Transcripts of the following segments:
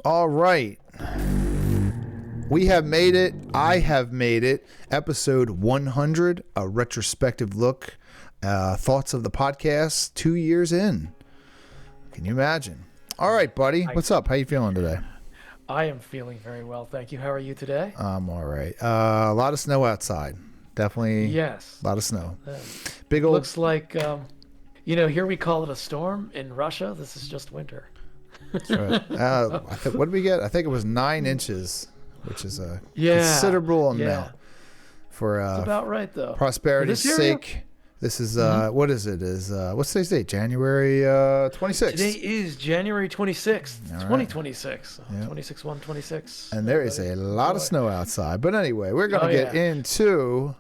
All right. We have made it. I have made it. Episode 100, a retrospective look. Thoughts of the podcast 2 years in. Can you imagine? All right, buddy. What's up? How you feeling today? I am feeling very well, thank you. How are you today? I'm all right. A lot of snow outside. Definitely. Yes. A lot of snow. Big old. Looks like, here we call it a storm. In Russia, this is just winter. That's right. What did we get? I think it was 9 inches, which is a considerable amount for it's about right though. Prosperity's sake. This is what is it? What's today's date? January 26th. Today is January 26th, 2026. Yep. 26/1/26. And there is a lot of snow outside. But anyway, we're going to get into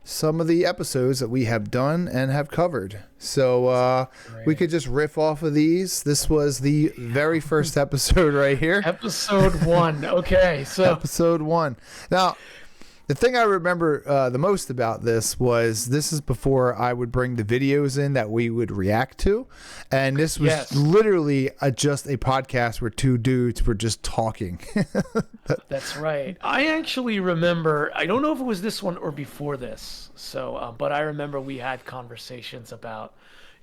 some of the episodes that we have done and have covered. So we could just riff off of these. This was the very first episode right here. Episode 1. Okay, so episode 1. Now, the thing I remember the most about this is before I would bring the videos in that we would react to. And this was literally just a podcast where two dudes were just talking. That's right. I actually remember, I don't know if it was this one or before this. So, but I remember we had conversations about,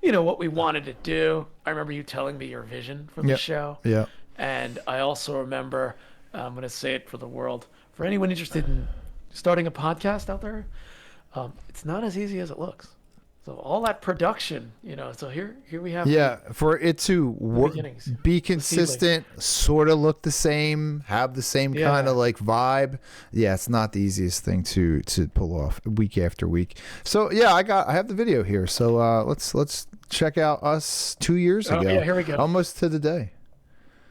what we wanted to do. I remember you telling me your vision for the show. Yeah. And I also remember, I'm going to say it for the world, for anyone interested in starting a podcast out there, it's not as easy as it looks. So all that production, so here we have. Yeah, for it to be consistent, sort of look the same, have the same kind of like vibe. Yeah, it's not the easiest thing to pull off week after week. So yeah, I have the video here. So let's check out us 2 years ago. Yeah, here we go. Almost to the day.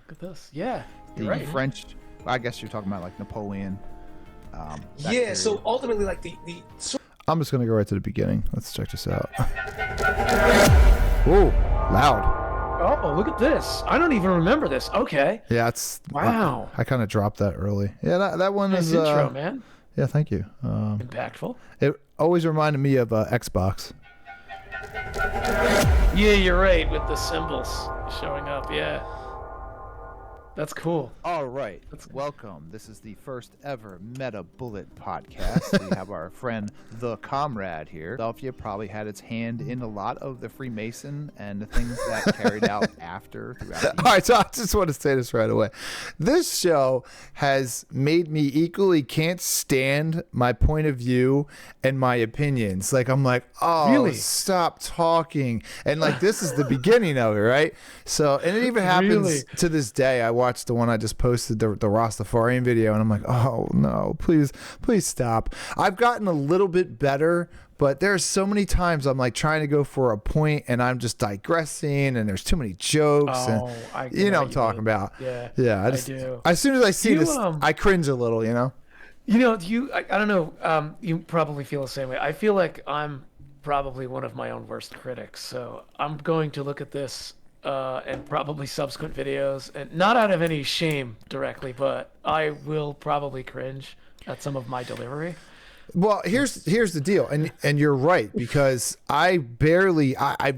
Look at this. Yeah, the right. French. I guess you're talking about like Napoleon. So ultimately, like the I'm just gonna go right to the beginning. Let's check this out. Whoa, loud. Oh, look at this. I don't even remember this. Okay. Yeah, it's wow. I kind of dropped that early. Yeah, that one nice is intro, man. Yeah, thank you. Impactful. It always reminded me of Xbox. Yeah, you're right, with the symbols showing up. Yeah. That's cool. All right. Welcome. This is the first ever Meta Bullet podcast. We have our friend, The Comrade, here. Philadelphia probably had its hand in a lot of the Freemason and the things that carried out after throughout the All right, so I just want to say this right away. This show has made me equally can't stand my point of view and my opinions. Like, I'm like, oh, really? Stop talking. And like, this is the beginning of it, right? So, and it even happens to this day. I watched the one I just posted, the Rastafarian video, and I'm like, oh no, please stop. I've gotten a little bit better, but there's so many times I'm like trying to go for a point and I'm just digressing and there's too many jokes. Oh, and what I'm talking about. Yeah. I do. As soon as I see this, I cringe a little, I don't know. You probably feel the same way. I feel like I'm probably one of my own worst critics. So I'm going to look at this and probably subsequent videos, and not out of any shame directly, but I will probably cringe at some of my delivery. Well, here's the deal, and you're right, because I've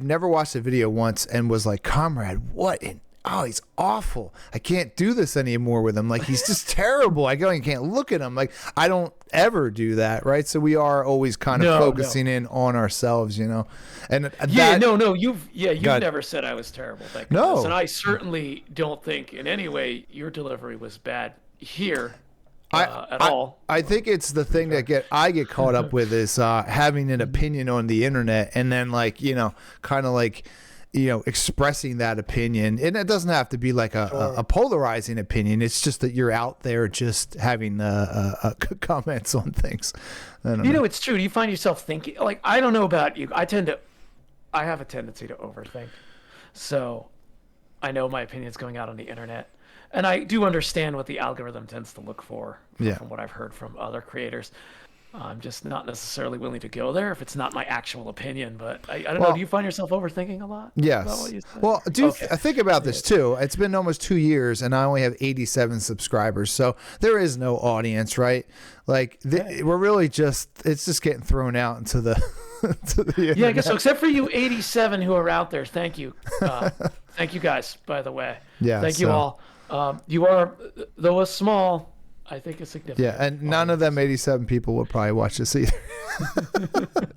never watched a video once and was like, Comrade, what in he's awful. I can't do this anymore with him. Like, he's just terrible. I can't look at him. Like, I don't ever do that, right? So we are always kind of focusing in on ourselves, And you've never said I was terrible. And I certainly don't think in any way your delivery was bad here. At all. I think it's the thing that I get caught up with is having an opinion on the internet, and then expressing that opinion. And it doesn't have to be like a polarizing opinion. It's just that you're out there just having comments on things. I don't know. It's true. Do you find yourself thinking, like, I don't know about you. I have a tendency to overthink. So I know my opinion's going out on the internet. And I do understand what the algorithm tends to look for from what I've heard from other creators. I'm just not necessarily willing to go there if it's not my actual opinion. But I don't know. Do you find yourself overthinking a lot? Yes. Well, I think about this too. It's been almost 2 years and I only have 87 subscribers. So there is no audience, right? Like we're really it's just getting thrown out into the, to the internet. Yeah, I guess so. Except for you 87 who are out there. Thank you. Thank you guys, by the way. Yeah, Thank you all. You are, though a small, I think a significant. Yeah, and none of them 87 people will probably watch this either.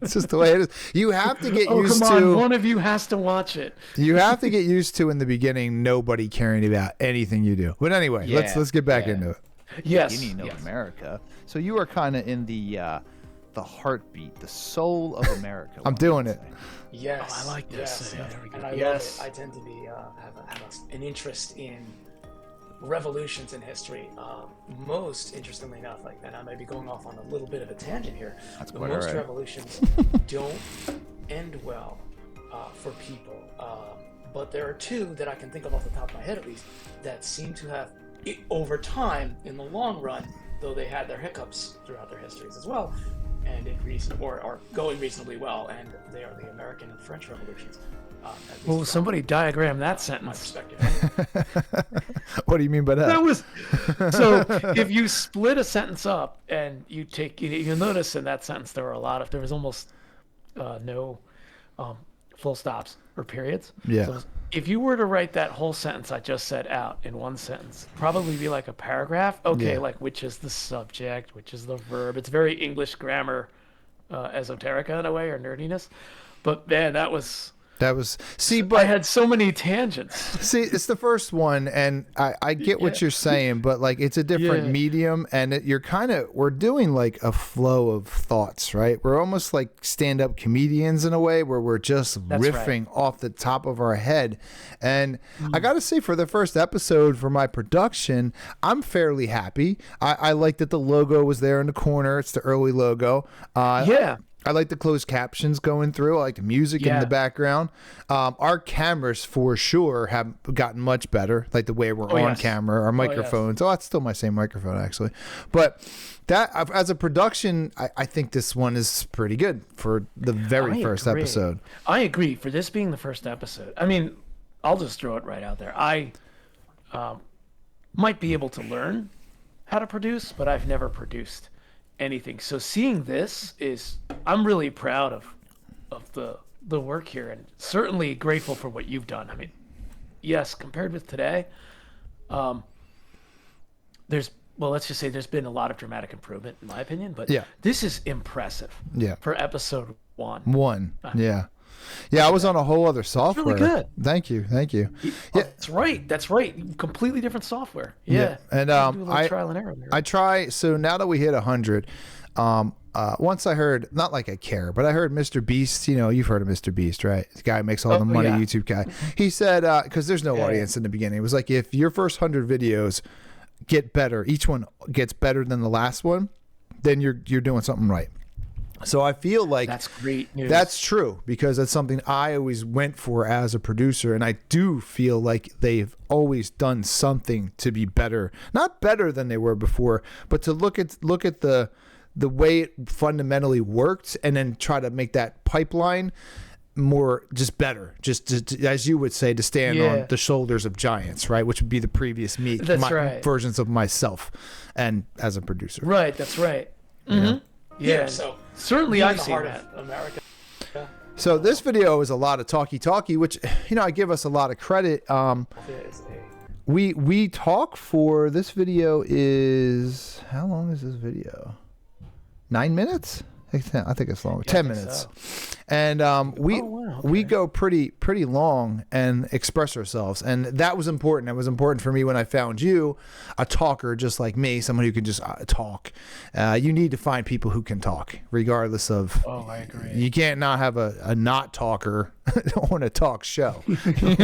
It's just the way it is. You have to get used come on, to. one of you has to watch it. You have to get used to in the beginning nobody caring about anything you do. But anyway, let's get back into it. Yes. Beginning of America. So you are kind of in the heartbeat, the soul of America. I'm doing it. Yes. Oh, I like this. Yes. There we go. And I love it. I tend to be have an interest in revolutions in history. Most interestingly enough, and I might be going off on a little bit of a tangent here, but most revolutions don't end well for people. But there are two that I can think of off the top of my head, at least, that seem to have, over time, in the long run, though they had their hiccups throughout their histories as well, and are going reasonably well, and they are the American and French revolutions. Well, somebody diagram that sentence. My perspective. What do you mean by that? That was so. If you split a sentence up and you take, you'll notice in that sentence there was almost no full stops or periods. Yeah. So if you were to write that whole sentence I just said out in one sentence, probably be like a paragraph. Okay, Yeah. like which is the subject, which is the verb. It's very English grammar, esoterica in a way, or nerdiness. But man, that was. But I had so many tangents. See, it's the first one, and I get what you're saying, but like it's a different medium, and we're doing like a flow of thoughts, right? We're almost like stand-up comedians in a way, where we're just riffing off the top of our head. And I got to say, for the first episode, for my production, I'm fairly happy. I like that the logo was there in the corner. It's the early logo. I like the closed captions going through. I like the music in the background. Our cameras, for sure, have gotten much better. Like the way we're on camera, our microphones. Oh, that's still my same microphone, actually. But that, as a production, I think this one is pretty good for the very first episode. I agree. For this being the first episode, I mean, I'll just throw it right out there. I might be able to learn how to produce, but I've never produced anything. So seeing this I'm really proud of the work here, and certainly grateful for what you've done. I mean, yes, compared with today, let's just say there's been a lot of dramatic improvement in my opinion, but this is impressive. For episode one. Yeah, I was on a whole other software. It's really good. Thank you. Yeah, that's right. Completely different software. Yeah. And do a little trial and error there. I try. So now that we hit 100, once I heard, not like I care, but I heard Mr. Beast. You've heard of Mr. Beast, right? The guy who makes all the money, YouTube guy. He said, because there's no audience in the beginning. It was like, if your first 100 videos get better, each one gets better than the last one, then you're doing something right. So I feel like that's great news. That's true, because that's something I always went for as a producer, and I do feel like they've always done something to be better, not better than they were before, but to look at the way it fundamentally worked, and then try to make that pipeline more just better, just to, as you would say, to stand on the shoulders of giants, right? Which would be the previous me, versions of myself, and as a producer. Right. That's right. Mm-hmm. Yeah. So certainly I see that. America. So this video is a lot of talky, which I give us a lot of credit. We talk for this video is, how long is this video? 9 minutes? I think it's longer. 10 minutes. So. And we go pretty long and express ourselves, and that was important. That was important for me when I found you, a talker just like me, someone who can just talk. You need to find people who can talk, regardless of. Oh, I agree. You can't not have a not talker on a talk show. That's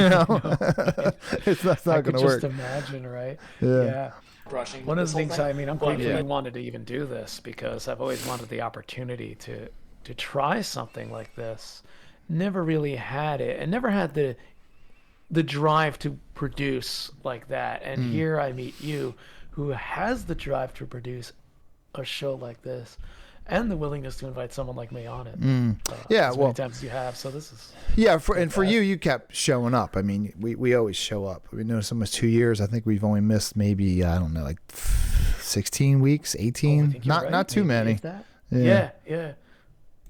not going to work. Just imagine, right? Yeah. Brushing. One of the things I'm grateful I wanted to even do this, because I've always wanted the opportunity to try something like this. Never really had it, and never had the drive to produce like that. And here I meet you, who has the drive to produce a show like this, and the willingness to invite someone like me on it. As many times as you have. So this is for you, you kept showing up. I mean, we always show up. We know it's almost 2 years. I think we've only missed maybe, I don't know, like 16 weeks, 18. Not too many. Yeah.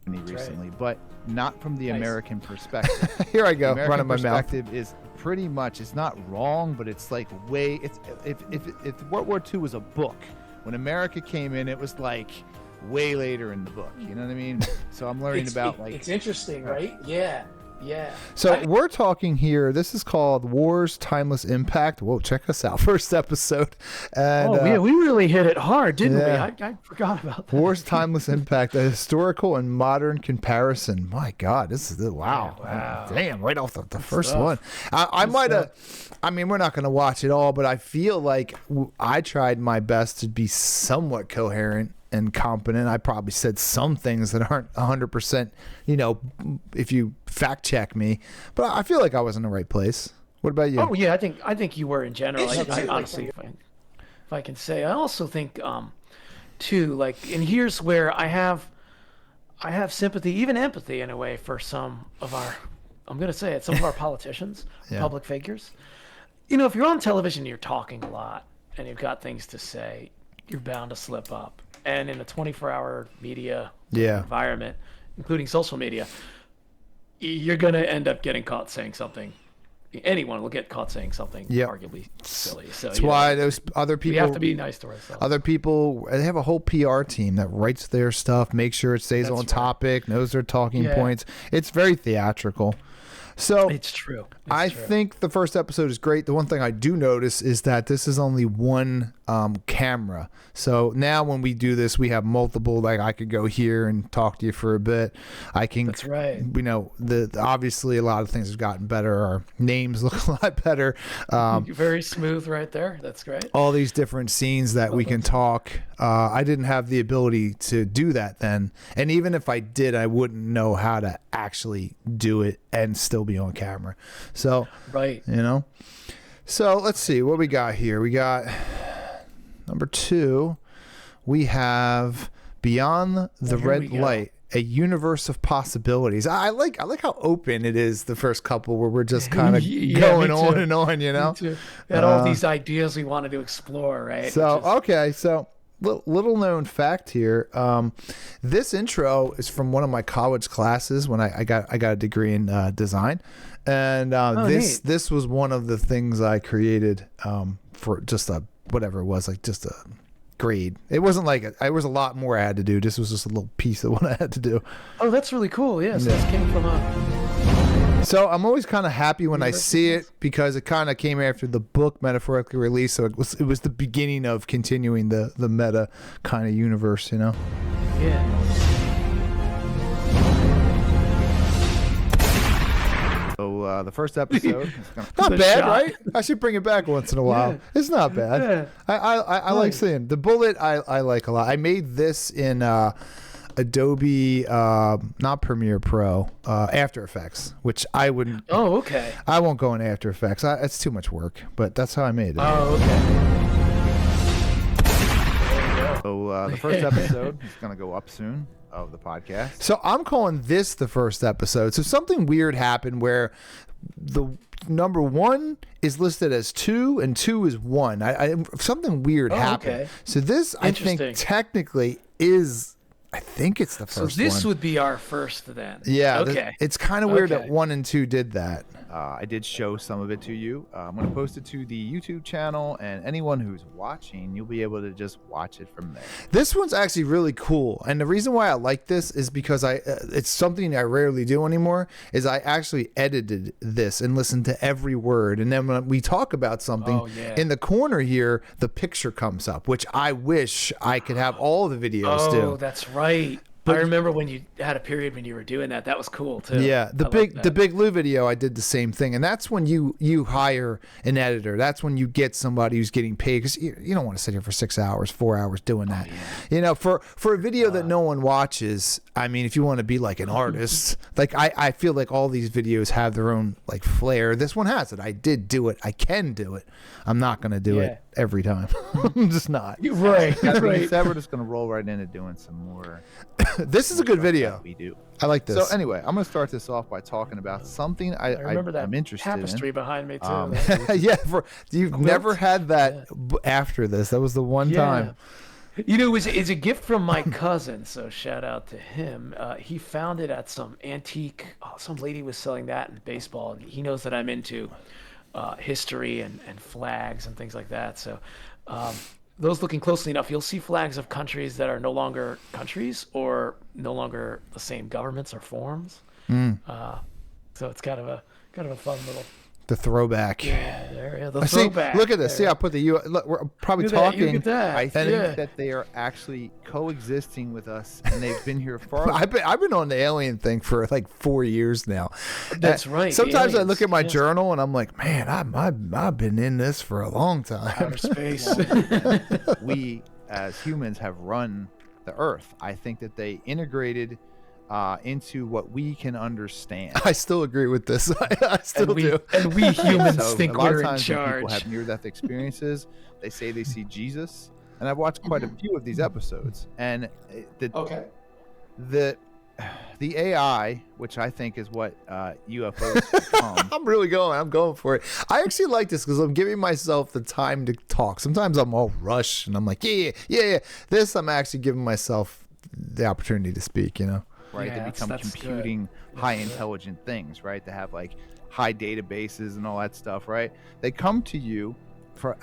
Recently, but not from the American perspective. Here I go, American running my mouth. Perspective is pretty much, it's not wrong, but it's like way, it's if World War II was a book, when America came in, it was like way later in the book. You know what I mean? So I'm learning about like. It's interesting, right? Yeah. Yeah. So we're talking here. This is called War's Timeless Impact. Whoa, check us out. First episode. And, yeah, we really hit it hard, didn't yeah. we? I forgot about that. War's Timeless Impact, a historical and modern comparison. My God, this is wow. Wow. Damn, right off the first one. I might have. I mean, we're not going to watch it all, but I feel like I tried my best to be somewhat coherent and competent. I probably said some things that aren't 100%, if you fact check me, but I feel like I was in the right place. What about you? Oh yeah, I think you were in general. I honestly, if I can say, I also think too, like, and here's where I have sympathy, even empathy in a way, for some of our, I'm going to say it, some of our politicians, Yeah. public figures. If you're on television, you're talking a lot and you've got things to say, you're bound to slip up. And in a 24-hour media environment, including social media, you're going to end up getting caught saying something. Anyone will get caught saying something arguably silly. So that's why those other people. We have to be nice to ourselves. Other people, they have a whole PR team that writes their stuff, makes sure it stays on topic, knows their talking points. It's very theatrical. So it's true. I think the first episode is great. The one thing I do notice is that this is only one camera. So now when we do this, we have multiple. Like I could go here and talk to you for a bit. I can. That's right. Obviously a lot of things have gotten better. Our names look a lot better. Very smooth right there. That's great. All these different scenes that we can talk. I didn't have the ability to do that then, and even if I did, I wouldn't know how to actually do it and still be on camera. So right. So let's see what we got here. We got number 2. We have Beyond the Red Light, a universe of possibilities. I like how open it is. The first couple where we're just kind of going on and on. Me too. We had all these ideas we wanted to explore, right? So little known fact here. This intro is from one of my college classes when I got a degree in design, and this was one of the things I created for just whatever it was, like just a grade. It wasn't like there was a lot more I had to do. This was just a little piece of what I had to do. Oh, that's really cool. Yeah, so this came from So I'm always kind of happy when I see it because it kind of came after the book metaphorically released. So it was the beginning of continuing the meta kind of universe, Yeah. So the first episode is not The bad, shot. right? I should bring it back once in a while. Yeah. It's not bad. Yeah. I like seeing the bullet. I like a lot. I made this in Adobe, not Premiere Pro, After Effects, which I wouldn't. Oh, okay. I won't go in After Effects. It's too much work, but that's how I made it. Oh, okay. So the first episode is going to go up soon of the podcast. So I'm calling this the first episode. So something weird happened where the number 1 is listed as 2 and 2 is 1. Something weird happened. Okay. So this, I think, technically is. I think it's the first one. So this would be our first then. Yeah. Okay. It's kind of weird that 1 and 2 did that. I did show some of it to you. I'm going to post it to the YouTube channel, and anyone who's watching, you'll be able to just watch it from there. This one's actually really cool, and the reason why I like this is because it's something I rarely do anymore. Is I actually edited this and listened to every word, and then when we talk about something in the corner here, the picture comes up, which I wish I could have all the videos do. Oh, that's right. I remember when you had a period when you were doing that. That was cool too. Yeah, the Big Lou video, I did the same thing, and that's when you hire an editor. That's when you get somebody who's getting paid, because you don't want to sit here for 6 hours, 4 hours doing that. For a video that no one watches. I mean, if you want to be like an artist, like I feel like all these videos have their own like flair. This one has it. I did do it. I can do it. I'm not gonna do it every time. I'm just not. Right. Right. We're just gonna roll right into doing some more. This is a good video. We do. I like this. So anyway, I'm going to start this off by talking about something I remember that I'm interested tapestry in. behind me too. Yeah, you've never had that after this. That was the one time. It's a gift from my cousin, so shout out to him. He found it at some antique. Some lady was selling that in baseball, and he knows that I'm into history and flags and things like that. So, those looking closely enough, you'll see flags of countries that are no longer countries or no longer the same governments or forms. So it's kind of a fun little. The throwback. Yeah, the throwback. Look at this. See, I put the U. Look, we're probably talking. I think that they are actually coexisting with us, and they've been here for. I've been on the alien thing for like 4 years now. That's right. Sometimes I look at my journal and I'm like, man, I've been in this for a long time. Outer space. We as humans have run the Earth. I think that they integrated into what we can understand. I still agree with this. I still do. And we humans think we're in charge. A lot of times when people have near-death experiences, they say they see Jesus. And I've watched quite a few of these episodes. And the AI, which I think is what UFOs become. I'm going for it. I actually like this because I'm giving myself the time to talk. Sometimes I'm all rushed and I'm like, yeah. This, I'm actually giving myself the opportunity to speak, Right, they become computing high intelligent things, right? They have like high databases and all that stuff, right? They come to you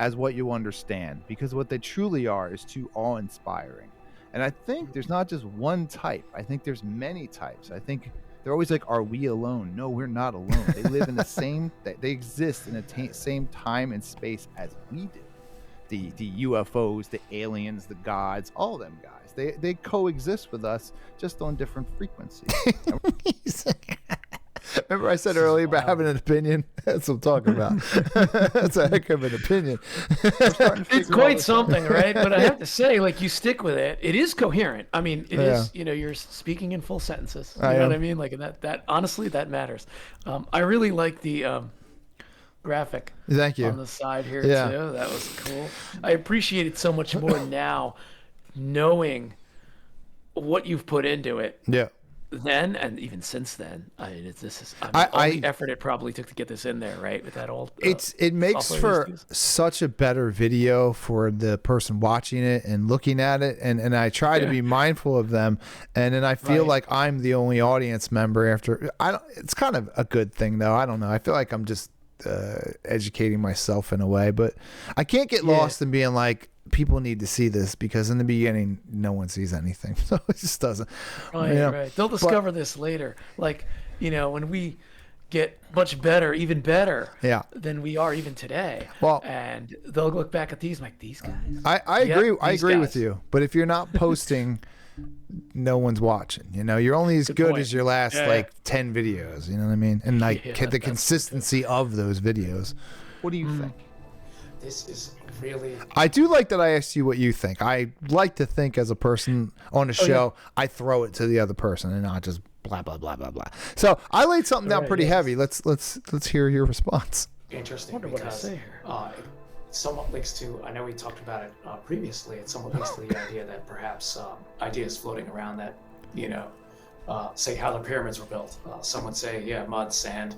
as what you understand, because what they truly are is too awe-inspiring. And I think there's not just one type. I think there's many types. I think they're always like, are we alone? No, we're not alone. They live in the same, they exist in the same time and space as we do. The UFOs, the aliens, the gods, all of them guys. They coexist with us just on different frequencies. Remember I said earlier about having an opinion? That's what I'm talking about. That's a heck of an opinion. It's quite something, right? But I have to say, like, you stick with it. It is coherent. I mean, it is, you're speaking in full sentences. You know what I mean? Like, that honestly, that matters. I really like the graphic Thank you on the side here, too. That was cool. I appreciate it so much more now, knowing what you've put into it. Yeah. Then and even since then, I mean, all the effort it probably took to get this in there, right? With that old, it makes for such a better video for the person watching it and looking at it, and I try to be mindful of them, and then I feel like I'm the only audience member after. It's kind of a good thing though. I don't know. I feel like I'm just educating myself in a way, but I can't get lost in being like, people need to see this, because in the beginning no one sees anything, so it just doesn't. Right. They'll discover this later, like when we get much better, even better than we are even today. Well, and they'll look back at these like, these guys. I agree with you, but if you're not posting, no one's watching. You're only as good as your last 10 videos. You know what I mean? And the consistency of those videos. What do you think? This is really. I do like that I asked you what you think. I like to think as a person on a show, I throw it to the other person and not just blah blah blah blah blah. So I laid something down pretty heavy. Let's hear your response. Interesting, because it somewhat links to. I know we talked about it previously. It somewhat links to the idea that perhaps ideas floating around that say how the pyramids were built. Some would say mud, sand.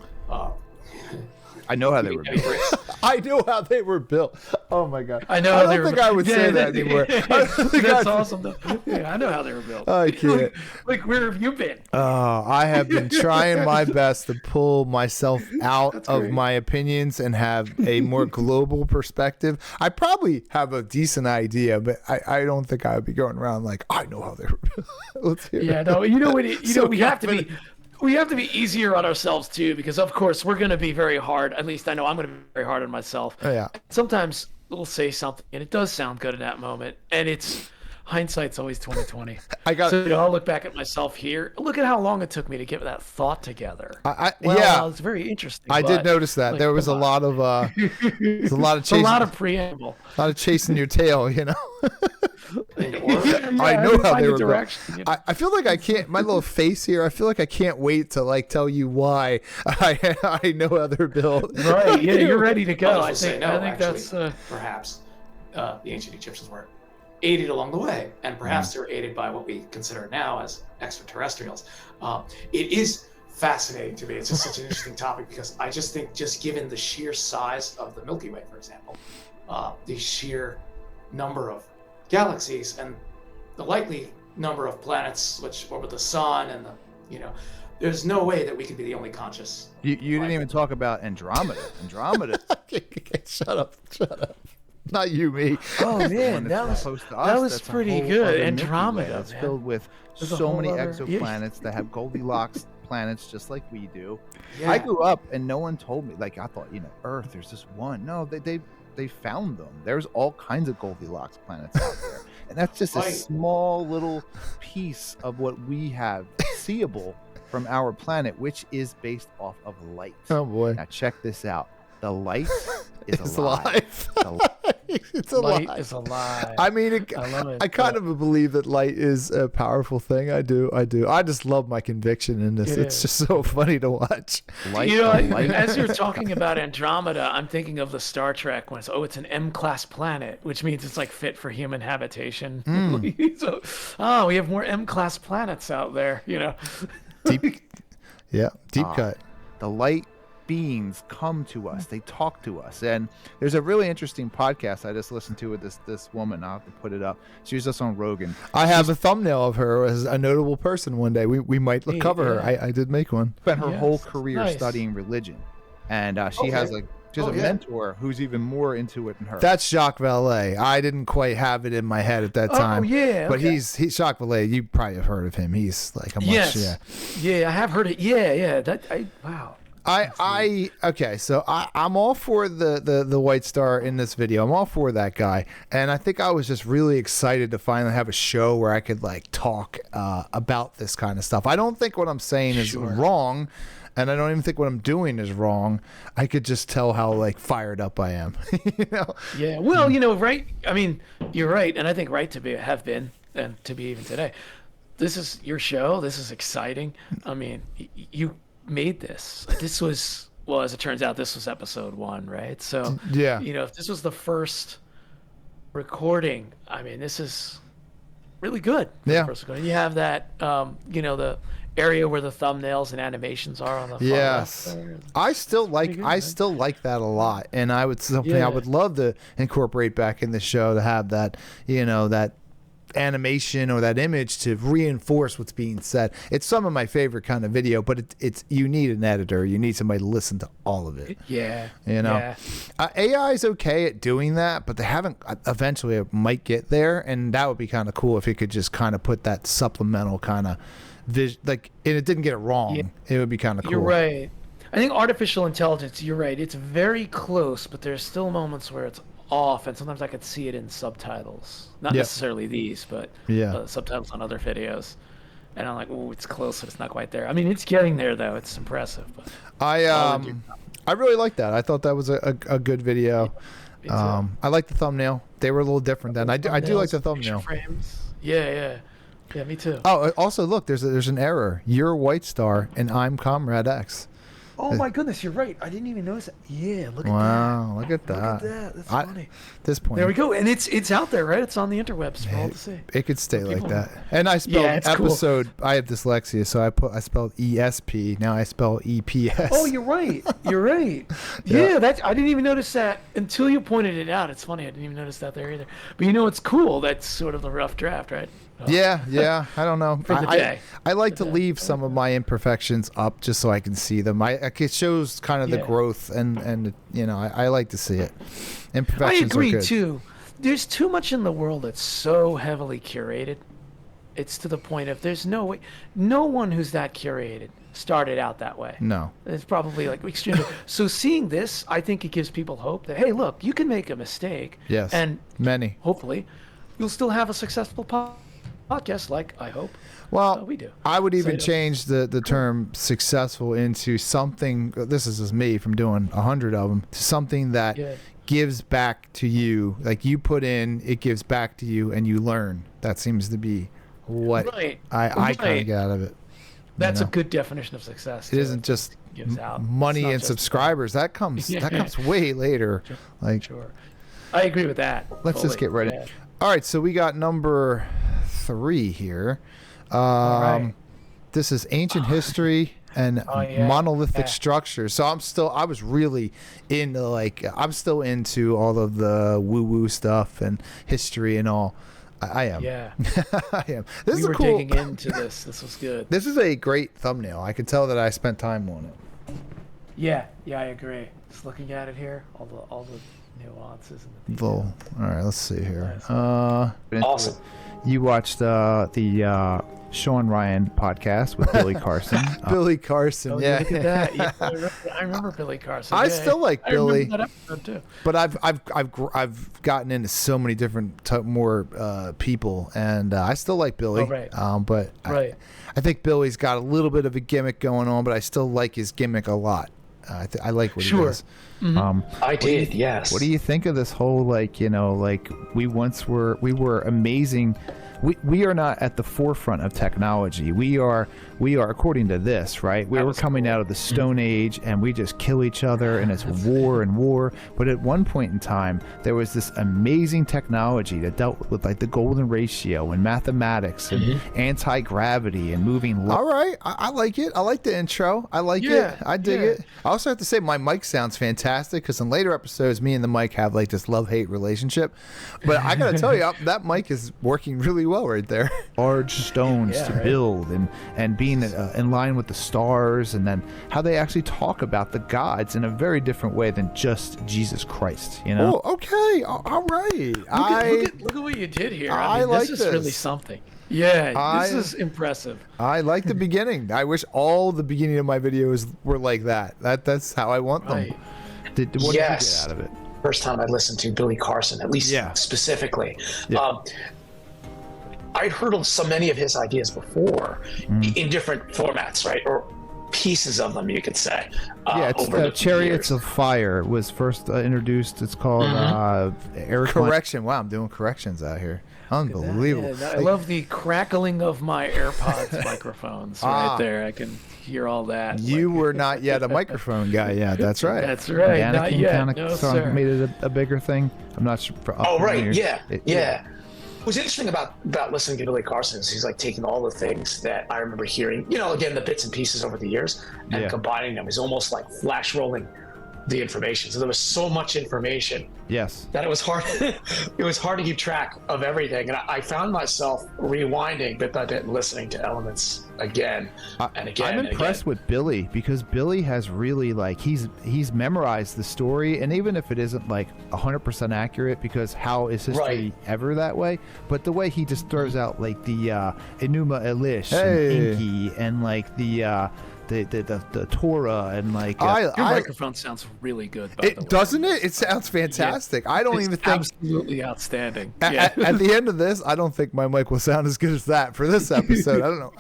I know how they were built. I know how they were built. Oh my god! I know. I don't think I would say that anymore. That's awesome. Though. Yeah, I know how they were built. I can't. Like, where have you been? I have been trying my best to pull myself out of my opinions and have a more global perspective. I probably have a decent idea, but I don't think I would be going around like, I know how they were built. Let's hear it. No, we have to be. We have to be easier on ourselves too, because of course we're going to be very hard. At least I know I'm going to be very hard on myself. Sometimes we'll say something and it does sound good in that moment, and it's hindsight's always 20/20. I'll look back at myself here. Look at how long it took me to get that thought together. It's very interesting. I did notice that there was a lot of chasing, a lot of preamble, a lot of chasing your tail. I know how they were built. I feel like I can't. My little face here. I feel like I can't wait to tell you why I know how they're built. Right? Yeah, you're ready to go. I think that's perhaps the ancient Egyptians were aided along the way, and perhaps they're aided by what we consider now as extraterrestrials. It is fascinating to me. It's just such an interesting topic, because I just think, just given the sheer size of the Milky Way, for example, the sheer number of galaxies and the likely number of planets which orbit the sun, and there's no way that we could be the only conscious. You didn't even talk about Andromeda. Shut up. Not you, me. Oh man, that was pretty good. Andromeda. It's filled with so many exoplanets that have Goldilocks planets just like we do. Yeah. I grew up and no one told me. Like I thought, Earth, there's just one. No, they found them. There's all kinds of Goldilocks planets out there, and that's just a small little piece of what we have seeable from our planet, which is based off of light. Oh boy! Now check this out. The light is alive. It's alive. Light is alive. I mean, I love it. I kind of believe that light is a powerful thing. I do. I just love my conviction in this. It's just so funny to watch. Light, as you're talking about Andromeda, I'm thinking of the Star Trek when it's an M-class planet, which means it's like fit for human habitation. So, we have more M-class planets out there. Deep cut. The light beings come to us, they talk to us, and there's a really interesting podcast I just listened to with this woman. I'll have to put it up. She was just on Rogan. I have a thumbnail of her as a notable person one day. We might cover her. I did make one. Spent her whole career studying religion, and she has a mentor who's even more into it than her. That's Jacques Vallée. I didn't quite have it in my head at that time. But he's Jacques Vallée. You probably have heard of him. He's like I have heard it. Wow. So I'm all for the White Star in this video. I'm all for that guy, and I think I was just really excited to finally have a show where I could like talk about this kind of stuff. I don't think what I'm saying is wrong, and I don't even think what I'm doing is wrong. I could just tell how like fired up I am. Yeah. Well, right. I mean, you're right, and I think right to have been, and to be even today. This is your show. This is exciting. I mean, you made this. This was, as it turns out, this was episode 1, right? So if this was the first recording, I mean, this is really good. First recording. You have that the area where the thumbnails and animations are on the far left there. I still like that a lot, and I would love to incorporate back in the show to have that that animation or that image to reinforce what's being said. It's some of my favorite kind of video, but it's you need an editor. You need somebody to listen to all of it. AI is okay at doing that, but they haven't. Eventually it might get there, and that would be kind of cool if it could just kind of put that supplemental kind of and it didn't get it wrong. It would be kind of cool. You're right. I think artificial intelligence, you're right, it's very close, but there's still moments where it's off, and sometimes I could see it in subtitles. Not necessarily these, but subtitles on other videos. And I'm like, oh, it's close, but it's not quite there. I mean, it's getting there, though. It's impressive. But I really like that. I thought that was a good video. I like the thumbnail. They were a little different then. I do like the thumbnail. Frames. Yeah, me too. Oh, also, look, there's an error. You're White Star, and I'm Comrade X. Oh my goodness, you're right. I didn't even notice that. Yeah, look at that. Wow, look at that. Look at that. That's funny. At this point. There we go. And it's out there, right? It's on the interwebs for all to see. It could stay like that. And I spelled episode. Cool. I have dyslexia, so I spelled ESP. Now I spell EPS. Oh, you're right. You're right. Yeah, I didn't even notice that until you pointed it out. It's funny. I didn't even notice that there either. But it's cool. That's sort of the rough draft, right? Yeah. I don't know. For the day. I like to leave some of my imperfections up just so I can see them. It shows kind of the growth, and I like to see it. Imperfections I agree are good. too. There's too much in the world that's so heavily curated. It's to the point of there's no way, no one who's that curated started out that way. No. It's probably like extremely. So seeing this, I think it gives people hope that, hey, look, you can make a mistake. Yes. And many. Hopefully, you'll still have a successful podcast, like I hope. Well, we do. I would even change the term successful into something. This is just me from doing 100 of them. To something that gives back to you. Like you put in, it gives back to you, and you learn. That seems to be what I kind of get out of it. That's a good definition of success. It isn't just money and subscribers. That comes way later. Sure. I agree with that. Let's just get ready. All right, so we got number 3 here. This is ancient history and monolithic structures. So I was really into I'm still into all of the woo-woo stuff and history and all. I am. Yeah. I am. This We is a were cool. digging into this. This was good. This is a great thumbnail. I can tell that I spent time on it. Yeah, I agree. Just looking at it here, all the nuances and the All details. right, let's see here. Awesome. You watched the Sean Ryan podcast with Billy Carson. Billy Carson. Oh, yeah. look at that. Yeah, I remember Billy Carson. I Yeah, still like I Billy. remember that episode too. But I've gotten into so many different more people, and I still like Billy. Oh, right. But Right. I think Billy's got a little bit of a gimmick going on, but I still like his gimmick a lot. I like what he does. I did, yes. What do you think of this whole we were amazing? We are not at the forefront of technology. We are according to this, right? We were coming out of the Stone Age, and we just kill each other, and it's war and war. But at one point in time, there was this amazing technology that dealt with like the golden ratio and mathematics and anti-gravity and moving. All right, I like it. I like the intro. I like Yeah, it. I dig yeah. it. I also have to say my mic sounds fantastic because in later episodes, me and the mic have like this love-hate relationship. But I gotta tell you, that mic is working really well right there. Large stones Yeah, to right. build and being in line with the stars, and then how they actually talk about the gods in a very different way than just Jesus Christ, you know? Oh, okay. All right. Look at what you did here. I mean, like this is really this. something. Yeah, this is impressive. I like the beginning. I wish all the beginning of my videos were like that. That's how I want them. Right. What did you Yes. get out of it? First time I listened to Billy Carson, at least specifically. Yeah. I'd heard of so many of his ideas before in different formats, right? Or pieces of them, you could say. It's over the Chariots years. of Fire was first introduced. It's called Eric Correction. Wow, I'm doing corrections out here. Unbelievable. Yeah, I love the crackling of my AirPods microphones right there. I can hear all that. You were not yet a microphone guy. Yeah, that's right. That's right. Not Anakin yet. kind of No, sir. made it a bigger thing. I'm not sure. Oh, right. Yeah. Yeah. What's interesting about listening to Billy Carson is he's like taking all the things that I remember hearing, again, the bits and pieces over the years and combining them. He's almost like flash rolling the information. So there was so much information Yes. that it was hard to keep track of everything. And I found myself rewinding bit by bit and listening to elements again and again. I'm impressed with Billy because Billy has really he's memorized the story, and even if it isn't 100% accurate, because how is history ever that way? But the way he just throws out the Enuma Elish and Enki and the Torah and Your microphone sounds really good. By the way. Doesn't it? It sounds fantastic. I don't It's even think absolutely outstanding. at the end of this, I don't think my mic will sound as good as that for this episode. I don't know.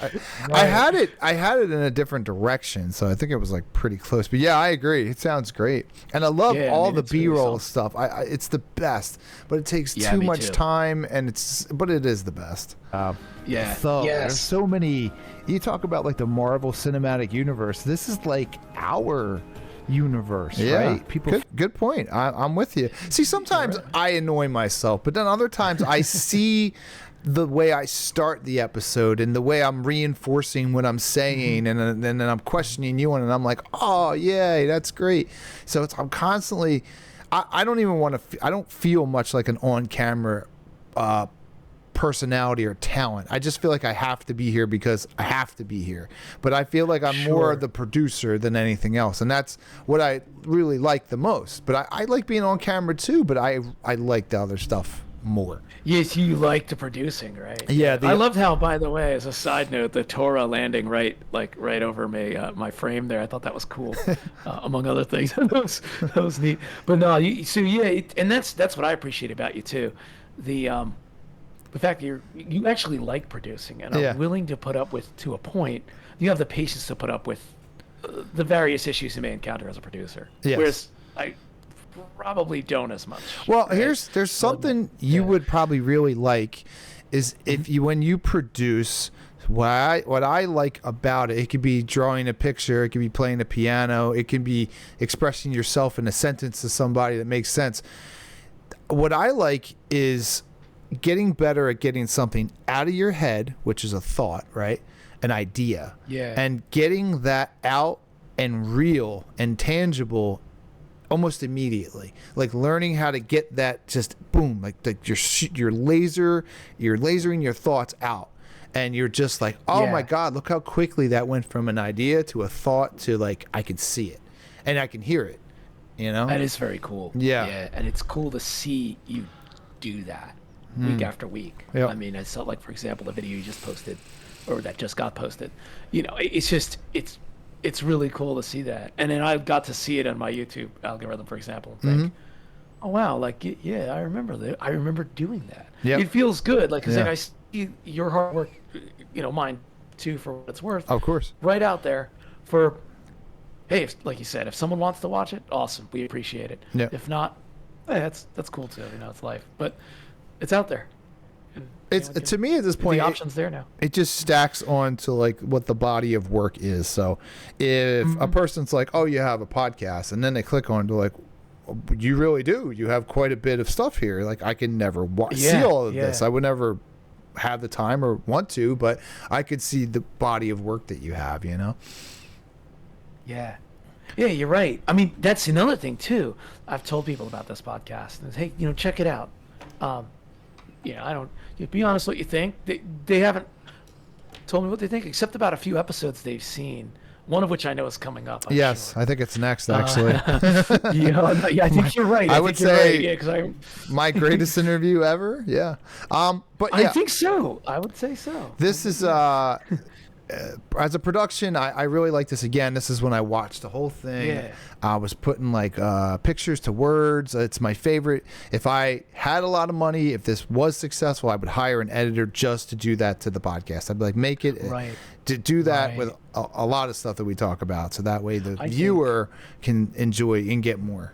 I had it in a different direction, so I think it was pretty close. But yeah, I agree. It sounds great, and I love all the it's really B-roll something. stuff. It's the best, but it takes Yeah, too me much too. time, and but it is the best. Yeah. Thug. Yes. There's so many. You talk about the Marvel Cinematic Universe. This is our universe, right? People. Good point. I'm with you. See, sometimes I annoy myself, but then other times I see the way I start the episode and the way I'm reinforcing what I'm saying, and then I'm questioning you, and I'm like, oh yay, that's great. So I'm constantly. I don't even want to. I don't feel much like an on-camera personality or talent. I just feel like I have to be here because I have to be here. But I feel like I'm more the producer than anything else, and that's what I really like the most. But I like being on camera too, but I like the other stuff more. Yes, you like the producing, right? Yeah, I loved how, by the way, as a side note, the Torah landing right over my frame there. I thought that was cool, among other things. that was neat. But no, and that's what I appreciate about you too, the fact that you actually like producing and are willing to put up with, to a point, you have the patience to put up with the various issues you may encounter as a producer. Yes. Whereas I probably don't as much. Well, right? there's something you would probably really like is when you produce. What I like about it could be drawing a picture, it could be playing a piano, it can be expressing yourself in a sentence to somebody that makes sense. What I like is getting better at getting something out of your head, which is a thought, right? An idea. Yeah. And getting that out and real and tangible almost immediately. Like learning how to get that just boom, like you're lasering your thoughts out. And you're just like, oh my God, look how quickly that went from an idea to a thought to like, I can see it and I can hear it, you know? That is very cool. Yeah. And it's cool to see you do that week after week. Yep. I mean, I saw, like, for example, the video you just posted, or that just got posted. You know, it's just, it's really cool to see that. And then I got to see it on my YouTube algorithm, for example, and think, oh wow, like, yeah, I remember that. I remember doing that. Yep. It feels good. Like, cause like I see your hard work, you know, mine too, for what it's worth. Of course. Right out there for, hey, like you said, if someone wants to watch it, awesome. We appreciate it. Yeah. If not, hey, that's cool too. You know, it's life, but it's out there. And, it's to me at this point, the option's there now. It just stacks on to like what the body of work is. So if a person's like, oh, you have a podcast, and then they click on to like, you really do. You have quite a bit of stuff here. Like I can never see all of this. I would never have the time or want to, but I could see the body of work that you have, you know? Yeah, you're right. I mean, that's another thing too. I've told people about this podcast and hey, you know, check it out. Yeah, I don't, you be honest what you think. They haven't told me what they think, except about a few episodes they've seen. One of which I know is coming up. I'm yes, sure. I think it's next, actually. I think you're right. I would say right. Yeah, my greatest interview ever. Yeah. But yeah. I think so. I would say so. This is as a production, I really like this. Again, this is when I watched the whole thing. Yeah. I was putting like pictures to words. It's my favorite. If I had a lot of money, if this was successful, I would hire an editor just to do that to the podcast. I'd be like, make it to do that with a lot of stuff that we talk about, so that way the viewer can enjoy and get more.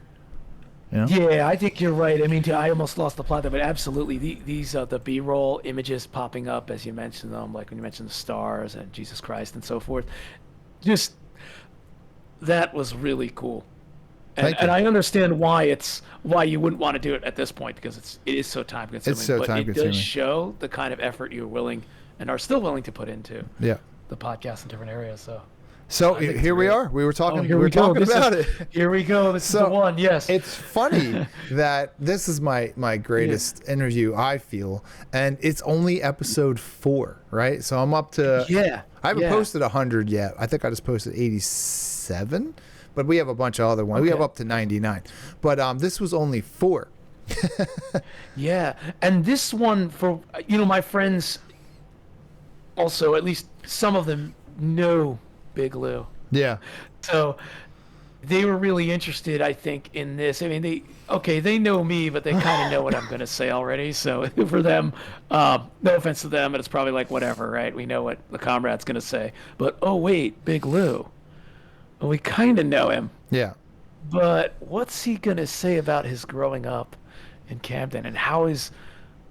You know? Yeah, I think you're right. I mean, I almost lost the plot there, but absolutely, these the B-roll images popping up as you mentioned them, like when you mentioned the stars and Jesus Christ and so forth. Just that was really cool, and I understand why you wouldn't want to do it at this point because it is so time consuming. It's so time consuming. It does show the kind of effort you're willing and are still willing to put into the podcast in different areas. So here we are. We were talking. Here we were talking about it. Here we go. This is the one. Yes. It's funny that this is my greatest interview, I feel, and it's only episode 4, right? So I'm up to. I haven't posted 100 yet. I think I just posted 87, but we have a bunch of other ones. We have up to 99, but this was only 4. Yeah, and this one for my friends. Also, at least some of them know Big Lou. Yeah. So they were really interested, I think, in this. I mean, they know me, but they kind of know what I'm going to say already. So for them, no offense to them, but it's probably like, whatever, right? We know what the comrade's going to say. But, oh, wait, Big Lou. Well, we kind of know him. Yeah. But what's he going to say about his growing up in Camden, and how is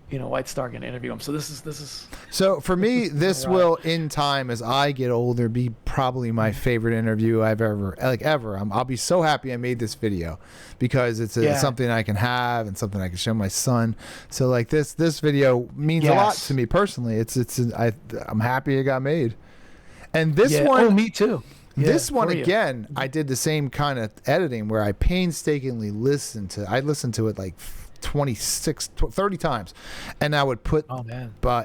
White Star going to interview him? So this is. So for me, this will, in time, as I get older, be probably my favorite interview I've ever. I'll be so happy I made this video, because it's something I can have and something I can show my son. So like this video means a lot to me personally. I'm happy it got made. And this one. Oh, me too. This one again, I did the same kind of editing where I painstakingly listened to it like 30 times, and I would put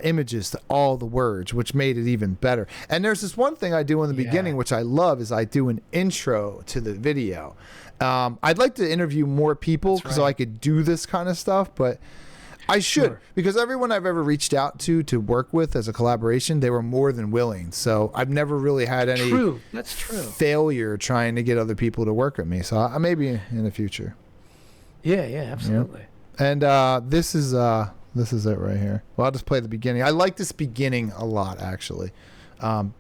images to all the words, which made it even better. And there's this one thing I do in the beginning, which I love, is I do an intro to the video. I'd like to interview more people so I could do this kind of stuff, but I should, because everyone I've ever reached out to work with as a collaboration, they were more than willing. So I've never really had any failure trying to get other people to work with me. So maybe in the future. Yeah, absolutely. Yep. And this is it right here. Well, I'll just play the beginning. I like this beginning a lot, actually. I'd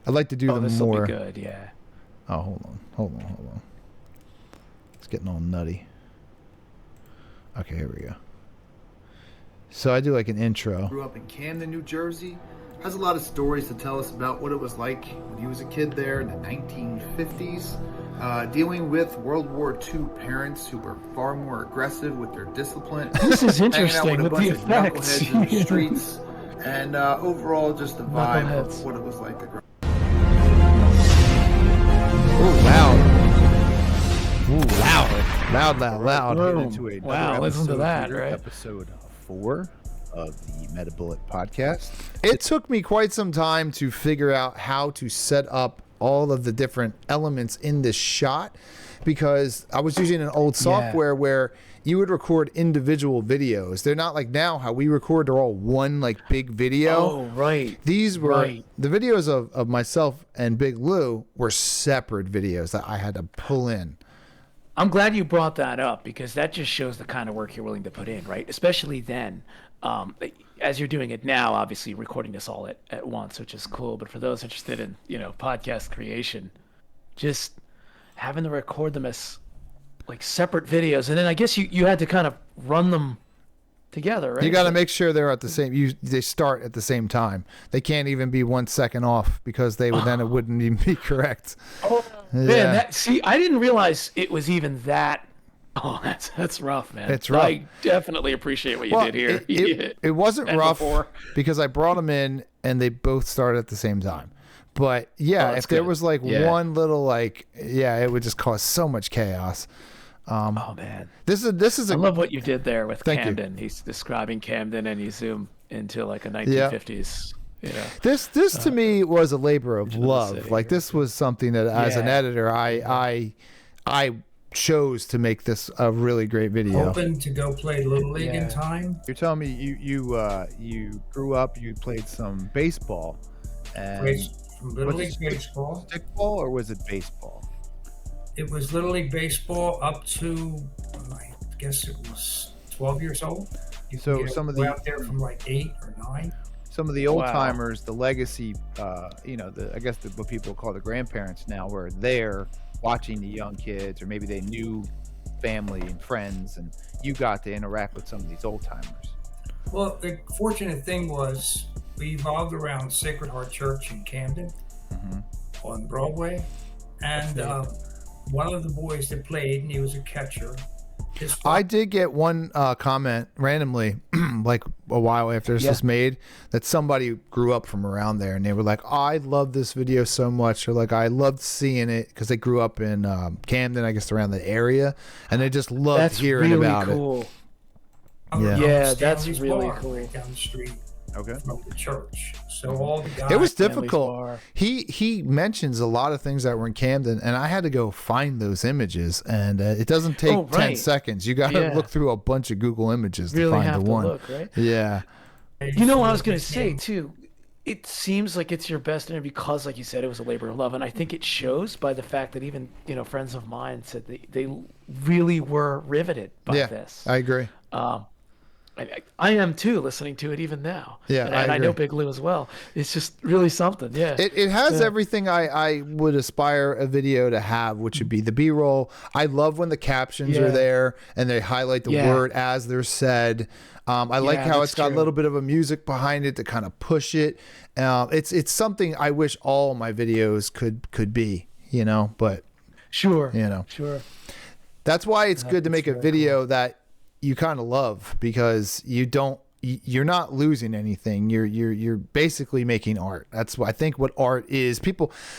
like to do them this more. Will be good, yeah. Oh, hold on. It's getting all nutty. Okay, here we go. So I do like an intro. Grew up in Camden, New Jersey. Has a lot of stories to tell us about what it was like when he was a kid there in the 1950s. Dealing with World War II parents who were far more aggressive with their discipline. This is interesting hanging out with with a the bunch effects. of knuckleheads in the streets. And overall, just the vibe of what it was like to grow up. Oh, wow. Ooh. Loud. Wow, listen to that, here, right? Episode 4 of the Meta Bullet podcast. It took me quite some time to figure out how to set up all of the different elements in this shot, because I was using an old software where you would record individual videos. They're not like now how we record, they're all one like big video. Oh, right. These were the videos of myself and Big Lou were separate videos that I had to pull in. I'm glad you brought that up, because that just shows the kind of work you're willing to put in, right? Especially then. As you're doing it now, obviously recording this all at once, which is cool. But for those interested in, podcast creation, just having to record them as like separate videos, and then I guess you had to kind of run them together, right? You got to make sure they're at the same. They start at the same time. They can't even be 1 second off, because they would then it wouldn't even be correct. Oh man, I didn't realize it was even that. Oh, that's rough, man. It's rough. I definitely appreciate what you did here. It wasn't And rough before. because I brought them in and they both started at the same time. But if there was like one little it would just cause so much chaos. Oh man, this is I love what you did there with Thank you. Camden. He's describing Camden, and you zoom into like a 1950s. This to me was a labor of love. city. Like this was something that as an editor, I chose to make this a really great video. Hoping to go play Little League in time. You're telling me you grew up, you played some baseball, and Played from Little was League it baseball. stickball or was it baseball? It was Little League baseball up to, I guess it was 12 years old. You So could some of go the- out there from like 8 or 9. Some of the old timers, the legacy, I guess what people call the grandparents now, were there watching the young kids, or maybe they knew family and friends, and you got to interact with some of these old timers. Well, the fortunate thing was we evolved around Sacred Heart Church in Camden on Broadway. And one of the boys that played, and he was a catcher. I did get one comment randomly, like a while after this was made, that somebody grew up from around there, and they were like, "I love this video so much," or like, "I loved seeing it," because they grew up in Camden, I guess around the area, and they just loved hearing really about cool. it. Yeah, that's Stanley's really Bar cool. right down the street Okay. from the church. So all the guys. It was Stanley's difficult. Bar. He mentions a lot of things that were in Camden, and I had to go find those images, and it doesn't take 10 right. seconds. You got to look through a bunch of Google images Really to find have the to one. look, right? Yeah. You know what I was going to say, too? It seems like it's your best interview because, like you said, it was a labor of love. And I think it shows by the fact that even, friends of mine said they really were riveted by this. I agree. I am, too, listening to it even now. Yeah, and I I know agree. Big Lou as well. It's just really something, yeah. It has everything I would aspire a video to have, which would be the B-roll. I love when the captions are there and they highlight the word as they're said. I like how it's got a little bit of a music behind it to kind of push it. It's something I wish all my videos could be, but Sure. Sure. That's why it's good to make a video that you kind of love, because you're not losing anything. You're basically making art. That's what I think what art is.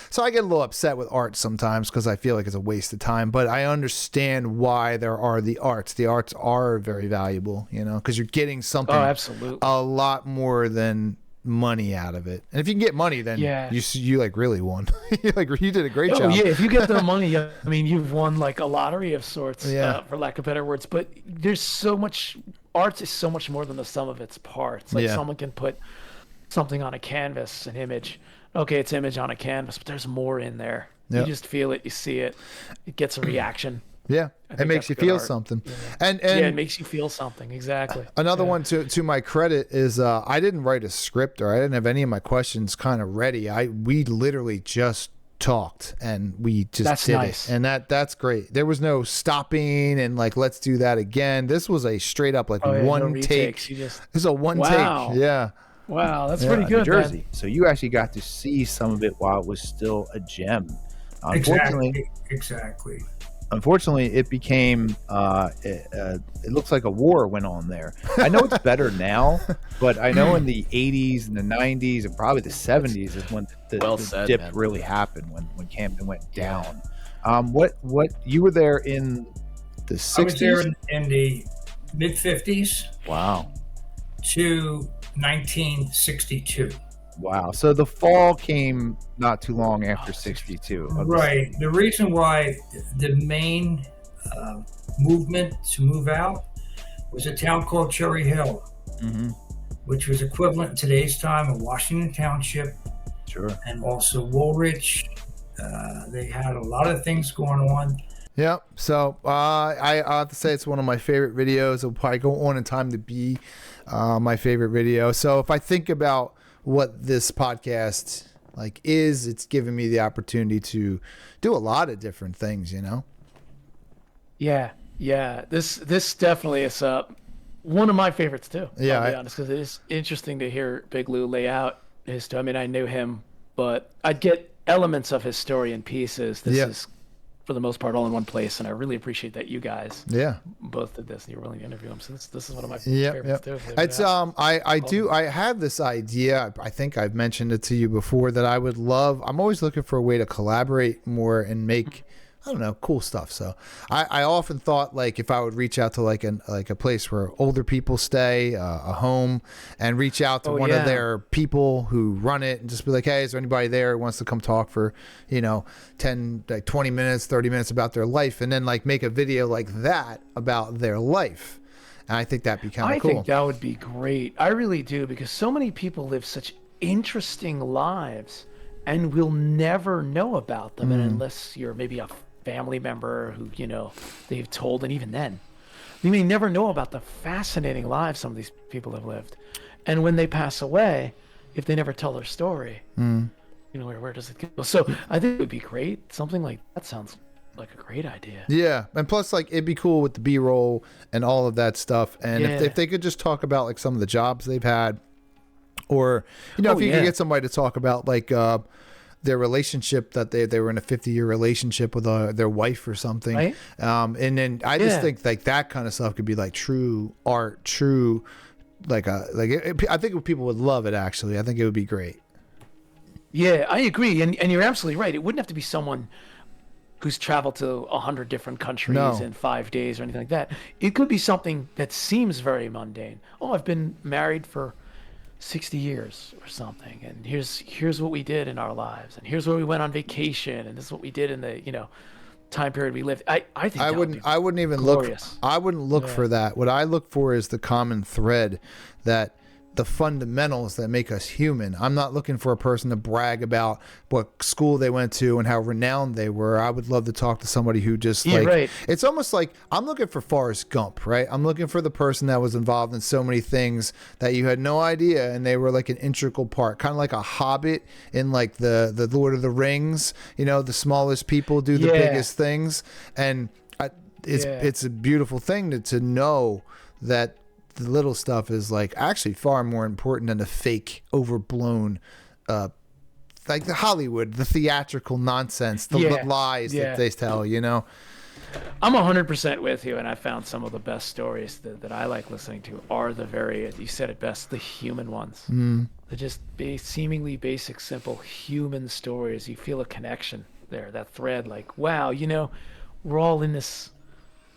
So I get a little upset with art sometimes because I feel like it's a waste of time, but I understand why there are the arts. The arts are very valuable, because you're getting something absolutely. a lot more than money out of it. And if you can get money, then you like really won. You did a great job. Yeah, if you get the money, I mean, you've won like a lottery of sorts, for lack of better words. But there's so much, art is so much more than the sum of its parts. Like someone can put something on a canvas, an image. Okay, it's image on a canvas, but there's more in there. You just feel it, you see it, it gets a reaction. Yeah, it makes you feel something. And it makes you feel something, exactly. Another one to my credit is I didn't write a script, or I didn't have any of my questions kind of ready. We literally just talked and we just did it. And that's great. There was no stopping and like, let's do that again. This was a straight up one take. This is a one take. Yeah. Wow, that's pretty good, New Jersey. man. So you actually got to see some of it while it was still a gem. Unfortunately, Exactly. Unfortunately, it became, it looks like a war went on there. I know it's better now, but I know in the 80s and the 90s and probably the 70s is when the dip really happened, when Camden went down. What you were there in the 60s? I was there in the mid-50s. Wow. To 1962. Wow. So the fall came not too long after 62. Right. The reason why the main movement to move out was a town called Cherry Hill, which was equivalent in today's time of Washington Township. Sure. And also Woolwich. They had a lot of things going on. Yep. So I have to say it's one of my favorite videos. It'll probably go on in time to be my favorite video. So if I think about what this podcast like is, it's given me the opportunity to do a lot of different things, you know? Yeah. This definitely is one of my favorites too. Yeah, I'll be honest, because it is interesting to hear Big Lou lay out his story. I mean, I knew him, but I'd get elements of his story in pieces. This is, for the most part, all in one place, and I really appreciate that you guys both did this and you're willing to interview him. So this is one of my favorites too. It's I have this idea. I think I've mentioned it to you before that I would love. I'm always looking for a way to collaborate more and make, I don't know, cool stuff. So I often thought like if I would reach out to like a place where older people stay, a home, and reach out to one of their people who run it and just be like, hey, is there anybody there who wants to come talk for, 10, like 20 minutes, 30 minutes about their life, and then like make a video like that about their life. And I think that'd be kind of cool. I think that would be great. I really do, because so many people live such interesting lives and we'll never know about them. And unless you're maybe a family member who, they've told, and even then, you may never know about the fascinating lives some of these people have lived. And when they pass away, if they never tell their story, where does it go? So I think it would be great. Something like that sounds like a great idea. Yeah, and plus, like, it'd be cool with the B-roll and all of that stuff. And if they could just talk about like some of the jobs they've had, or if you could get somebody to talk about like their relationship, that they were in a 50-year relationship with their wife or something, right? And then I just think like that kind of stuff could be like true art, true I think people would love it. Actually, I think it would be great. Yeah, I agree, and you're absolutely right. It wouldn't have to be someone who's traveled to 100 different countries in 5 days or anything like that. It could be something that seems very mundane. Oh, I've been married for 60 years or something, and here's what we did in our lives, and here's where we went on vacation, and this is what we did in the time period we lived. I think I wouldn't even glorious. look. I wouldn't look for that. What I look for is the common thread, that the fundamentals that make us human. I'm not looking for a person to brag about what school they went to and how renowned they were. I would love to talk to somebody who just it's almost like I'm looking for Forrest Gump, right? I'm looking for the person that was involved in so many things that you had no idea, and they were like an integral part, kind of like a hobbit in like the Lord of the Rings. The smallest people do the biggest things, and it's a beautiful thing to know that the little stuff is like actually far more important than the fake, overblown, like the Hollywood, the theatrical nonsense, the lies that they tell. I'm 100% with you, and I found some of the best stories that I like listening to are the very, you said it best, the human ones. They're just seemingly basic, simple human stories. You feel a connection there, that thread. Like, wow, we're all in this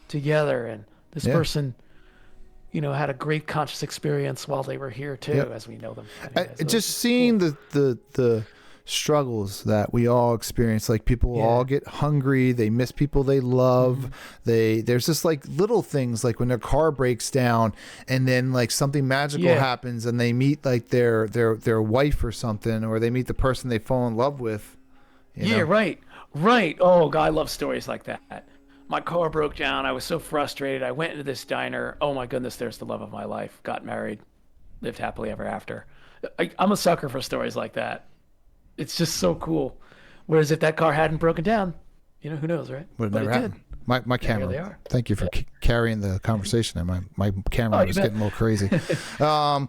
together, and this person had a great conscious experience while they were here too, as we know them. Just seeing the struggles that we all experience, like people all get hungry, they miss people they love, there's just like little things, like when their car breaks down and then like something magical happens and they meet like their wife or something, or they meet the person they fall in love with. Right. Oh God, I love stories like that. My car broke down. I was so frustrated. I went into this diner. Oh my goodness, there's the love of my life. Got married, lived happily ever after. I'm a sucker for stories like that. It's just so cool. Whereas if that car hadn't broken down, who knows, right? Would have never happened. My camera. There they are. Thank you for carrying the conversation. And my camera was getting a little crazy. So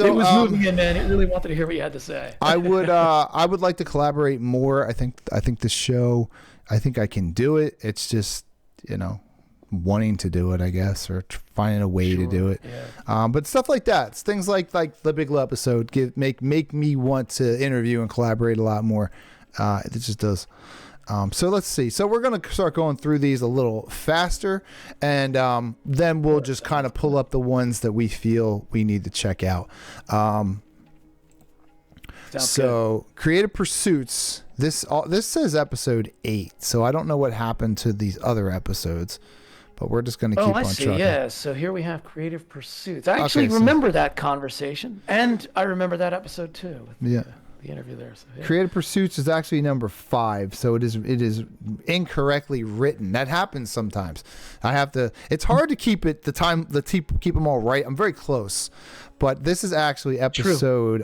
it was moving in, man. It really wanted to hear what you had to say. I would like to collaborate more. I think this show, I think I can do it. It's just, wanting to do it, I guess, or finding a way to do it. Yeah. But stuff like that, things like the Big Lou episode, make me want to interview and collaborate a lot more. It just does. So let's see. So we're going to start going through these a little faster, and then we'll just kind of pull up the ones that we feel we need to check out. So good. Creative Pursuits. This says episode 8, so I don't know what happened to these other episodes, but we're just going to keep on trucking. Yeah, so here we have Creative Pursuits. I actually remember that conversation, and I remember that episode too. With the interview there. So, yeah. Keep Pursuits is actually number 5, so it is incorrectly written. That happens sometimes. I have to. It's hard to keep it keep them all right. I'm very close, but this is actually episode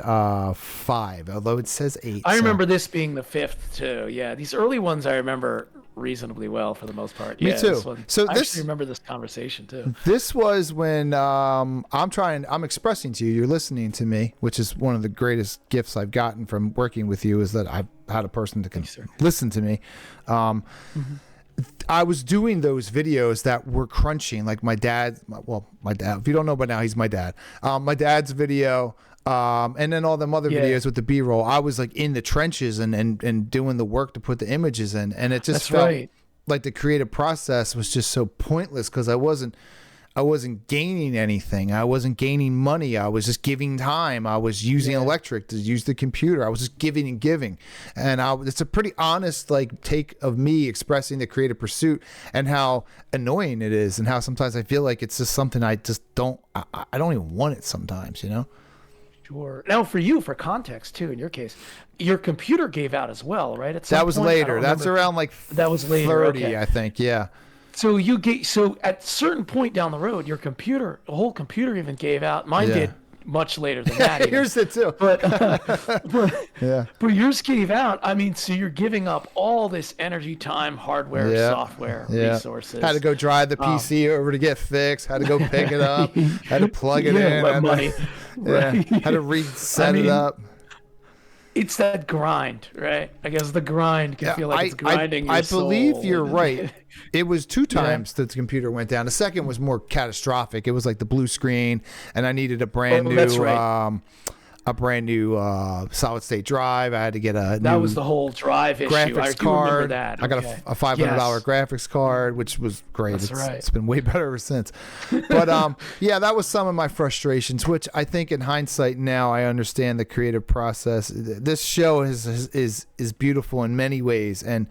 5, although it says 8. I remember this being the 5th too. Yeah, these early ones I remember reasonably well for the most part. Me too. I actually remember this conversation too. This was when I'm expressing to you, you're listening to me, which is one of the greatest gifts I've gotten from working with you, is that I've had a person that can listen to me. I was doing those videos that were crunching, like my dad, if you don't know by now, he's my dad. My dad's video, and then all them other videos with the B-roll. I was like in the trenches and doing the work to put the images in, and it just felt like the creative process was just so pointless because I wasn't gaining anything. I wasn't gaining money. I was just giving time. I was using electric to use the computer. I was just giving and giving. And it's a pretty honest take of me expressing the creative pursuit and how annoying it is, and how sometimes I feel like it's just something I just don't even want it sometimes, you know? Sure. Now, for you, for context too, in your case, your computer gave out as well, right? That was later. That's around that was later, 30, I think. Yeah. So at a certain point down the road, your whole computer even gave out. Mine did much later than that. Yours did too. But yours gave out. I mean, so you're giving up all this energy, time, hardware, software, resources. Had to go drive the PC over to get fixed. Had to go pick it up. Had to plug it in. Money. Had to reset it up. It's that grind, right? I guess the grind can feel like it's grinding your soul. I believe you're right. It was 2 times that the computer went down. The second was more catastrophic. It was like the blue screen, and I needed a brand new solid state drive. I had to get that was the whole drive issue. Graphics card. That. I got a $500 graphics card, which was great. It's been way better ever since. But that was some of my frustrations, which I think in hindsight now I understand the creative process. This show is beautiful in many ways, and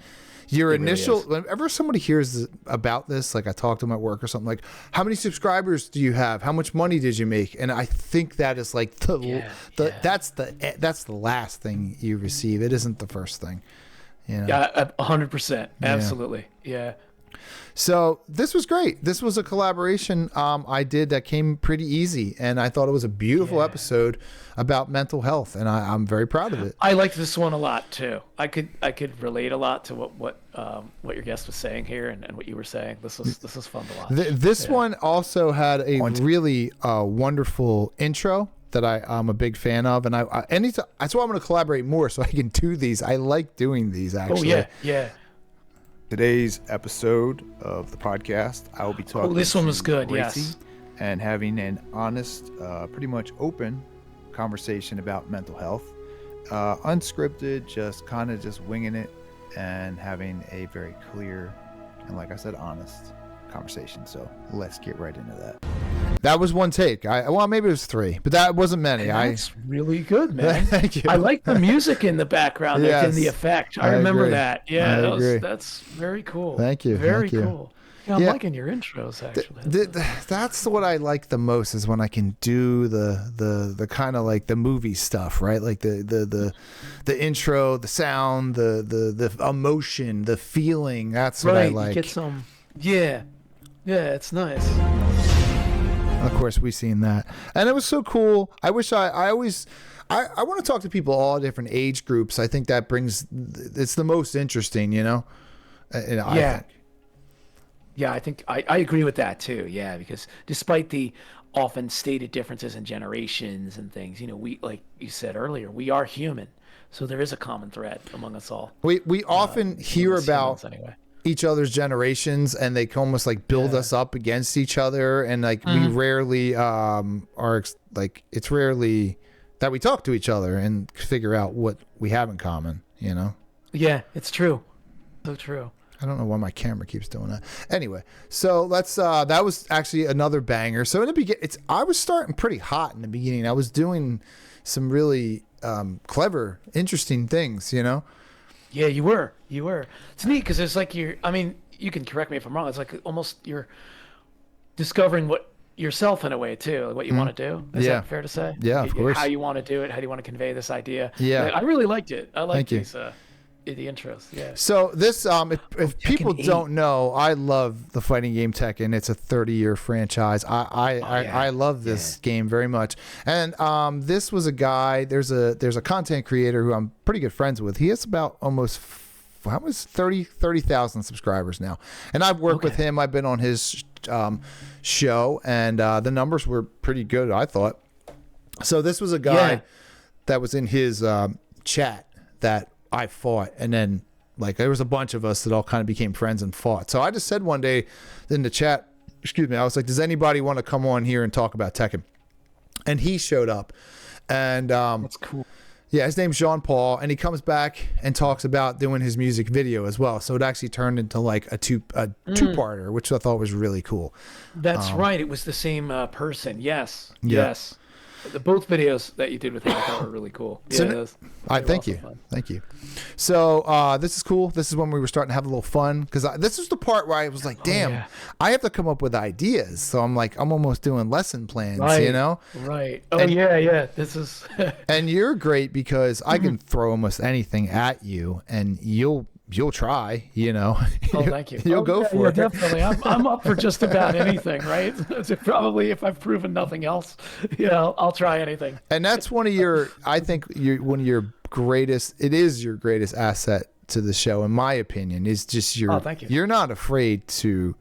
whenever somebody hears about this, like I talk to them at work or something, like, how many subscribers do you have? How much money did you make? And I think that is like that's the last thing you receive. It isn't the first thing. You know? Yeah, 100%. Absolutely. Yeah. So this was great. This was a collaboration I did that came pretty easy, and I thought it was a beautiful episode about mental health, and I'm very proud of it. I liked this one a lot too. I could relate a lot to what your guest was saying here and what you were saying. This was fun to watch. This one also had a really wonderful intro that I'm a big fan of, and that's why I'm going to collaborate more so I can do these. I like doing these actually. Oh yeah. Today's episode of the podcast, I will be talking. Oh, this one was good. Yes. And having an honest, pretty much open conversation about mental health, unscripted, just winging it, and having a very clear and, like I said, honest conversation. So let's get right into that. That was one take. Maybe it was 3, but that wasn't many. That's really good, man. Thank you. I like the music in the background and the effect. I remember agree. that. Yeah, that's very cool. Thank you. Very cool. Yeah, I'm liking your intros actually. That's what I like the most, is when I can do the kind of like the movie stuff, right? Like the intro, the sound, the emotion, the feeling. That's what I like. You get some. Yeah, it's nice. Of course, we've seen that, and it was so cool. I wish I want to talk to people all different age groups. I think that it's the most interesting, you know. I think I agree with that too. Yeah, because despite the often stated differences in generations and things, you know, we, like you said earlier, we are human, so there is a common thread among us all. We often hear about each other's generations, and they almost like build us up against each other, and like we rarely it's rarely that we talk to each other and figure out what we have in common, you know. Yeah, it's true. So true. I don't know why my camera keeps doing that. Anyway, so let's. That was actually another banger. So in the beginning, I was starting pretty hot in the beginning. I was doing some really clever, interesting things. Yeah, you were. It's neat because it's like I mean, you can correct me if I'm wrong. It's like almost you're discovering yourself in a way too, like what you want to do. Is that fair to say? Yeah, of course. How you want to do it. How do you want to convey this idea? Yeah, I really liked it. I liked Thank these. The intros, yeah. So this, if people don't know, I love the fighting game Tekken. It's a 30-year franchise. I love this game very much. And this was a guy. There's a content creator who I'm pretty good friends with. He has about almost 30,000 subscribers now. And I've worked with him. I've been on his show, and the numbers were pretty good, I thought. So this was a guy that was in his chat that I fought, and then like there was a bunch of us that all kind of became friends and fought. So I just said one day in the chat, I was like, does anybody want to come on here and talk about Tekken? And he showed up, and that's cool. Yeah, his name's Jean Paul, and he comes back and talks about doing his music video as well. So it actually turned into like a two-parter, which I thought was really cool. That's right. It was the same person. Yes. Yeah. Yes. Both videos that you did with him I thought were really cool. Yeah, thank you. So this is cool. This is when we were starting to have a little fun, because this was the part where I was like, damn, I have to come up with ideas. So I'm almost doing lesson plans, Right. Oh, yeah. This is. And you're great because I can throw almost anything at you, and you'll try, Oh, thank you. You'll go for it. Definitely. I'm up for just about anything, right? So probably if I've proven nothing else, I'll try anything. And that's one of your, I think one of your greatest, it is your greatest asset to the show, in my opinion, is just thank you. You're not afraid to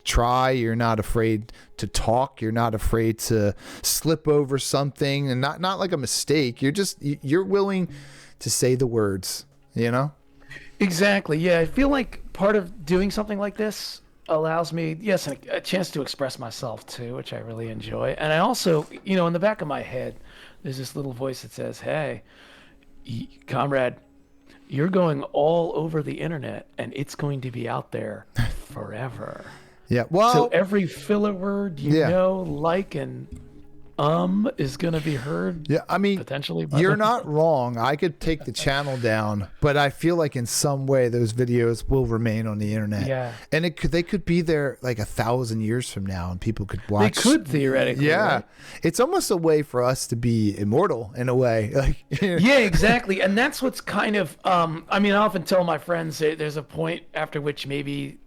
try. You're not afraid to talk. You're not afraid to slip over something, and not like a mistake. You're willing to say the words, Exactly. Yeah, I feel like part of doing something like this allows me, a chance to express myself too, which I really enjoy. And I also, in the back of my head, there's this little voice that says, "Hey, comrade, you're going all over the internet, and it's going to be out there forever." Yeah. Well, so every filler word like and is going to be heard. Yeah, I mean, potentially. You're not wrong. I could take the channel down, but I feel like in some way those videos will remain on the internet. Yeah, and they could be there like 1,000 years from now, and people could watch. They could theoretically. Yeah, right? It's almost a way for us to be immortal in a way. Yeah, exactly, and that's what's kind of. I mean, I often tell my friends there's a point after which maybe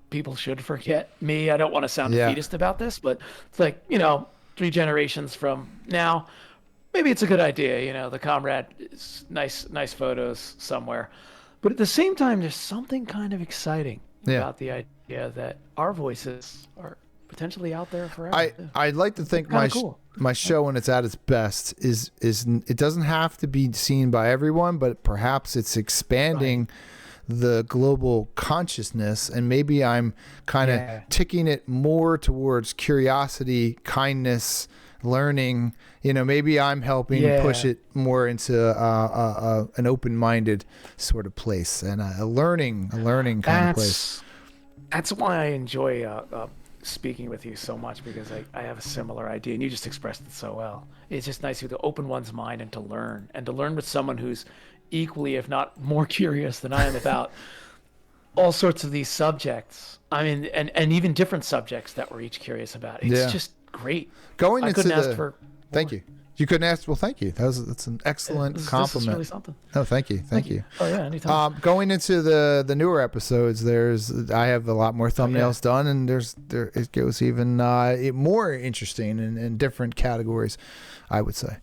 people should forget me. I don't want to sound defeatist about this, but it's like 3 generations from now, maybe it's a good idea. The comrade is nice photos somewhere. But at the same time, there's something kind of exciting about the idea that our voices are potentially out there forever. I'd like to think my show, when it's at its best, is it doesn't have to be seen by everyone, but perhaps it's expanding the global consciousness, and maybe I'm kind of ticking it more towards curiosity, kindness, learning. Maybe I'm helping push it more into an open-minded sort of place, and a learning kind of place. That's why I enjoy speaking with you so much, because I have a similar idea, and you just expressed it so well. It's just nice to open one's mind and to learn with someone who's equally, if not more curious than I am about all sorts of these subjects. I mean, and even different subjects that we're each curious about. It's just great. I couldn't ask for thank you. You couldn't ask. Well, thank you. That's an excellent compliment. This is really something. No, thank you. Oh yeah, anytime. Going into the newer episodes, I have a lot more thumbnails done, and it goes even more interesting in different categories, I would say.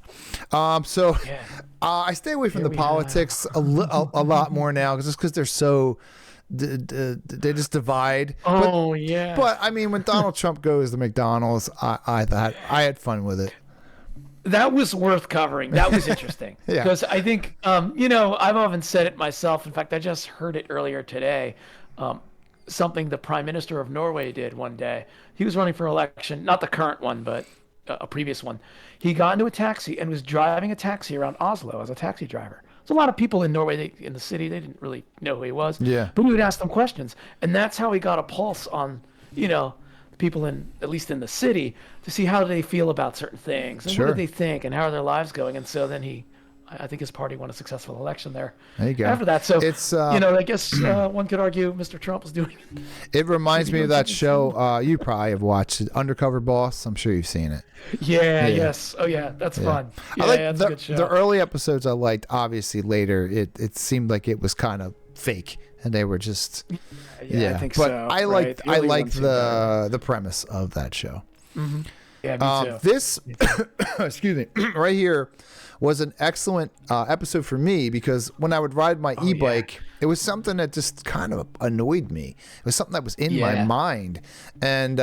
I stay away from the politics a lot more now, because they're so. They just divide. But I mean, when Donald Trump goes to McDonald's, I thought I had fun with it. That was worth covering. That was interesting. Because I think, I've often said it myself. In fact, I just heard it earlier today. Something the Prime Minister of Norway did one day. He was running for election, not the current one, but a previous one. He got into a taxi and was driving a taxi around Oslo as a taxi driver. a lot of people in Norway, in the city, they didn't really know who he was. Yeah. But we would ask them questions, and that's how he got a pulse on, people at least in the city, to see how they feel about certain things and what do they think and how are their lives going. And so then I think his party won a successful election there. There you go. After that, so it's I guess one could argue Mr. Trump was doing. It reminds me of that show. You probably have watched it, Undercover Boss. I'm sure you've seen it. Yeah. Yes. Oh yeah, that's fun. Yeah, I like that's a good show. the early episodes. I liked. Obviously, later it seemed like it was kind of fake, and they were just. Yeah, I think but so. I liked right? I liked the premise of that show. Mm-hmm. Yeah, me too. This, excuse me, right here was an excellent episode for me because when I would ride my e-bike, it was something that just kind of annoyed me. It was something that was in my mind, and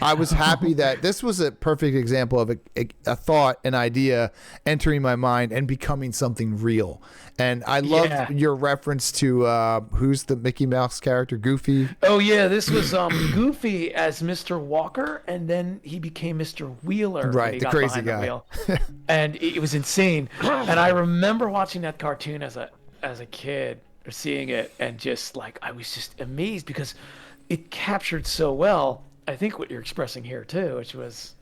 I was happy that this was a perfect example of a thought, an idea entering my mind and becoming something real. And I love your reference to who's the Mickey Mouse character, Goofy. Oh yeah, this was Goofy as Mr. Walker, and then he became Mr. Wheeler. Right, the crazy guy. The and it was insane. And I remember watching that cartoon as a kid, or seeing it, and just like I was just amazed because it captured so well. I think what you're expressing here too, which was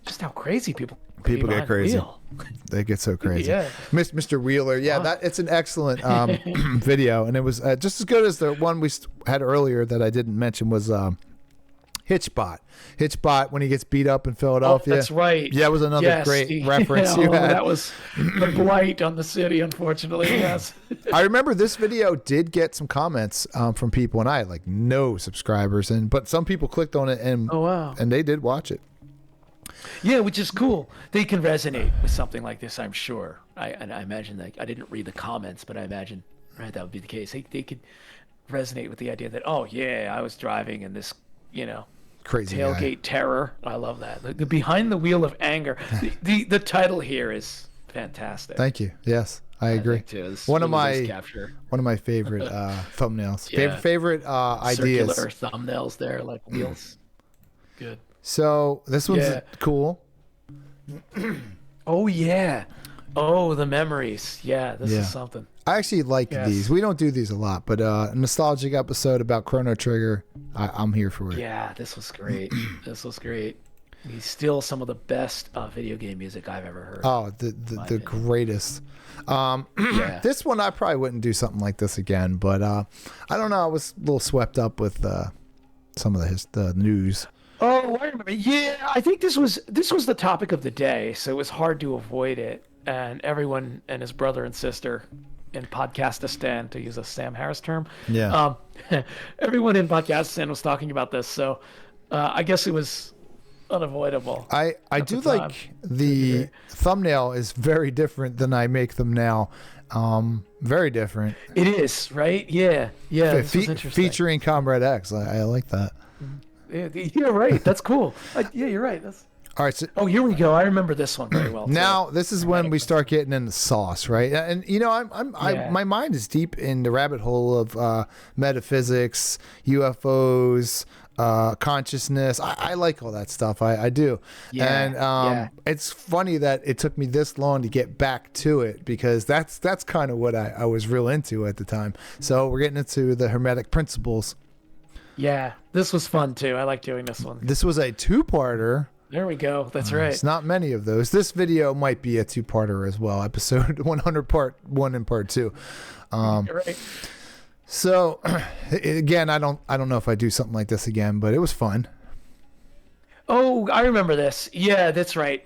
just how crazy people get crazy. They get so crazy. Yeah, Mr. Wheeler. Yeah, that it's an excellent video, and it was just as good as the one we had earlier that I didn't mention was Hitchbot. Hitchbot when he gets beat up in Philadelphia. Oh, that's right. Yeah, it was another great reference you had. That was the blight on the city, unfortunately. Yes. I remember this video did get some comments from people, and I had like no subscribers, but some people clicked on it and and they did watch it. Yeah, which is cool. They can resonate with something like this, I'm sure. I imagine that I didn't read the comments, but I imagine that would be the case. They could resonate with the idea that I was driving and this crazy tailgate terror. I love that. The behind the wheel of anger. The title here is fantastic. Thank you. Yes, I agree. Too. One of my favorite thumbnails. Favorite ideas. Circular thumbnails there, like wheels. Good. So this one's cool. Oh yeah. Oh, the memories. Yeah, this is something. I actually like these. We don't do these a lot, but a nostalgic episode about Chrono Trigger, I'm here for it. Yeah, this was great. This was great. He's still some of the best video game music I've ever heard. Oh, the greatest. This one I probably wouldn't do something like this again, but I don't know. I was a little swept up with some of the news. Oh, I remember. Yeah, I think this was the topic of the day, so it was hard to avoid it. And everyone and his brother and sister in Podcastistan, to use a Sam Harris term, everyone in Podcastistan was talking about this, so I guess it was unavoidable. I do like the thumbnail is very different than I make them now. Very different. It is, right? Yeah. This was interesting. Featuring Comrade X. I like that. Yeah, right. That's cool. Yeah, you're right. All right. So, here we go. I remember this one very well. Now, this is when we start getting in the sauce, right? And my mind is deep in the rabbit hole of metaphysics, UFOs, consciousness. I like all that stuff. I do. Yeah. And it's funny that it took me this long to get back to it because that's kind of what I was real into at the time. So we're getting into the Hermetic principles. Yeah, this was fun too. I like doing this one. This was a two-parter. There we go. That's right. It's not many of those. This video might be a two-parter as well. Episode 100, part 1 and part 2. You're right. So, again, I don't know if I do something like this again, but it was fun. Oh, I remember this. Yeah, that's right.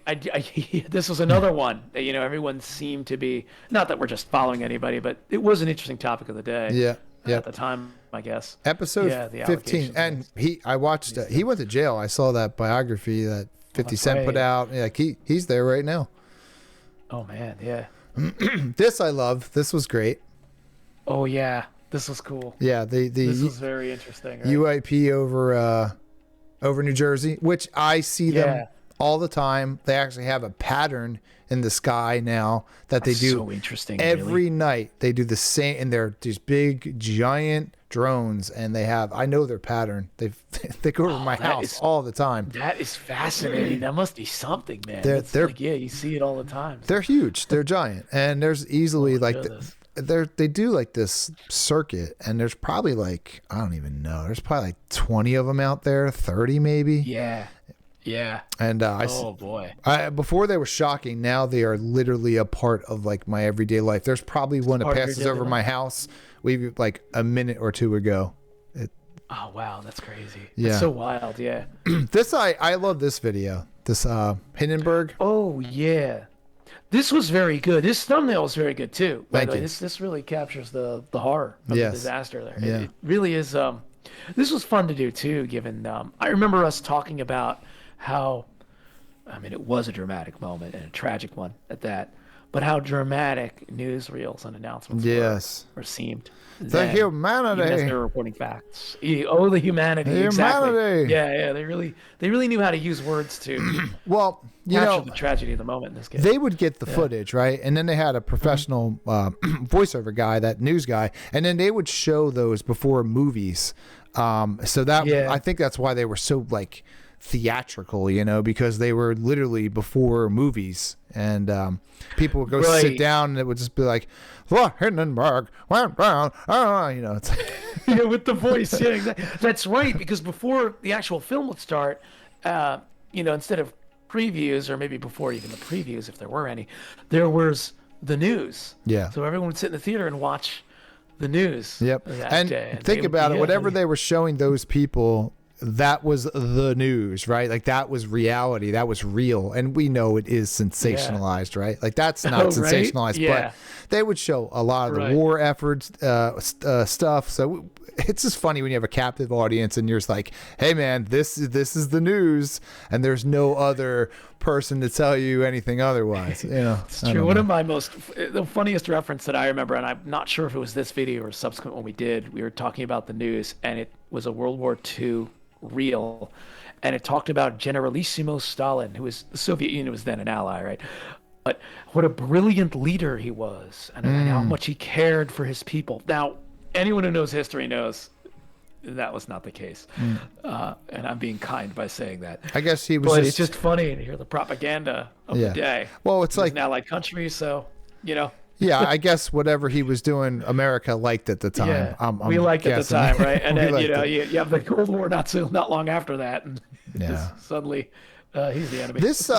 This was another one that everyone seemed to be. Not that we're just following anybody, but it was an interesting topic of the day. Yeah. At the time, I guess. Episode 15, and I watched. He went to jail. I saw that biography that 50 Cent put out. Yeah, he's there right now. Oh man, yeah. This I love. This was great. Oh yeah, this was cool. Yeah, this was very interesting. Right? UIP over New Jersey, which I see them. all the time. They actually have a pattern in the sky now that they do so interesting. every night. They do the same, and they're these big, giant drones, and they have, I know their pattern. They go over my house all the time. That is fascinating. That must be something, man. They're like, yeah, you see it all the time. They're huge. They're giant, and there's easily they do like this circuit, and there's probably like, I don't even know. There's probably like 20 of them out there, 30 maybe. Yeah. Yeah. And boy. Before they were shocking. Now they are literally a part of like my everyday life. There's probably one that passes over my house. We like a minute or two ago. Oh wow, that's crazy. Yeah. It's so wild. Yeah. I love this video. This Hindenburg. Oh yeah. This was very good. This thumbnail is very good too. Thank you. This really captures the horror of the disaster there. Yeah. It really is. This was fun to do too, given I remember us talking about how, I mean, it was a dramatic moment and a tragic one at that, but how dramatic newsreels and announcements were seemed. The humanity. Even as they were reporting facts. Oh, the humanity. Exactly. Yeah. They really knew how to use words to capture the tragedy of the moment in this case. They would get the footage, right? And then they had a professional voiceover guy, that news guy, and then they would show those before movies. So that I think that's why they were so like theatrical, because they were literally before movies, and people would go sit down, and it would just be like, "The Hindenburg went down." It's yeah, with the voice. Yeah, that's right. Because before the actual film would start, instead of previews, or maybe before even the previews, if there were any, there was the news. Yeah. So everyone would sit in the theater and watch the news. Yep. And think about it. Whatever they were showing those people, that was the news, right? Like that was reality. That was real. And we know it is sensationalized, right? Like that's not sensationalized, but they would show a lot of the war efforts, stuff. So it's just funny when you have a captive audience and you're just like, hey man, this is the news, and there's no other person to tell you anything otherwise. It's true. One of the funniest reference that I remember, and I'm not sure if it was this video or subsequent one we were talking about the news, and it was a World War II reel, and it talked about Generalissimo Stalin, who was, the Soviet Union was then an ally, right? But what a brilliant leader he was, and how much he cared for his people. Now, anyone who knows history knows that was not the case. And I'm being kind by saying that. I guess he was. But it's just funny to hear the propaganda of the day. Well, it's like an allied country, so Yeah, I guess whatever he was doing, America liked at the time. Yeah, we liked at the time, right? And then you have the Cold War not long after that, and suddenly he's the enemy. This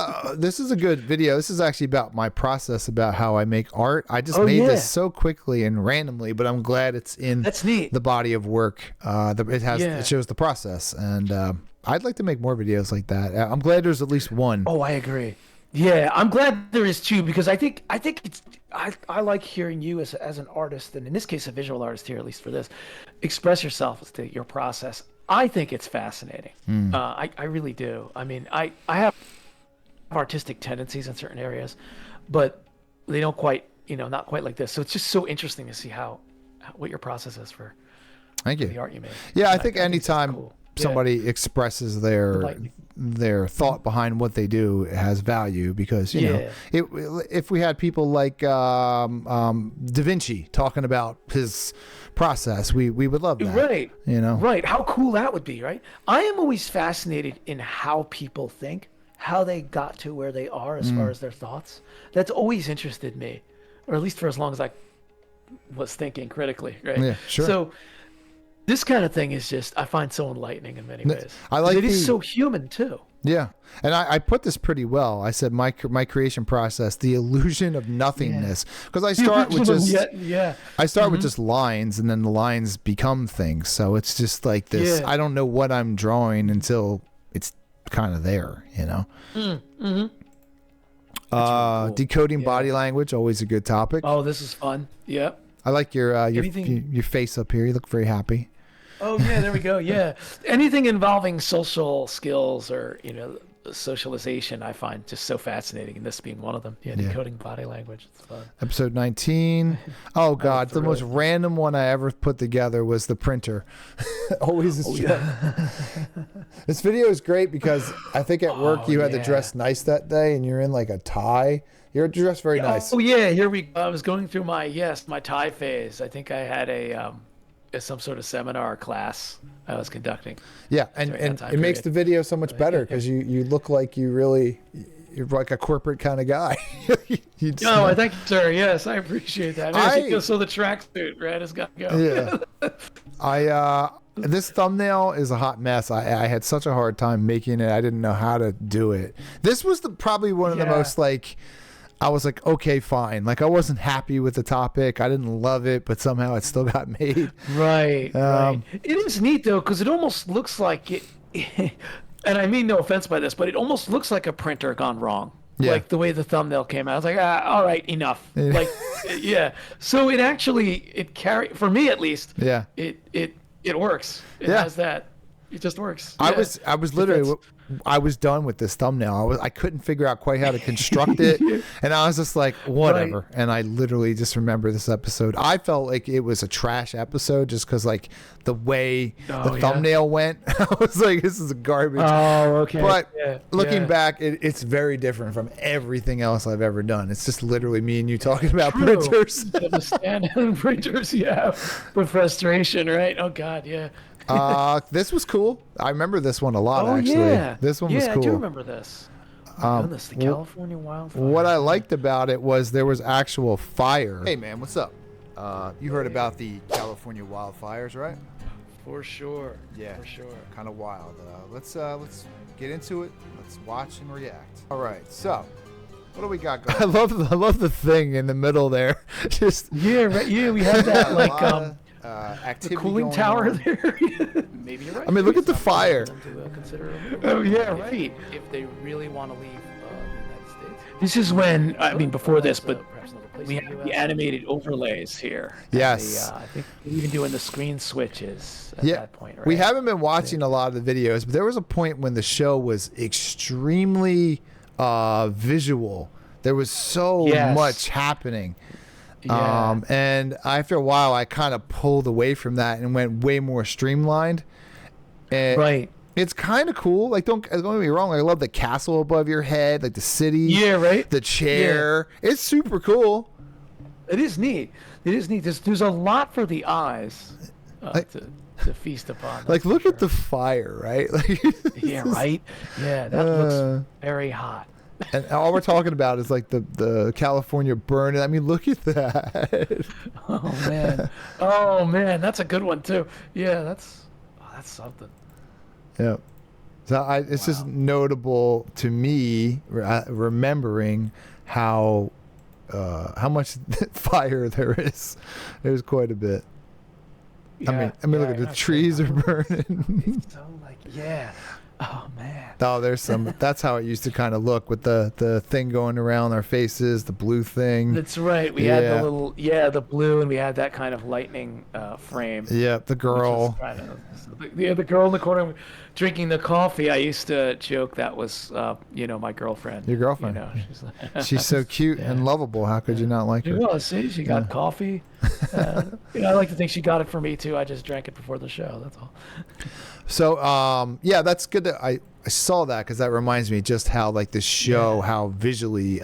is a good video. This is actually about my process about how I make art. I just made this so quickly and randomly, but I'm glad it's in the body of work. It shows the process, and I'd like to make more videos like that. I'm glad there's at least one. Oh, I agree. Yeah, I'm glad there is too, because I think it's I like hearing you as an artist, and in this case a visual artist here, at least for this, express yourself as to your process. I think it's fascinating. I really do. I mean, I have artistic tendencies in certain areas, but they don't quite, not quite like this. So it's just so interesting to see what your process is for the art you make. Yeah, I think anytime somebody expresses their thought behind what they do, it has value, because if we had people like Da Vinci talking about his process, we would love that, right? Right, how cool that would be, right? I am always fascinated in how people think, how they got to where they are as far as their thoughts. That's always interested me, or at least for as long as I was thinking critically, right? Yeah, sure. So this kind of thing is just, I find so enlightening in many ways. I like it is so human too. Yeah. And I put this pretty well. I said my creation process, the illusion of nothingness, because I start with with just lines, and then the lines become things. So it's just like this. I don't know what I'm drawing until it's kind of there, Decoding body language, always a good topic. Oh, this is fun. Yep. I like your face up here. You look very happy. Oh yeah, there we go. Yeah, anything involving social skills or socialization I find just so fascinating, and this being one of them. Yeah, decoding body language. It's fun. Episode 19. Oh God, the most random one I ever put together was the printer. Always is This video is great because I think at work you had to dress nice that day, and you're in like a tie. You're dressed very nice. Oh yeah, here we go. I was going through my tie phase. I think I had some sort of seminar or class I was conducting. Yeah, and it makes the video so much better because you look like you're like a corporate kind of guy. I thank you, sir. Yes, I appreciate that. So the tracksuit, right, has got to go. Yeah. This thumbnail is a hot mess. I had such a hard time making it. I didn't know how to do it. This was probably one of the most I was like, okay, fine. Like I wasn't happy with the topic. I didn't love it, but somehow it still got made. Right. Right. It is neat though, because it almost looks like it. And I mean no offense by this, but it almost looks like a printer gone wrong. Yeah. Like the way the thumbnail came out. I was like, all right, enough. Like, yeah. So it for me at least. Yeah. It works. It has that. It just works. I was literally. I was done with this thumbnail. I couldn't figure out quite how to construct it, and I was just like, whatever. Right. And I literally just remember this episode. I felt like it was a trash episode just because like the way the thumbnail went. I was like, this is garbage. Oh, okay. But looking back, it's very different from everything else I've ever done. It's just literally me and you talking about printers. The stand-in printers, with frustration, right? Oh God, yeah. This was cool. I remember this one a lot, actually. Yeah. This one was cool. Yeah, I do remember this. The California wildfire. What I liked about it was there was actual fire. Hey, man, what's up? You heard about the California wildfires, right? For sure. Yeah. For sure. Kind of wild. Let's get into it. Let's watch and react. All right. So, what do we got going? I love the thing in the middle there. Just right. Yeah, we had that activity the cooling tower there. Maybe you're right. I mean, look at the fire. Oh yeah, right. If they really want to leave the United States. This is when before this, but we have the animated overlays here. Yes. I think we're even doing the screen switches at that point. Right? We haven't been watching a lot of the videos, but there was a point when the show was extremely visual. There was so much happening. Yeah. And after a while, I kind of pulled away from that and went way more streamlined. And right. It's kind of cool. Like, don't get me wrong. I love the castle above your head, like the city. Yeah, right. The chair. Yeah. It's super cool. It is neat. There's a lot for the eyes to feast upon. Like, look at the fire, right? Like, yeah, right. Yeah, that looks very hot. And all we're talking about is like the California burn. I mean, look at that. Oh man, that's a good one too. Yeah, that's something. Yeah. So it's just notable to me remembering how much fire there is. There's quite a bit. Yeah, I mean, look at the trees are burning. It's so oh man. Oh, there's some. That's how it used to kind of look with the thing going around our faces, the blue thing. That's right. We had the little the blue, and we had that kind of lightning frame. Yeah, the girl. The girl in the corner drinking the coffee. I used to joke that was my girlfriend. Your girlfriend. She's so cute and lovable. How could you not like her? Well, see, she got coffee. I like to think she got it for me too. I just drank it before the show. That's all. So, that's good that I saw that because that reminds me just how like the show, how visually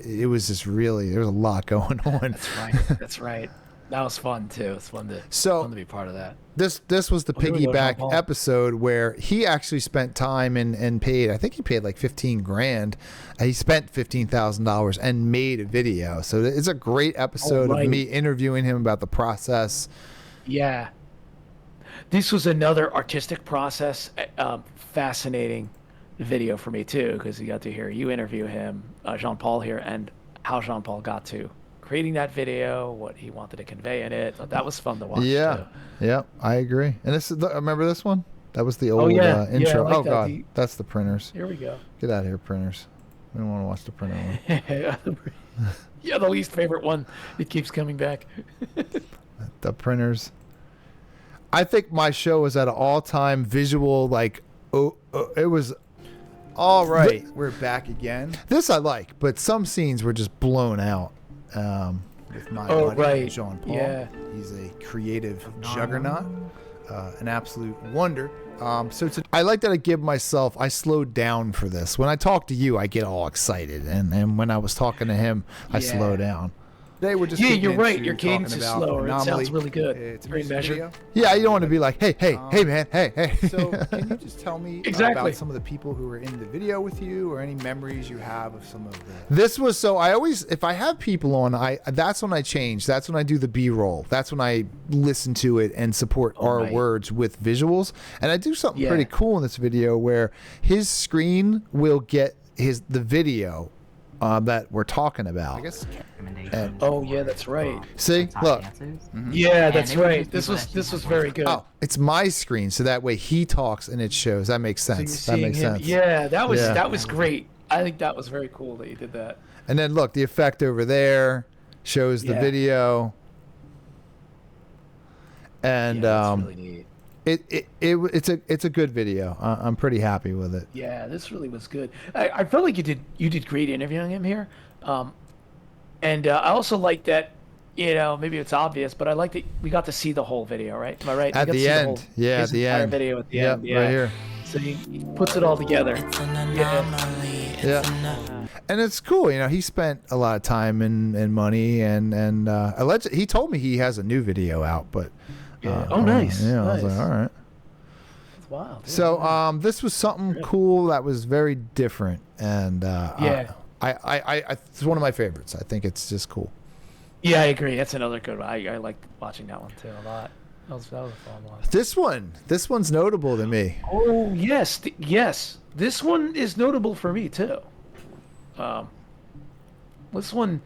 it was just really, there was a lot going on. That's right. That was fun too. It's fun to be part of that. This was the piggyback episode where he actually spent time and paid. I think he paid like $15,000. He spent $15,000 and made a video. So it's a great episode of me interviewing him about the process. Yeah. This was another artistic process, fascinating video for me too, because you got to hear you interview him, Jean-Paul here, and how Jean-Paul got to creating that video, what he wanted to convey in it. That was fun to watch. Yeah, I agree. And this is remember this one? That was the old intro. Like God, that's the printers. Here we go. Get out of here, printers. We don't want to watch the printer one. Yeah, the least favorite one. It keeps coming back. The printers. I think my show was at an all-time visual, it was All right. We're back again. This I like, but some scenes were just blown out. With my Oh, buddy, right. Jean Paul. Yeah. He's a creative juggernaut, an absolute wonder. I like that I slowed down for this. When I talk to you, I get all excited. And when I was talking to him, I slow down. Today we're just Yeah, getting you're right. into Your cadence talking is about slower. It Anomaly. sounds really good. It's a Very music measured. video. Yeah, you don't want to be like, hey, man, hey. So can you just tell me Exactly. about some of the people who were in the video with you, or any memories you have of some of the... This was so I always, if I have people on, that's when I change. That's when I do the B-roll. That's when I listen to it and support our right. words with visuals. And I do something Yeah. pretty cool in this video where his screen will get the video that we're talking about. I guess Oh yeah, that's right. See, look. Yeah, that's right. This was very good. Oh, it's my screen, so that way he talks and it shows. That makes So you're sense. That seeing makes him. sense. Yeah, that was Yeah. that was great. I think that was very cool that you did that. And then look, the effect over there shows the Yeah. video. And Yeah, that's really neat. it's a good video. I'm pretty happy with it. Yeah, this really was good. I felt like you did great interviewing him here, and I also like that. Maybe it's obvious, but I like that we got to see the whole video. Right? Am I right? At We got to the see end. whole- Yeah, his at the entire end. video at the Yep, end. Yeah, right here. So he puts it all together. Yeah. And it's cool, he spent a lot of time and money and he told me he has a new video out, but Yeah. Oh, nice. Yeah, I was Nice. like, all right. That's wild. Yeah. So this was something cool that was very different, and Yeah. it's one of my favorites. I think it's just cool. Yeah, I agree. That's another good one. I liked watching that one too a lot. That was a fun one. This one's notable to me. Oh yes, yes. This one is notable for me too. This one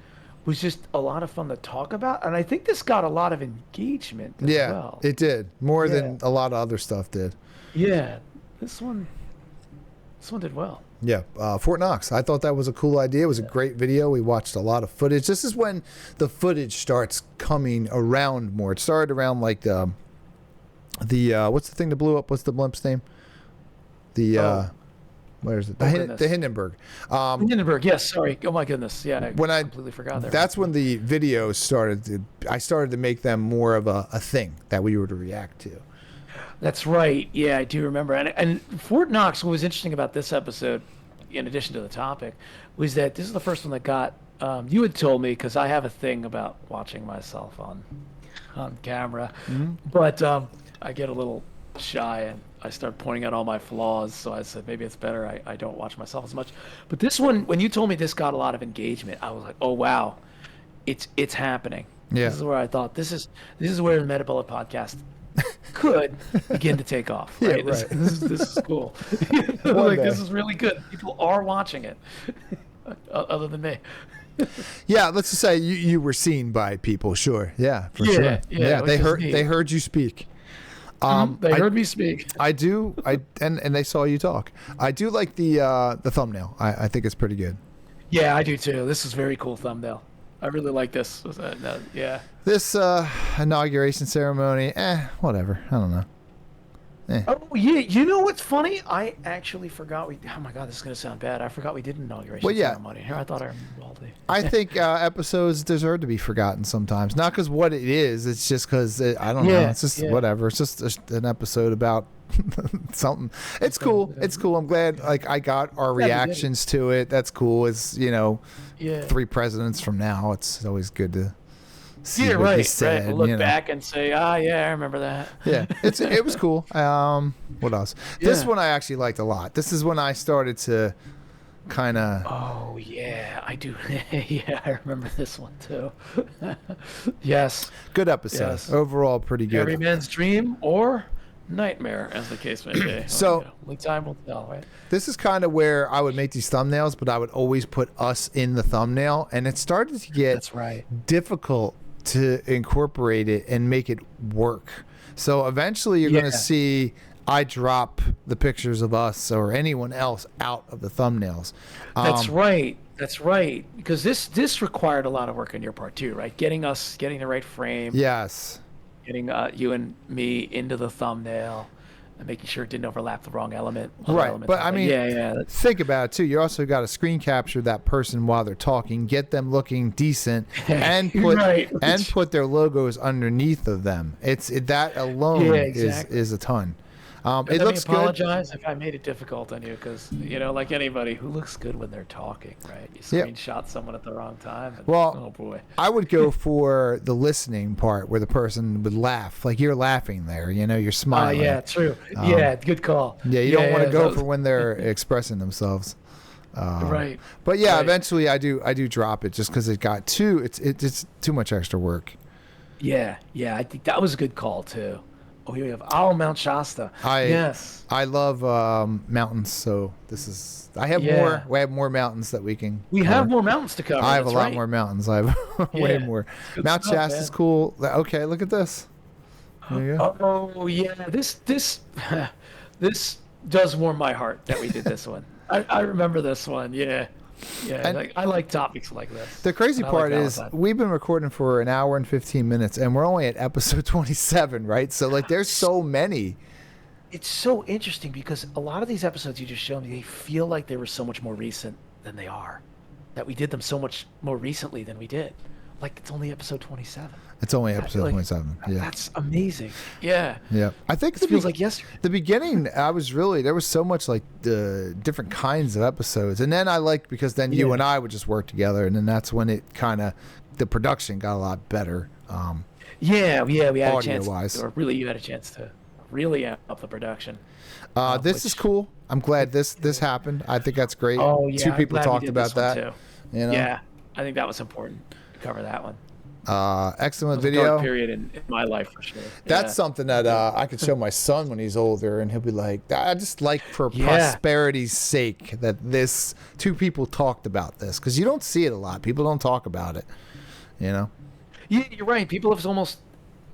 was just a lot of fun to talk about, and I think this got a lot of engagement as Yeah, well. it did more than a lot of other stuff did. Yeah, this one did well. Yeah, Fort Knox. I thought that was a cool idea. It was a great video. We watched a lot of footage. This is when the footage starts coming around more. It started around like the what's the thing that blew up? What's the blimp's name? Where is it? The Hindenburg. Hindenburg. Yes. Sorry. Oh my goodness. Yeah. I completely forgot that. That's when the videos started. I started to make them more of a thing that we were to react to. That's right. Yeah, I do remember. And Fort Knox, what was interesting about this episode, in addition to the topic, was that this is the first one that got, you had told me, because I have a thing about watching myself on camera, but I get a little shy and I start pointing out all my flaws, so I said maybe it's better I don't watch myself as much. But this one, when you told me this got a lot of engagement, I was like, oh wow, it's happening. Yeah. This is where I thought this is where the Meta Bullet podcast could begin to take off. Right? Yeah, right. This is cool. This is really good. People are watching it, other than me. Yeah, let's just say you were seen by people. Sure. Yeah, for sure. Yeah, they which is neat. heard you speak. They heard me speak. I do. And they saw you talk. I do like the thumbnail. I think it's pretty good. Yeah, I do too. This is a very cool thumbnail. I really like this. Yeah. This inauguration ceremony, whatever. I don't know. Oh yeah, you know what's funny? I actually forgot oh my god, this is gonna sound bad. I forgot we did an inauguration ceremony. Here, I thought I remembered all the. I think episodes deserve to be forgotten sometimes. Not because what it is, it's just because I don't know. It's just whatever. It's just an episode about something. It's cool. It's cool. I'm glad. Like I got our reactions to it. That's cool. It's 3 presidents from now. It's always good to. See what he said, We'll look back and say, yeah, I remember that. Yeah, it was cool. What else? This one I actually liked a lot. This is when I started to kind of. Oh yeah, I do. Yeah, I remember this one too. Yes. Good episode. Yes. Overall, pretty good. Every man's dream or nightmare, as the case may be. So only time will tell, right? This is kind of where I would make these thumbnails, but I would always put us in the thumbnail, and it started to get difficult to incorporate it and make it work. So eventually you're going to see I drop the pictures of us or anyone else out of the thumbnails. That's right. That's right. Because this required a lot of work on your part too, right? Getting the right frame. Yes. Getting you and me into the thumbnail. and making sure it didn't overlap the wrong element. Right, but I mean, yeah. Think about it too. You also got to screen capture that person while they're talking, get them looking decent, and put their logos underneath of them. That alone is a ton. It looks good. Apologize if I made it difficult on you, because like anybody who looks good when they're talking, right? You screenshot someone at the wrong time. And, oh boy. I would go for the listening part where the person would laugh, like you're laughing there. You're smiling. Yeah, true. Good call. Yeah, you don't want to go for when they're expressing themselves. Right. But eventually I do drop it just because it got it's too much extra work. Yeah. I think that was a good call too. Oh, here we have Mount Shasta. I love mountains, so I have more. We have more mountains that we can. We have more mountains to cover. I have a lot more mountains. I have way more. Mount Shasta is cool. Okay, look at this. There you go. Oh yeah, this does warm my heart that we did this one. I remember this one. Yeah. And I like topics like this. The crazy part is we've been recording for an hour and 15 minutes, and we're only at episode 27, right? So there's so many. It's so interesting because a lot of these episodes you just showed me, they feel like they were so much more recent than they are. That we did them so much more recently than we did. Like it's only episode 27. It's only episode 27. Yeah, that's amazing. Yeah. I think it feels like yesterday. The beginning, there was so much like the different kinds of episodes, and then I liked because then you and I would just work together, and then that's when it the production got a lot better. We had a chance. You had a chance to really amp up the production. This is cool. I'm glad this happened. I think that's great. Oh yeah, two people talked about that. Too. Yeah, I think that was important. Cover that one. Excellent video. Dark period in my life for sure. That's something that I could show my son when he's older, and he'll be like, I just like for prosperity's sake that two people talked about this, because you don't see it a lot. People don't talk about it, Yeah, you're right. People have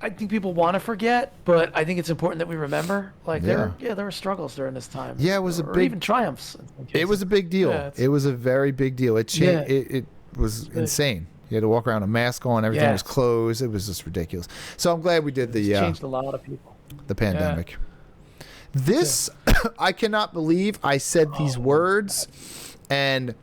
I think people want to forget, but I think it's important that we remember. Like there were struggles during this time. Yeah, it was or even triumphs. It was a big deal. Yeah, it was a very big deal. It changed. It was insane. You had to walk around with a mask on. Everything was closed. It was just ridiculous. So I'm glad we did the. Changed a lot of people. The pandemic. Yeah. This, I cannot believe I said these words, and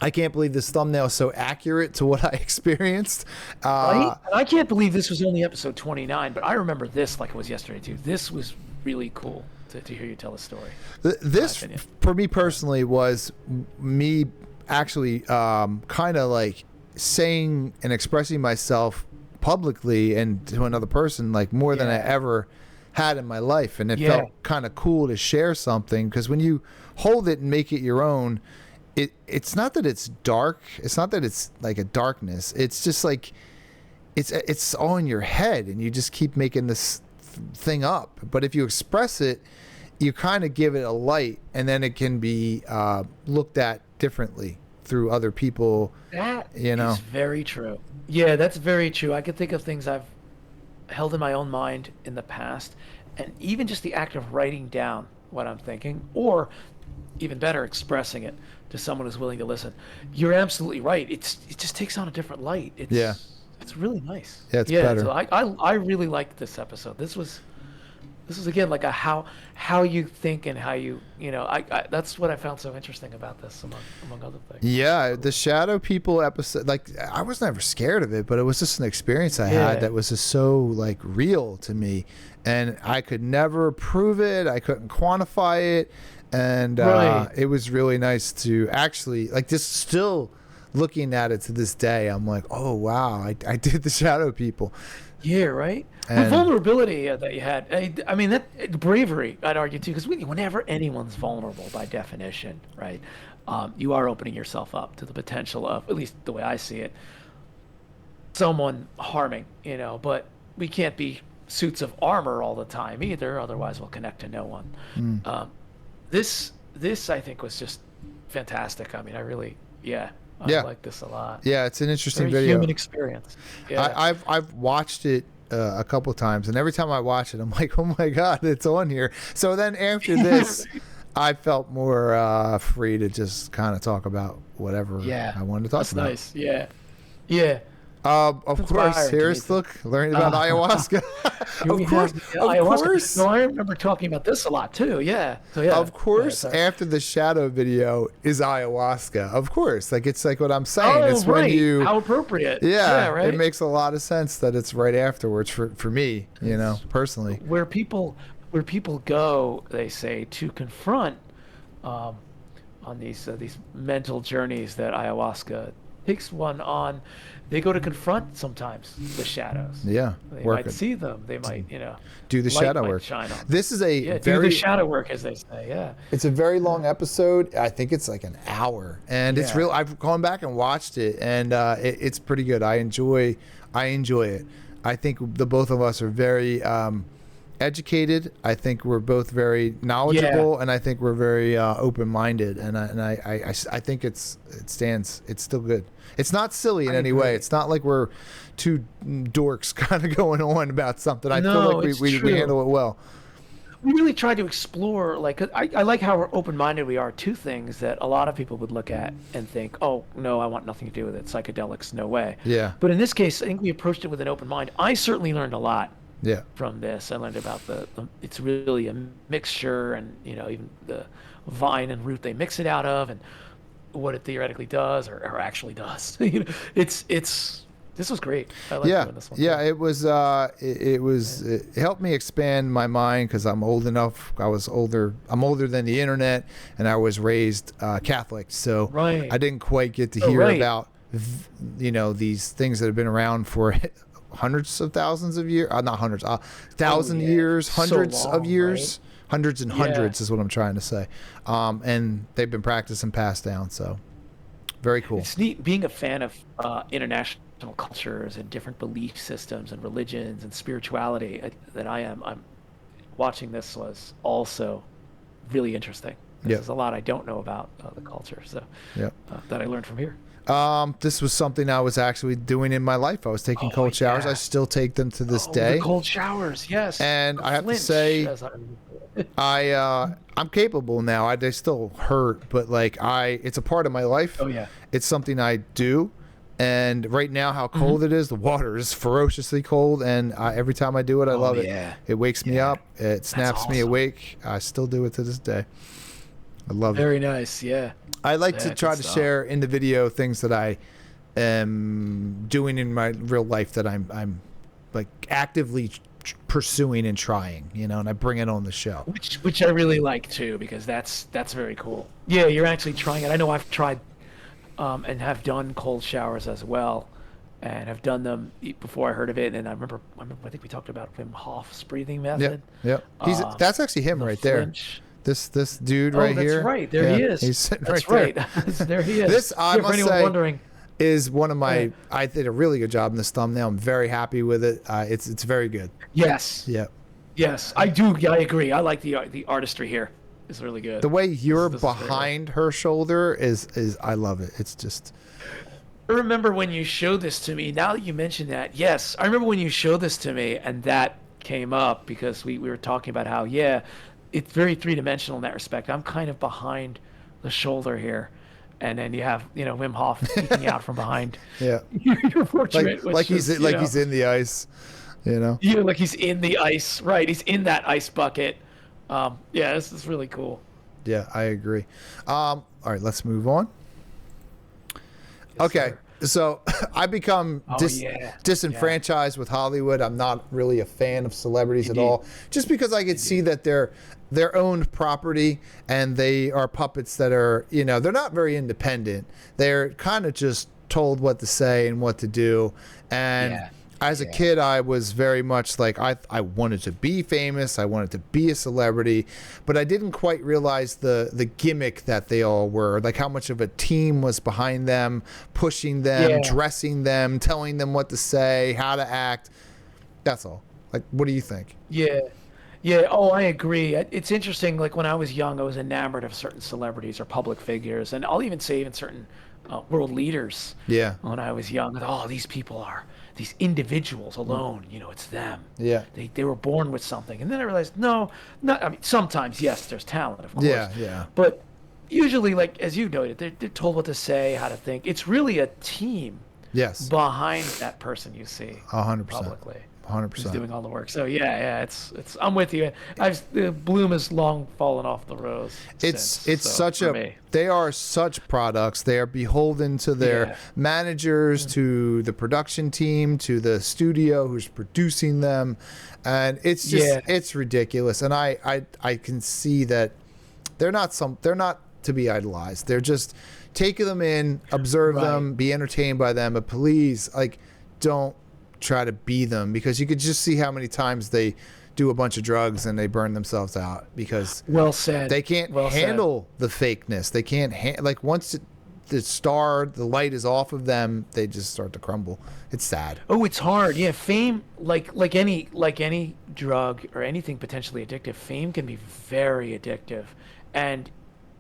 I can't believe this thumbnail is so accurate to what I experienced. Right? And I can't believe this was only episode 29, but I remember this like it was yesterday too. This was really cool to hear you tell the story. This, for me personally, was me actually kind of like saying and expressing myself publicly and to another person like more than I ever had in my life, and it felt kind of cool to share something, because when you hold it and make it your own, it's not that it's dark, it's not that it's like a darkness, it's just like it's all in your head and you just keep making this thing up. But if you express it, you kind of give it a light, and then it can be looked at differently through other people. That is very true. Yeah, that's very true. I could think of things I've held in my own mind in the past, and even just the act of writing down what I'm thinking, or even better, expressing it to someone who's willing to listen. You're absolutely right. It just takes on a different light. It's really nice. Yeah, it's better. So I really liked this episode. This was again like a how you think and how you I that's what I found so interesting about this among other things. Yeah, the Shadow People episode, like I was never scared of it, but it was just an experience I had that was just so like real to me, and I could never prove it. I couldn't quantify it, and it was really nice to actually like just still looking at it to this day. I'm like, oh wow, I did the Shadow People. Yeah, right. The vulnerability that you had, I mean, that bravery, I'd argue too, because whenever anyone's vulnerable by definition, right, you are opening yourself up to the potential of, at least the way I see it, someone harming, but we can't be suits of armor all the time either, otherwise we'll connect to no one. This I think was just fantastic. I mean, I like this a lot. Yeah, it's an interesting Very video. Human experience. Yeah. I've watched it a couple times, and every time I watch it, I'm like, oh my god, it's on here. So then after this, I felt more free to just kind of talk about whatever I wanted to talk about. That's nice. Yeah. Of course, inspiring to me, here's too. look, learning about ayahuasca. We Of course, have of ayahuasca. course. No, I remember talking about this a lot too. Yeah. So yeah. Of course, sorry. after the shadow video is ayahuasca. Of course, like it's like what I'm saying. Oh, It's right. when you, How appropriate. yeah, right. it makes a lot of sense that it's right afterwards for me, you know, personally. Where people go, they say, to confront on these mental journeys that ayahuasca takes one on. They go to confront sometimes the shadows. Yeah, They work might it. see them. They might, Do the light shadow might work. shine on them. This is a Yeah, do very the shadow work, as they say. Yeah. It's a very long episode. I think it's like an hour, and it's Yeah. real. I've gone back and watched it, and it's pretty good. I enjoy it. I think the both of us are very educated. I think we're both very knowledgeable, and I think we're very open-minded. And I think it stands. It's still good. It's not silly in any way. It's not like we're two dorks kind of going on about something. I feel like we handle it well. We really try to explore, like, I like how open-minded we are to things that a lot of people would look at and think, oh, no, I want nothing to do with it. Psychedelics, no way. Yeah. But in this case, I think we approached it with an open mind. I certainly learned a lot Yeah. from this. I learned about it's really a mixture, and, even the vine and root they mix it out of, and what it theoretically does or actually does. This was great. I like doing this one. Yeah, it was. It helped me expand my mind because I'm old enough. I'm older than the internet, and I was raised Catholic, so Right. I didn't quite get to hear about these things that have been around for hundreds of thousands of years. Not hundreds, years, hundreds of long, years. right? Hundreds and hundreds is what I'm trying to say. And they've been practiced and passed down. So very cool. It's neat being a fan of international cultures and different belief systems and religions and spirituality that I am. I'm watching this was also really interesting. There's a lot I don't know about the culture, so that I learned from here. This was something I was actually doing in my life. I was taking cold showers. I still take them to this day. The cold showers, yes. And I have to say, I'm capable now. They still hurt, but it's a part of my life. Oh yeah. It's something I do. And right now, how cold it is, the water is ferociously cold. And every time I do it, I love it. It wakes me up. It snaps me awake. I still do it to this day. I love it. Very nice. Yeah. I like to try to share in the video things that I am doing in my real life that I'm like actively pursuing and trying, and I bring it on the show. Which I really like too, because that's very cool. Yeah, you're actually trying it. I know I've tried and have done cold showers as well, and have done them before I heard of it. And I remember I think we talked about Wim Hof's breathing method. Yep. That's actually him right flinch. there. This dude right here. That's right. There he is. He's sitting that's right right. There he is. This, I must for anyone say, wondering, is one of my. I did a really good job in this thumbnail. I'm very happy with it. It's very good. Yes. Yeah. Yes, I do. Yeah, I agree. I like the artistry here. It's really good. The way you're behind her shoulder is I love it. It's just. I remember when you showed this to me. Now that you mention that, yes, I remember when you showed this to me, and that came up because we were talking about how it's very three-dimensional in that respect. I'm kind of behind the shoulder here, and then you have Wim Hof peeking out from behind. Yeah. Your portrait, like he's in the ice. Yeah, like he's in the ice. Right, he's in that ice bucket. This is really cool. Yeah, I agree. All right, let's move on. Okay, so I become disenfranchised with Hollywood. I'm not really a fan of celebrities at all, just because I could see that they're their own property and they are puppets that are, they're not very independent. They're kind of just told what to say and what to do. And as a kid, I was very much like, I wanted to be famous. I wanted to be a celebrity, but I didn't quite realize the gimmick that they all were, like how much of a team was behind them, pushing them, dressing them, telling them what to say, how to act. That's all. Like, what do you think? Yeah. Oh, I agree. It's interesting. Like when I was young, I was enamored of certain celebrities or public figures, and I'll even say even certain world leaders. Yeah. When I was young, these people are these individuals alone. It's them. Yeah. They were born with something, and then I realized sometimes yes, there's talent, of course. Yeah. But usually, like as you noted, they're told what to say, how to think. It's really a team Yes. behind that person you see 100%. publicly. 100%. Who's doing all the work. So yeah, it's I'm with you. The bloom has long fallen off the rose. They are such products. They are beholden to their managers, to the production team, to the studio who's producing them, and it's just it's ridiculous. And I can see that they're not to be idolized. They're just taking them in, observe them, be entertained by them, but please, like, don't try to be them, because you could just see how many times they do a bunch of drugs and they burn themselves out because they can't handle the fakeness. They can't like once the light is off of them, they just start to crumble. It's sad. Oh, it's hard. Yeah, fame, like any drug or anything potentially addictive, fame can be very addictive, and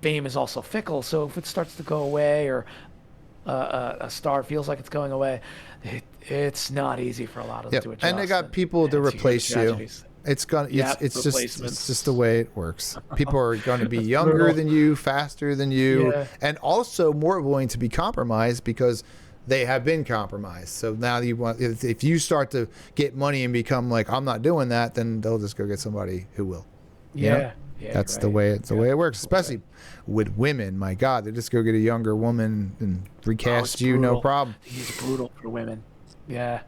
fame is also fickle. So if it starts to go away, or a star feels like it's going away, it's not easy for a lot of them to adjust. And they got people to replace you. It's just the way it works. People are going to be younger than you, faster than you, and also more willing to be compromised because they have been compromised. So now if you start to get money and become like, I'm not doing that, then they'll just go get somebody who will. Yeah. That's the way it works, especially with women. My God, they just go get a younger woman and recast you, no problem. He's brutal for women. Yeah.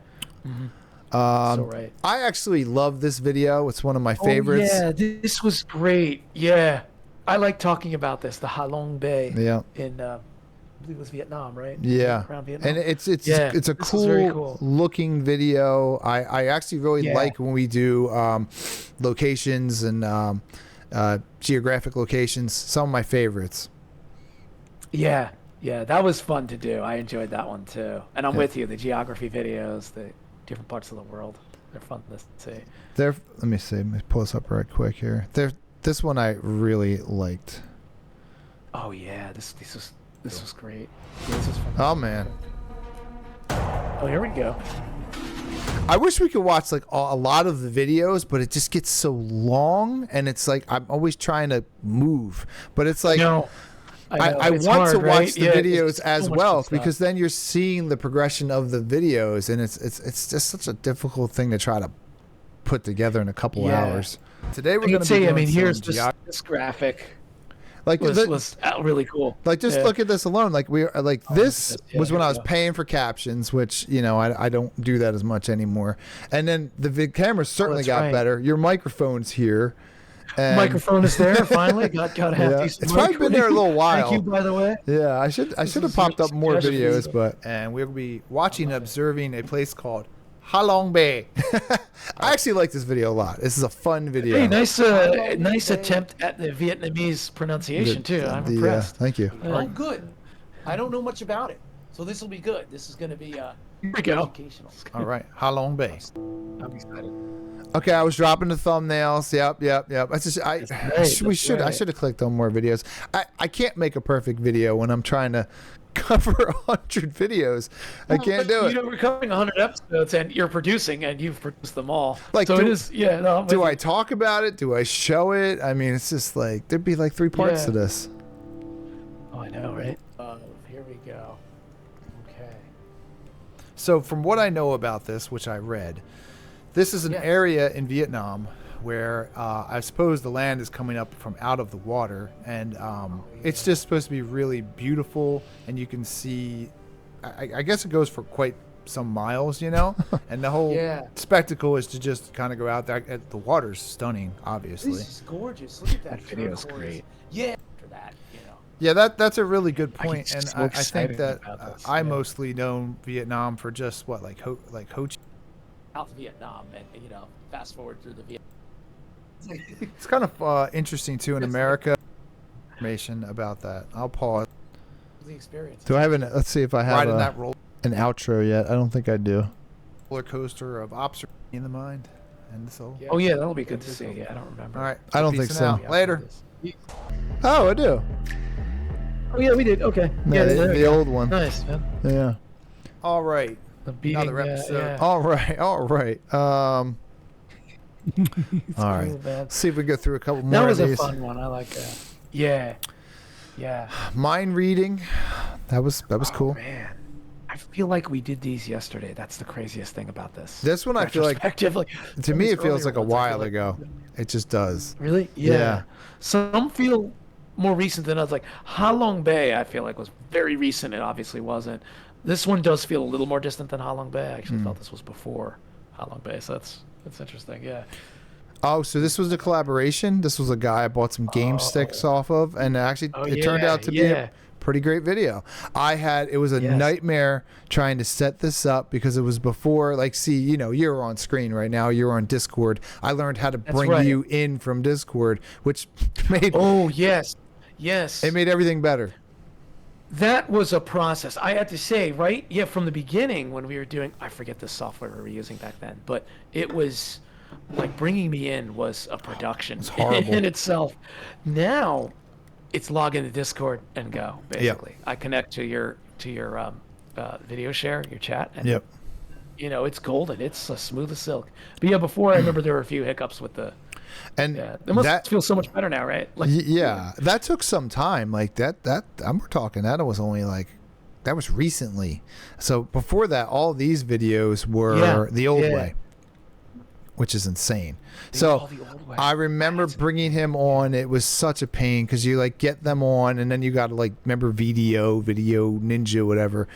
Mm-hmm. So right. I actually love this video. It's one of my favorites. Yeah, this was great. Yeah, I like talking about this. The Ha Long Bay. Yeah. In I believe it was Vietnam, right? Yeah. Around Vietnam. And it's a cool looking video. I actually really like when we do locations and geographic locations. Some of my favorites. Yeah, that was fun to do. I enjoyed that one too. And I'm with you. The geography videos, the different parts of the world, they're fun to see. Let me see. Let me pull this up right quick here. This one I really liked. Oh yeah, this was great. Yeah, this was fun. Oh man. Oh, here we go. I wish we could watch like a lot of the videos, but it just gets so long, and it's like I'm always trying to move, but it's like I want to watch the videos as well, because then you're seeing the progression of the videos, and it's just such a difficult thing to try to put together in a couple hours. Today we're going to be doing here's this graphic. Like was really cool. Like just look at this alone. Like this was when I was paying for captions, which I don't do that as much anymore. And then the camera certainly got better. Your microphone's here. And microphone is there finally. Got a half decent. It's probably been there a little while. Thank you, by the way. Yeah, I should have popped up more videos, and we'll be watching and observing a place called Ha Long Bay. I actually like this video a lot. This is a fun video. Hey, nice attempt at the Vietnamese pronunciation too. I'm impressed. Thank you. Oh, good. I don't know much about it, so this will be good. This is going to be here we go. Educational. All right, Ha Long Bay. I'm excited. Okay, I was dropping the thumbnails. Yep. I should have clicked on more videos. I can't make a perfect video when I'm trying to cover 100 videos. I can't do it. We're covering 100 episodes, and you're producing, and you've produced them all. Like, so it is. Yeah. No, do I talk about it? Do I show it? I mean, it's just like there'd be like 3 parts to this. Oh, I know, right? Here we go. Okay. So, from what I know about this, which I read, this is an area in Vietnam where I suppose the land is coming up from out of the water, and it's just supposed to be really beautiful, and you can see, I guess it goes for quite some miles, and the whole spectacle is to just kind of go out there. The water's stunning, obviously. This is gorgeous. Look at that. Video's great. Yeah. For that, Yeah, that's a really good point, and I think that I mostly know Vietnam for just like Ho Chi. South Vietnam, and fast forward through the Vietnam. It's kind of interesting too in America. Information about that. I'll pause. The experience. Do I have let's see if I have an outro yet. I don't think I do. Roller coaster of observation in the mind, and so. Oh yeah, that'll be good to see. Yeah, I don't remember. All right, I don't think so. Later. Oh, I do. Oh yeah, we did. Okay. No, the old one. Nice, man. Yeah. All right. Another episode. All right. All right. All right. Cool, see if we go through a couple more. That was of a fun one. I like that. Yeah. Mind reading. That was cool. Man, I feel like we did these yesterday. That's the craziest thing about this. This one I feel like, Retrospectively. to me, it feels like a Earlier ones, I feel while like- ago. It just does. Really? Yeah. Some feel more recent than others. Like Ha Long Bay, I feel like was very recent. It obviously wasn't. This one does feel a little more distant than Ha Long Bay. I actually thought this was before Ha Long Bay, so that's interesting. Yeah. Oh, so this was a collaboration? This was a guy I bought some game sticks off of, and actually it turned out to be a pretty great video. It was a nightmare trying to set this up because it was before, like, see, you know, you're on screen right now, you're on Discord. I learned how to bring you in from Discord, which made... Oh, yes. Yes. It made everything better. That was a process. I had to say, right? Yeah, from the beginning when we were doing, I forget the software we were using back then, but it was like bringing me in was a production in itself. Now it's log into Discord and go, basically. I connect to your video share, your chat, and you know, it's golden. It's as smooth as silk. But yeah, before I remember there were a few hiccups with the and it must feel so much better now, right? Like, that took some time. Like we're talking that was only like that was recently. So before that, all these videos were the old way, which is insane. So I remember bringing him on. It was such a pain because you like get them on, and then you got to like remember Video Ninja, whatever.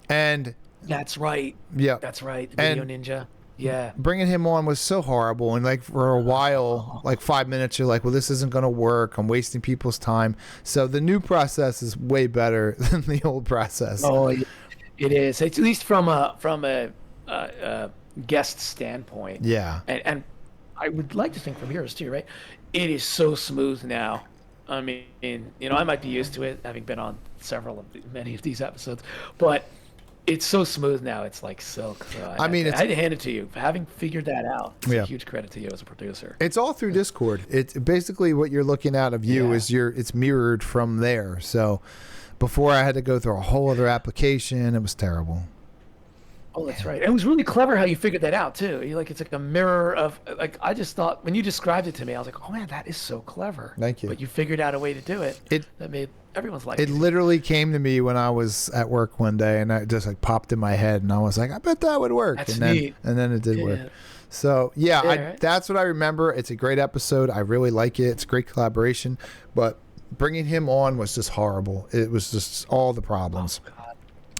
And that's right. Yeah, that's right. Video Ninja. Yeah. Bringing him on was so horrible. And like for a while, like 5 minutes, you're like, well, this isn't going to work. I'm wasting people's time. So the new process is way better than the old process. Oh, it is. At least from a guest standpoint. Yeah. And I would like to think from yours too, right? It is so smooth now. I mean, you know, I might be used to it, having been on many of these episodes, but it's so smooth now. It's like silk. So I had to hand it to you. Having figured that out, it's a huge credit to you as a producer. It's all through Discord. It's basically what you're looking at of you is it's mirrored from there. So before I had to go through a whole other application, it was terrible. Oh, that's right. It was really clever how you figured that out too. It's like a mirror of like I just thought when you described it to me, I was like, oh man, that is so clever. Thank you. But you figured out a way to do it. That made everyone's life. It literally came to me when I was at work one day, and it just like popped in my head, and I was like, I bet that would work. That's neat. And then it did work. So that's what I remember. It's a great episode. I really like it. It's a great collaboration, but bringing him on was just horrible. It was just all the problems. Oh, God.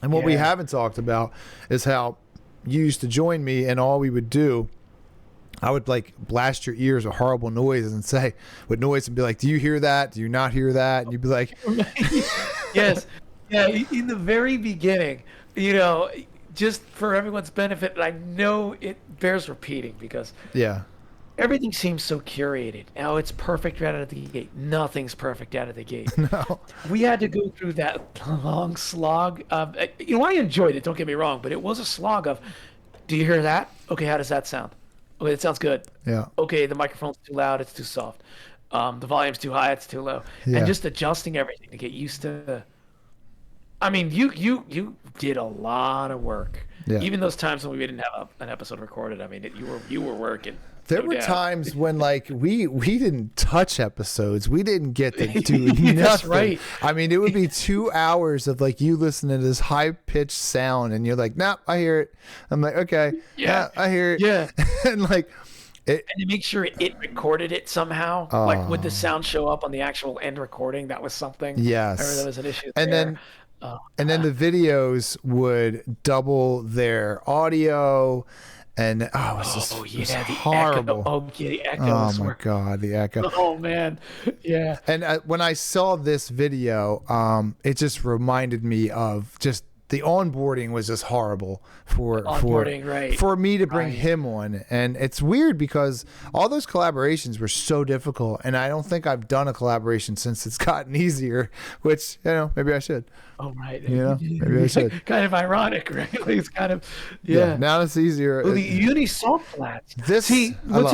And what we haven't talked about is how you used to join me, and all we would do, I would like blast your ears with horrible noises and say, with noise, and be like, do you hear that? Do you not hear that? And you'd be like, yes. Yeah. In the very beginning, you know, just for everyone's benefit, I know it bears repeating because everything seems so curated. Now it's perfect right out of the gate. Nothing's perfect out of the gate. No. We had to go through that long slog. You know, I enjoyed it. Don't get me wrong, but it was a slog of, do you hear that? Okay, how does that sound? Okay, it sounds good. Yeah. Okay, the microphone's too loud. It's too soft. The volume's too high. It's too low. Yeah. And just adjusting everything to get used to. I mean, you did a lot of work. Yeah. Even those times when we didn't have an episode recorded. I mean, you were working. There were times when like we didn't touch episodes. We didn't get to do nothing. That's right. I mean, it would be 2 hours of like you listening to this high pitched sound, and you're like, "Nah, I hear it." I'm like, "Okay, yeah, I hear it." Yeah, and like, and to make sure it recorded it somehow. Like, would the sound show up on the actual end recording? That was something. Yes, I remember there was an issue. And then. And then the videos would double their audio, and it was horrible. The echo. Oh my God, the echo. Oh man, yeah. And when I saw this video, it just reminded me of just the onboarding was just horrible for me to bring him on. And it's weird because all those collaborations were so difficult, and I don't think I've done a collaboration since it's gotten easier, which, you know, maybe I should. Oh, right. You know, maybe I should. Kind of ironic, right? It's kind of, yeah. Now it's easier. Well, the uni salt flats. What's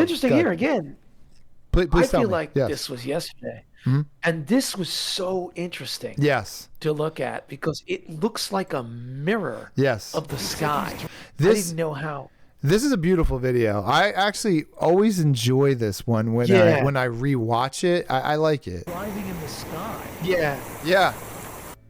interesting here, again, please I feel like this was yesterday. Mm-hmm. And this was so interesting to look at because it looks like a mirror of the sky. I didn't know how. This is a beautiful video. I actually always enjoy this one when I rewatch it. I like it. Driving in the sky. Yeah.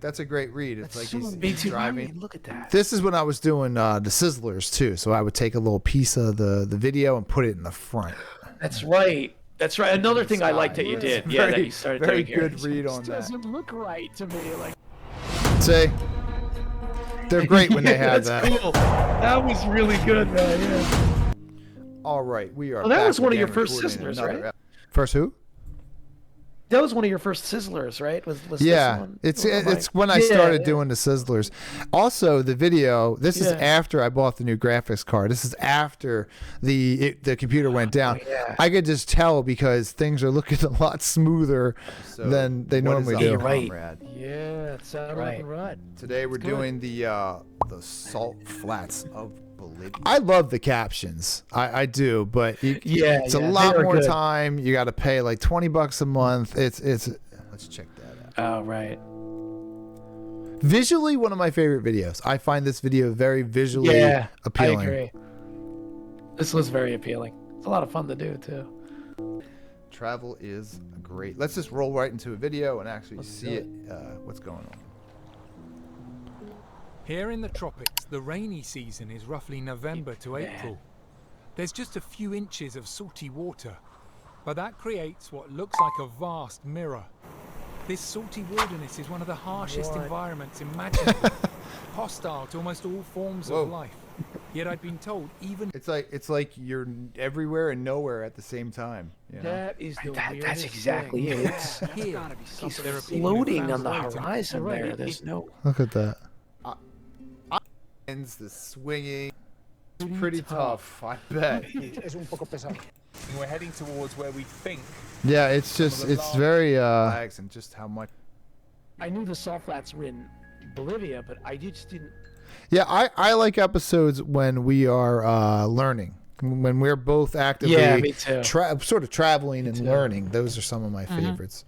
That's a great read. It's like he's Me too. driving. Look at that. This is when I was doing the Sizzlers too. So I would take a little piece of the video and put it in the front. That's right. That's right. Another thing I liked that you did. Yeah, that you started very doing here. good read on that. Doesn't look right to me. Like, See, they're great when they have that's that. cool. That was really good, man. Yeah. All right, we are. Well, that back was one of your again first recording Sizzlers, another right? First who? That was one of your first Sizzlers, right? Was Yeah, this one? it's when I started doing the Sizzlers. Also, the video. This is Yeah. after I bought the new graphics card. This is after the computer went down. yeah. I could just tell because things are looking a lot smoother So, than they what is normally up, do. You're right. comrade? Yeah, it sounded like a rut. Today we're good. doing the salt flats of Bolivia. I love the captions. I do, but it's a they lot are more good. time. You got to pay like $20 a month. It's let's check that out. Oh, right. Visually, one of my favorite videos. I find this video very visually appealing. I agree. This was very appealing. It's a lot of fun to do too. Travel is great. Let's just roll right into a video and actually see it. What's going on? Here in the tropics, the rainy season is roughly November to April. There's just a few inches of salty water, but that creates what looks like a vast mirror. This salty wilderness is one of the harshest environments imaginable, hostile to almost all forms of life. Yet I've been told even It's like you're everywhere and nowhere at the same time. You know? That is the That's weirdest exactly thing. it. It's here. he's There are people who floating found on the ways to- horizon Right, there. it- There's no. Look at that. The swinging. It's pretty tough, I bet. And we're heading towards where we think. Yeah, it's just it's very and just how much. I knew the salt flats were in Bolivia, but I just didn't. Yeah, I like episodes when we are learning, when we're both actively me too. sort of traveling and learning. Those are some of my favorites.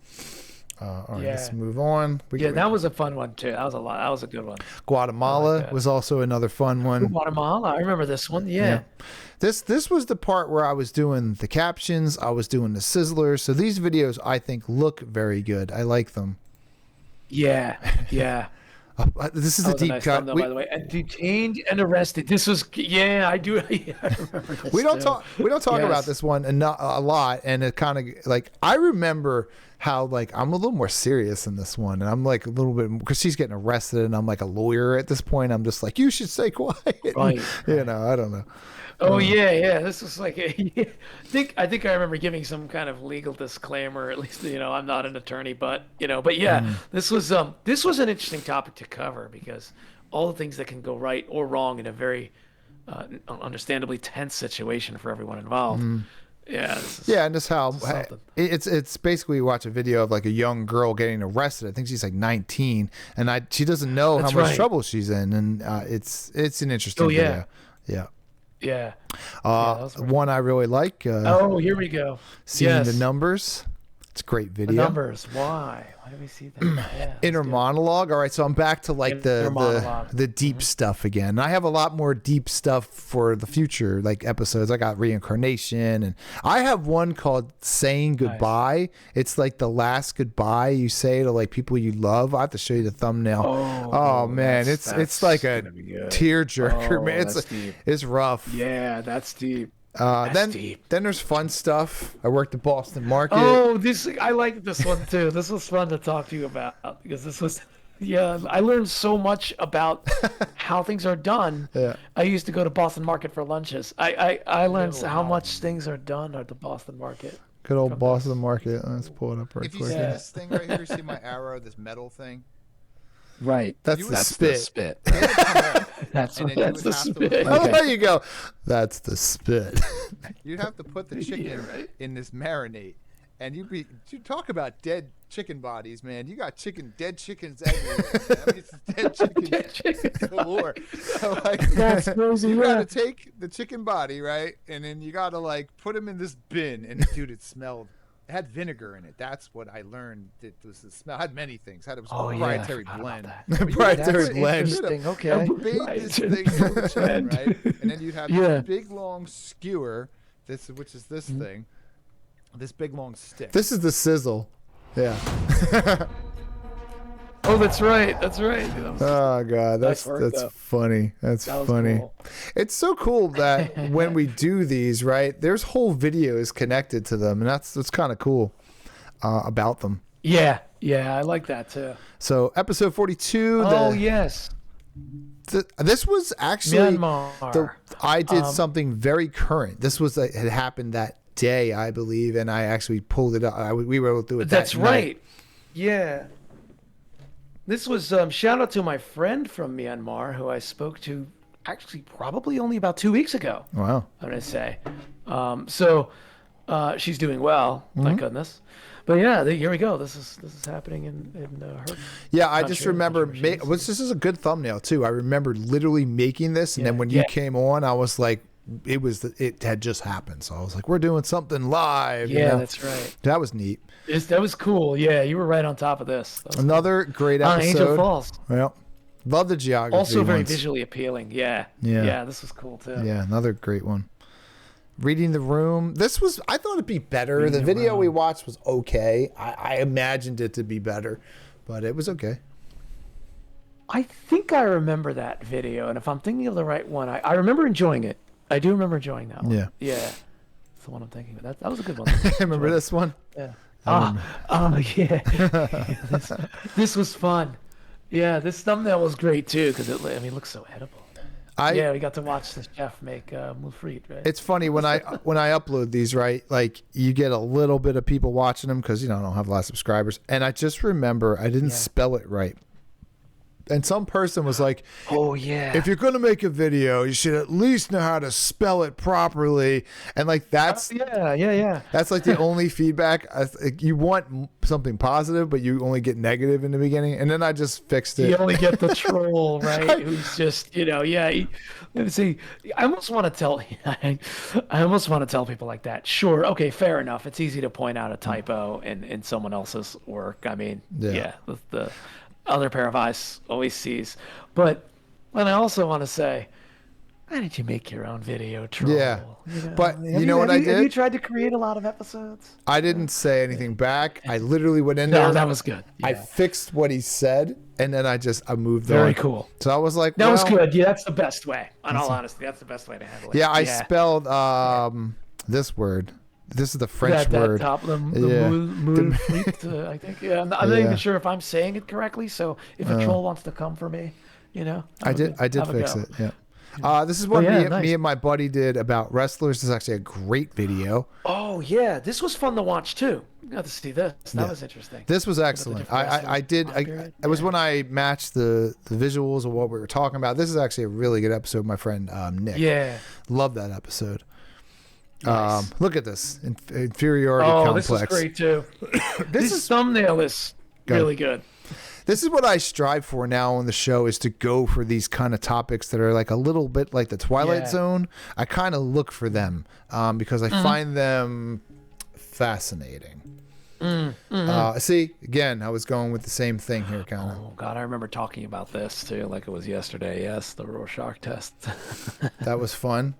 All right, let's move on. That was a fun one too. That was a lot. That was a good one. Guatemala was also another fun one. Guatemala. I remember this one. Yeah. This was the part where I was doing the captions. I was doing the sizzlers. So these videos I think look very good. I like them. Yeah. Yeah. This is That a was a deep nice cut. thumbnail, by the way. And detained and arrested. This was I do. Yeah, I remember this. We don't too. talk Yes. about this one a lot, and it kind of like I remember how like I'm a little more serious in this one, and I'm like a little bit because she's getting arrested, and I'm like a lawyer at this point. I'm just like, you should stay quiet. Right. You know, I don't know. Oh yeah. This was like I think I remember giving some kind of legal disclaimer. At least I'm not an attorney, but this was an interesting topic to cover because all the things that can go right or wrong in a very understandably tense situation for everyone involved. Yeah. And just how it's basically you watch a video of like a young girl getting arrested. I think she's like 19, and she doesn't know how much trouble she's in, and it's an interesting video. Yeah. Yeah. One I really like. Here we go. Seeing the numbers. It's a great video. The numbers. Why? Why do we see that? Yeah, Inner monologue. All right, so I'm back to like the deep stuff again. I have a lot more deep stuff for the future, like episodes. I got reincarnation, and I have one called "Saying Goodbye." Nice. It's like the last goodbye you say to like people you love. I have to show you the thumbnil. Oh man, it's like a tearjerker, man. It's rough. Yeah, that's deep. Then there's fun stuff. I worked at Boston Market. Oh, I like this one too. This was fun to talk to you about because this was, I learned so much about how things are done. Yeah. I used to go to Boston Market for lunches. I learned how much things are done at the Boston Market. Good old Boston Market. Let's pull it up real quick. If you see this thing right here, you see my arrow, this metal thing? Right. That's the spit. That's the spit. Oh, there you go. That's the spit. You'd have to put the chicken in this marinade, and you talk about dead chicken bodies, man. You got dead chickens everywhere. I mean, it's dead chicken galore. So like, that's crazy. You gotta take the chicken body, right, and then you gotta like put them in this bin, and dude, it smelled. It had vinegar in it. That's what I learned. It was the smell. It had many things. It was a proprietary blend. Proprietary blend. Interesting. Okay. This thing in the chicken, right? And then you'd have this big long skewer, which is this thing, this big long stick. This is the sizzle. Yeah. Oh, that's right. That's right. That was, Oh god, Nice work, that's though. funny. That's that was funny. cool. It's so cool that when we do these, right, there's whole videos connected to them, and that's kind of cool about them. Yeah, I like that too. So episode 42. Oh yes, This was actually Myanmar. I did something very current. This was had happened that day, I believe, and I actually pulled it up. We were able to do it. That's that right. night. Yeah. This was shout out to my friend from Myanmar who I spoke to actually probably only about 2 weeks ago. Wow. I'm gonna say. So she's doing well, Mm-hmm. thank goodness. But yeah, here we go. This is happening in her. Yeah, I just country, remember. country where she is. This is a good thumbnail too. I remember literally making this, and then when you came on, I was like, it had just happened. So I was like, we're doing something live. Yeah, you know? that's right. That was neat. That was cool. Yeah, you were right on top of this. That was Another great cool. episode. Angel Falls. Well, love the geography. Also very ones. visually appealing. Yeah. Yeah. Yeah, this was cool too. Yeah, another great one. Reading the Room. I thought it'd be better. Reading The the video Room. we watched was okay. I imagined it to be better, but it was okay. I think I remember that video, and if I'm thinking of the right one, I remember enjoying it. I do remember enjoying that one. Yeah. Yeah. That's the one I'm thinking of. That was a good one. Remember this one? Yeah. remember. Yeah. This was fun. Yeah, this thumbnail was great too because it looks so edible. Yeah, we got to watch the chef make moufrit, right? It's funny when I upload these, right? Like you get a little bit of people watching them because I don't have a lot of subscribers, and I just remember I didn't spell it right. And some person was like, "Oh yeah, if you're gonna make a video, you should at least know how to spell it properly." And like that's that's like the only feedback. You want something positive, but you only get negative in the beginning. And then I just fixed it. You only get the troll, right? Who's just let's see. I almost want to tell people like that. Sure, okay, fair enough. It's easy to point out a typo in someone else's work. I mean, the other pair of eyes always sees. But then I also want to say, why didn't you make your own video, troll? Yeah. But you know what I did? Have you tried to create a lot of episodes? I didn't say anything back. I literally went in there. No, that was good. Yeah. I fixed what he said, and then I moved on. Very cool. So I was like, that was good. Yeah, that's the best way. In all honesty, that's the best way to handle it. Yeah, I spelled this word. This is the French word. I think. Yeah, I'm not even sure if I'm saying it correctly. So if a troll wants to come for me, I did fix it. Yeah. This is what me and my buddy did about wrestlers. This is actually a great video. Oh yeah, this was fun to watch too. Got to see this. That was interesting. This was excellent. It was when I matched the visuals of what we were talking about. This is actually a really good episode. My friend Nick. Yeah. Love that episode. Nice. Look at this inferiority complex. This is great too. This thumbnail is really good. This is what I strive for now on the show, is to go for these kind of topics that are like a little bit like the Twilight Zone. I kind of look for them because I find them fascinating. See, again, I was going with the same thing here, kind of. Oh God, I remember talking about this too, like it was yesterday. Yes, the Rorschach test. That was fun.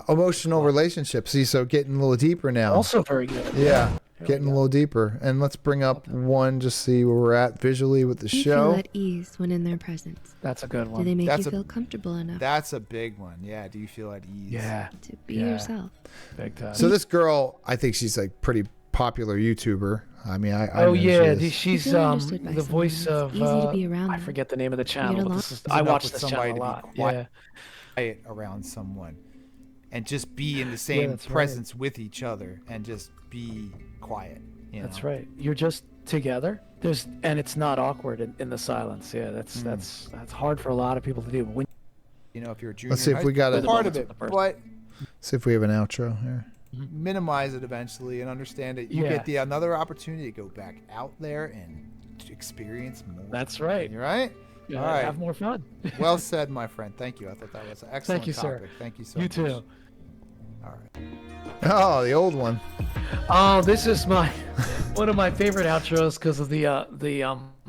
Emotional relationships. See, so getting a little deeper now. Also very good. Yeah, getting a little deeper. And let's bring up one, just see where we're at visually with the show. Do you feel at ease when in their presence? That's a good one. Do they make you feel comfortable enough? That's a big one. Yeah. Do you feel at ease? Yeah. To be yourself. Big time. So this girl, I think she's like pretty popular YouTuber. I mean, I she's the voice of. Easy to be around I forget the name of the channel. But I watch this channel a lot. Yeah. Quiet around someone, and just be in the same presence with each other, and just be quiet. That's right. You're just together. And it's not awkward in the silence. Yeah, that's hard for a lot of people to do. When if you're a junior, let's see if we got a part of it, but see if we have an outro here. Minimize it eventually and understand that you get another opportunity to go back out there and experience more. That's right. You're right. Yeah, all right. Have more fun. Well said, my friend. Thank you. I thought that was an excellent Thank you, topic. sir. Thank you so You much. too. All right. Oh, the old one. Oh, this is one of my favorite outros because of the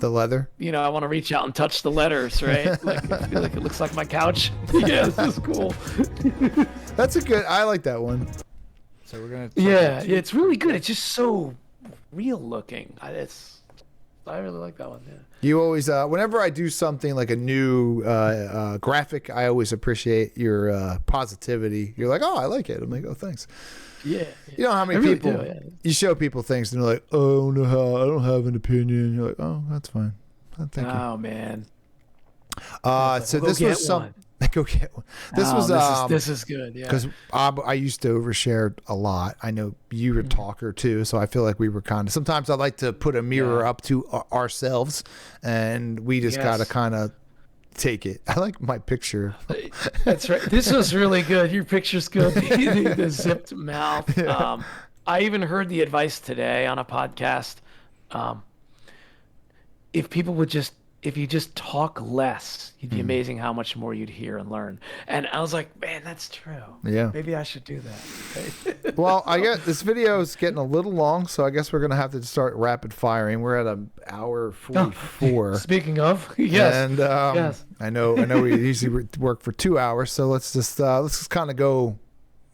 leather. I want to reach out and touch the letters, right? Like I feel like it looks like my couch. Yeah, this is cool. That's a good. I like that one. So we're gonna. Yeah, it's really good. It's just so real looking. I really like that one. Yeah. You always, whenever I do something like a new graphic, I always appreciate your positivity. You're like, oh, I like it. I'm like, oh, thanks. Yeah. You know how many really people do, yeah. you show people things and they're like, oh, no, I don't have an opinion. You're like, oh, that's fine. Thank you. Oh man. So this was some. Go get one. This is good. Yeah. Because I used to overshare a lot. I know you were a talker too, so I feel like we were kind of. Sometimes I like to put a mirror up to ourselves, and we just gotta kind of take it. I like my picture. That's right. This was really good. Your picture's good. The zipped mouth. Yeah. I even heard the advice today on a podcast. If you just talk less, you'd be amazing how much more you'd hear and learn. And I was like, man, that's true. Yeah. Maybe I should do that. Right? Well, I guess this video is getting a little long, so I guess we're gonna have to start rapid firing. We're at an hour 44. Speaking of, yes. And yes. I know we usually work for 2 hours, so let's just kind of go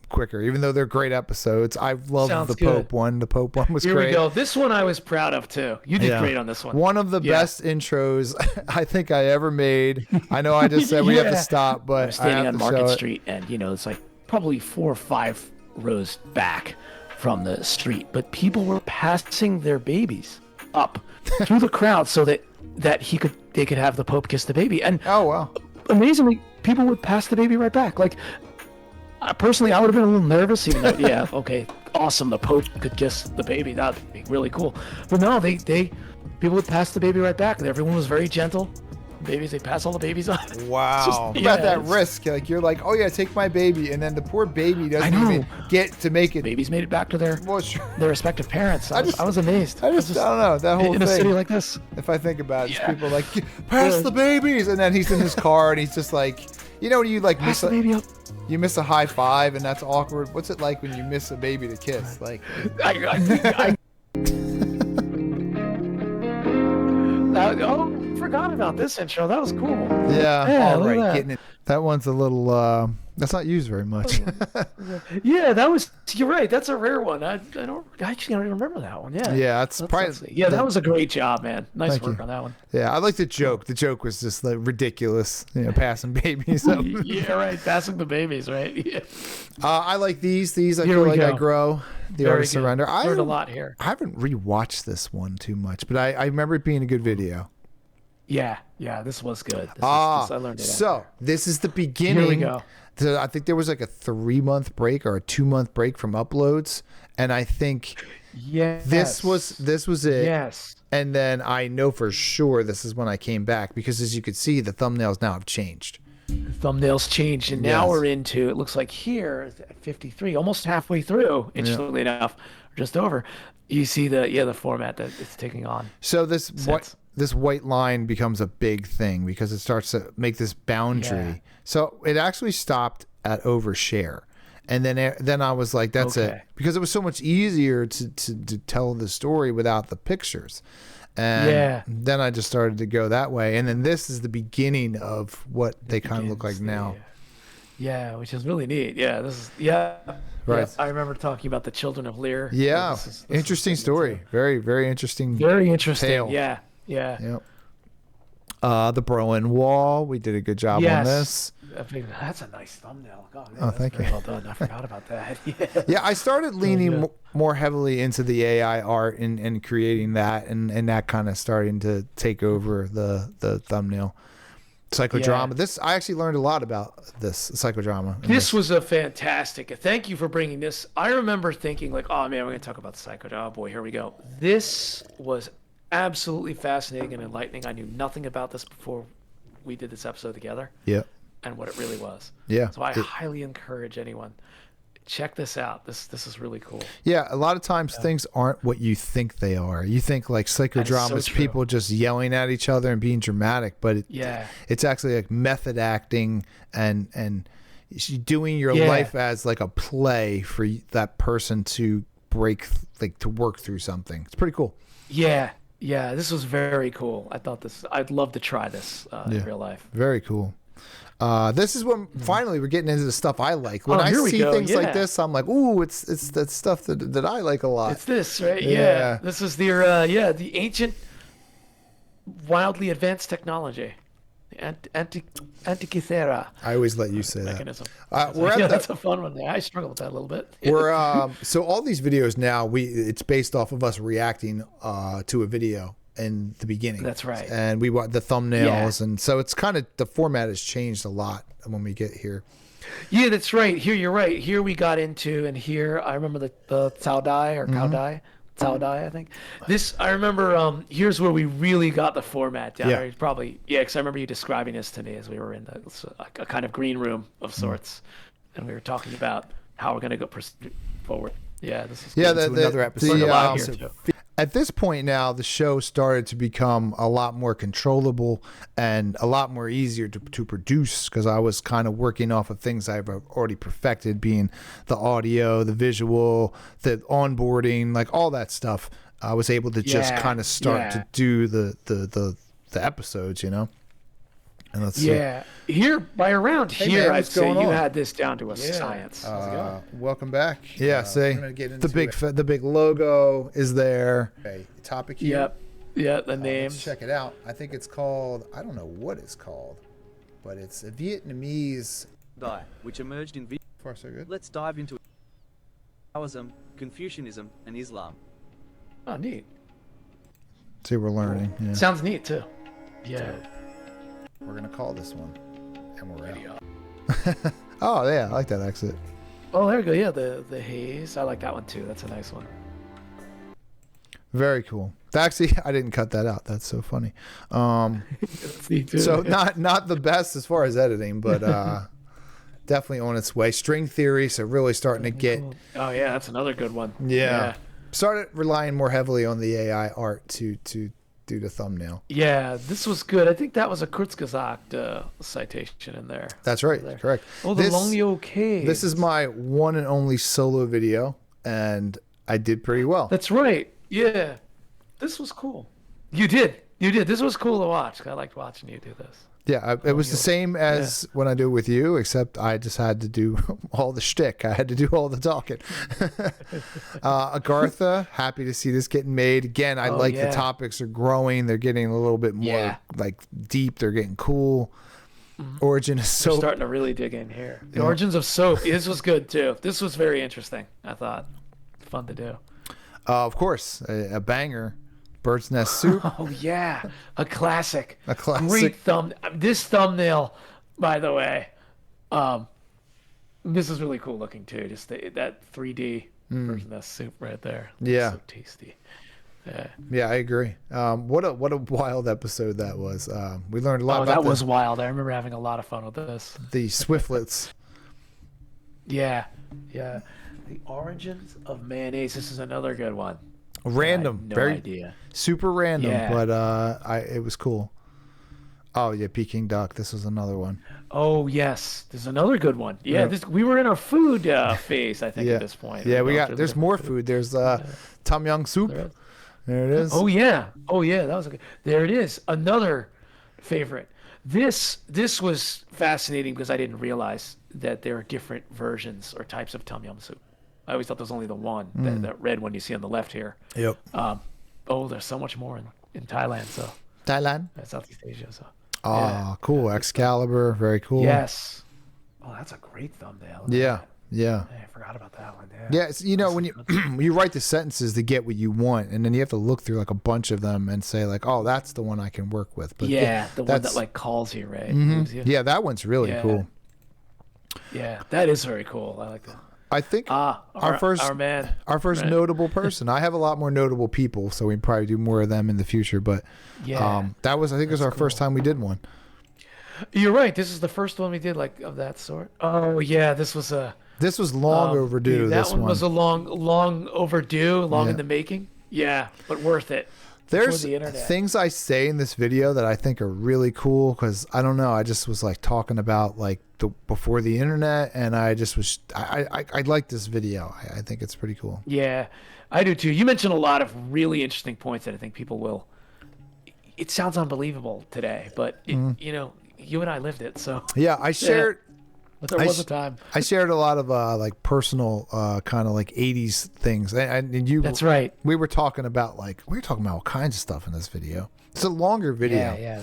quicker, even though they're great episodes. I love the Pope one. The Pope one was great. Here we go. This one I was proud of too. You did great on this one. One of the best intros I think I ever made. I know I just said we have to stop, but I'm standing on Market Street, and it's like probably 4 or 5 rows back from the street, but people were passing their babies up through the crowd so that they could have the Pope kiss the baby. And oh wow, amazingly, people would pass the baby right back. Like, personally, I would have been a little nervous, even though, okay, awesome, the Pope could kiss the baby. That'd be really cool. But no, people would pass the baby right back, and everyone was very gentle. Babies, they pass all the babies on. Wow. About that risk. Like, you're like, oh yeah, take my baby, and then the poor baby doesn't even get to make it. Babies made it back to their respective parents. I was amazed. I don't know, that whole thing. In a city like this. If I think about it, just people like, pass the babies, and then he's in his car, and he's just like, when you like pass the baby up. You miss a high five, and that's awkward. What's it like when you miss a baby to kiss? Like, forgot about this intro. That was cool. Yeah. All right, getting it. That one's a little. That's not used very much. Yeah, you're right. That's a rare one. I don't remember that one. Yeah. Yeah, that's probably. Yeah, that was a great job, man. Nice work on that one. Yeah, I like the joke. The joke was just like ridiculous. Passing babies. Yeah, right. Passing the babies, right? Yeah. I like these. I feel like I grow. The Art of Surrender. I learned a lot here. I haven't rewatched this one too much, but I remember it being a good video. Yeah, this was good. I learned it. So this is the beginning. Here we go. I think there was like a 3-month break or a 2-month break from uploads, and I think this was it. Yes. And then I know for sure this is when I came back, because as you could see, the thumbnails now have changed. Thumbnails changed, and now we're into, it looks like here at 53, almost halfway through, interestingly enough, just over. You see the format that it's taking on. So this white line becomes a big thing because it starts to make this boundary. Yeah. So it actually stopped at overshare. And then I was like, that's it. Because it was so much easier to tell the story without the pictures. And then I just started to go that way. And then this is the beginning of what they kind of look like now. Yeah, which is really neat. Yeah, right. Yeah, I remember talking about the Children of Lear. Yeah, this interesting story. Very, very interesting. Very interesting. Tale. Yeah. Yep. The Berlin Wall. We did a good job on this. That's a nice thumbnail. God, thank you. Well done. I forgot about that. Yeah, I started leaning more heavily into the AI art and creating that, and that kind of starting to take over the thumbnail. Psychodrama. This, I actually learned a lot about this psychodrama. This was a fantastic. Thank you for bringing this. I remember thinking like, oh man, we're gonna talk about the psychodrama. Oh boy, here we go. This was absolutely fascinating and enlightening. I knew nothing about this before we did this episode together. Yeah. And what it really was. Yeah. So I highly encourage anyone, check this out. This is really cool. Yeah, a lot of times things aren't what you think they are. You think like psychodramas, people just yelling at each other and being dramatic, but it's actually like method acting and doing your life as like a play for that person to work through something. It's pretty cool. Yeah, this was very cool. I'd love to try this in real life. Very cool. This is when finally we're getting into the stuff I like. When I see things like this, I'm like, ooh, it's that stuff that I like a lot. It's this, right? Yeah. This is the ancient wildly advanced technology. Antikythera I always let you say mechanism. that. We're at the, that's a fun one. I struggle with that a little bit. we're so all these videos now it's based off of us reacting to a video in the beginning. That's right. And we want the thumbnails, and so it's kind of the format has changed a lot when we get here. Yeah, that's right. Here, you're right. Here we got into, and here I remember the Cao Dai or Cao Dai. Cao Dai, I think. This, I remember, here's where we really got the format down. Yeah. Probably, because I remember you describing this to me as we were in a kind of green room of sorts. And we were talking about how we're going to go forward. Yeah, this is another episode. Here, at this point now, the show started to become a lot more controllable and a lot more easier to produce, because I was kind of working off of things I've already perfected, being the audio, the visual, the onboarding, like all that stuff. I was able to just kind of start to do the episodes, you know. And let's see. Here by around Hey, here, man, I'd what's say going you on? had this down to a science. Welcome back. Yeah, see, we're gonna get the into the big logo is there. Okay, topic here. Yep. The Let's names. check it out. I think it's called, I don't know what it's called, but it's a Vietnamese. Which emerged in Far so good. Let's dive into Taoism, Confucianism, and Islam. Oh, neat. See, we're learning. Yeah. Sounds neat too. Yeah. We're gonna call this one, and we're out. Oh yeah, I like that exit. Oh, there we go. Yeah, the haze. I like that one too. That's a nice one. Very cool. Actually, I didn't cut that out. That's so funny. That's neat too. So not the best as far as editing, but definitely on its way. String theory, so really starting to get. Oh yeah, that's another good one. Yeah. Started relying more heavily on the AI art to do the thumbnail. Yeah, this was good. I think that was a Kurzgesagt citation in there. That's right. Correct. Oh, the Longyo Cave. This is my one and only solo video, and I did pretty well. That's right. Yeah. This was cool. You did. This was cool to watch. I liked watching you do this. Yeah, it was the same as when I do it with you, except I just had to do all the shtick. I had to do all the talking. Agartha, happy to see this getting made. Again, I like the topics are growing. They're getting a little bit more like deep. They're getting cool. Origin of soap. We're starting to really dig in here. The origins of soap. This was good too. This was very interesting, I thought. Fun to do. Of course, a banger. Bird's Nest Soup. Oh yeah, a classic. A classic. Great This thumbnail, by the way, this is really cool looking too. Just that 3D Bird's Nest Soup right there. Yeah. So tasty. Yeah, I agree. What a wild episode that was. We learned a lot about that was wild. I remember having a lot of fun with this. The Swiftlets. Yeah. The origins of mayonnaise. This is another good one. Random, no very idea. Super random, but it was cool. Oh yeah, Peking duck. This was another one. Oh yes, there's another good one. Yeah, we were in our food phase, I think, at this point. Yeah, there's more food. There's tom yum soup. There it is. Oh yeah, that was there it is. Another favorite. This was fascinating because I didn't realize that there are different versions or types of tom yum soup. I always thought there was only the one, that red one you see on the left here. Yep. There's so much more in Thailand. So Thailand? Southeast Asia. So. Cool. Excalibur. Very cool. Yes. Oh, that's a great thumbnail. Yeah. I forgot about that one. Yeah. It's, when you you write the sentences to get what you want, and then you have to look through like a bunch of them and say like, oh, that's the one I can work with. But the one that like calls you, right? Mm-hmm. Yeah, that one's really cool. Yeah, that is very cool. I like that. I think our first notable person. I have a lot more notable people, so we probably do more of them in the future. But that was, I think, it was our first time we did one. You're right. This is the first one we did like of that sort. Oh yeah, this was long overdue. That this one was a long overdue, in the making. Yeah, but worth it. There's things I say in this video that I think are really cool because I don't know. I just was like talking about like before the internet, and I just was I like this video. I think it's pretty cool. Yeah, I do too. You mentioned a lot of really interesting points that I think people will. It sounds unbelievable today, but you and I lived it. So yeah, I shared but there was a time. I shared a lot of like personal kind of like 80s things. And you That's right. We were talking about all kinds of stuff in this video. It's a longer video. Yeah.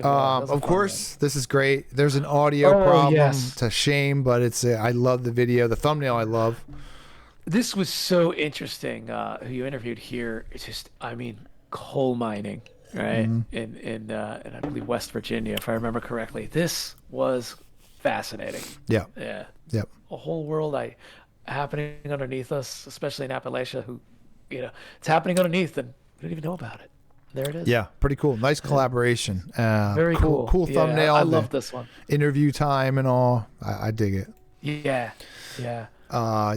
Of course, this is great. There's an audio problem. Yes. It's a shame, but I love the video. The thumbnail I love. This was so interesting. Who you interviewed here? It's just, I mean, coal mining, right? In I believe West Virginia, if I remember correctly. This was fascinating. Yeah. Yeah. Yep. A whole world happening underneath us, especially in Appalachia. It's happening underneath, and we don't even know about it. There it is. Yeah, pretty cool. Nice collaboration. Very cool. Cool thumbnail. I love this one. Interview time and all. I dig it. Yeah.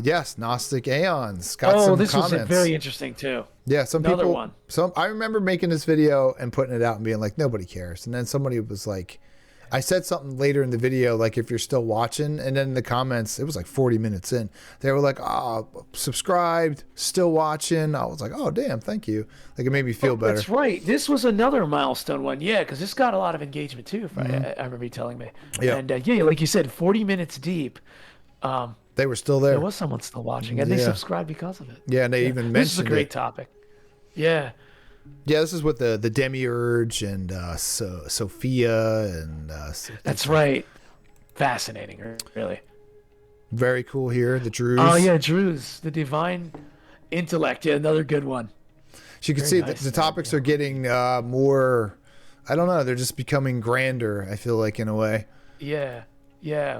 Yes, Gnostic Aeons. Got some this comments. was very interesting too. Yeah, some Another people. one. I remember making this video and putting it out and being like, nobody cares. And then somebody was like, I said something later in the video, like if you're still watching, and then in the comments, it was like 40 minutes in, they were like, subscribed, still watching. I was like, oh damn, thank you. Like it made me feel better. That's right. This was another milestone one, because this got a lot of engagement too. I remember you telling me. Yeah. And like you said, 40 minutes deep. They were still there. There was someone still watching, and they subscribed because of it. Yeah, and they even mentioned this is a great topic. Yeah. Yeah, this is with the Demiurge and Sophia and. That's right. Fascinating, really. Very cool here. The Druze. Oh yeah, Druze, the divine intellect. Yeah, another good one. So you can see the topics are getting more. I don't know. They're just becoming grander. I feel like in a way. Yeah.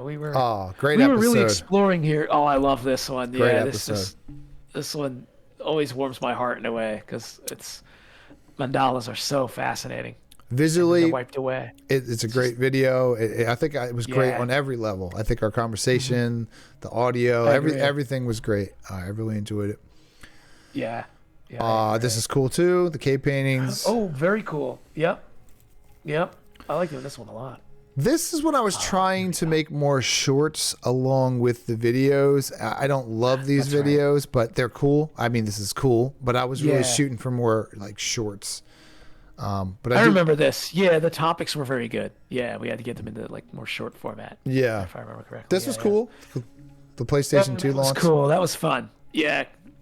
We were. Oh, great we episode. We were really exploring here. Oh, I love this one. Great episode. This one always warms my heart in a way because mandalas are so fascinating. Visually, they're wiped away. It's a great video. I think it was great on every level. I think our conversation, the audio, everything was great. I really enjoyed it. Yeah. This is cool too. The cave paintings. Oh, very cool. Yep. I like doing this one a lot. This is when I was trying to make more shorts along with the videos. I don't love these videos, but they're cool. I mean, this is cool, but I was really shooting for more like shorts. But I remember this. Yeah, the topics were very good. Yeah, we had to get them into like more short format. Yeah, if I remember correctly. This was cool. The PlayStation 2 launch. That was cool. That was fun.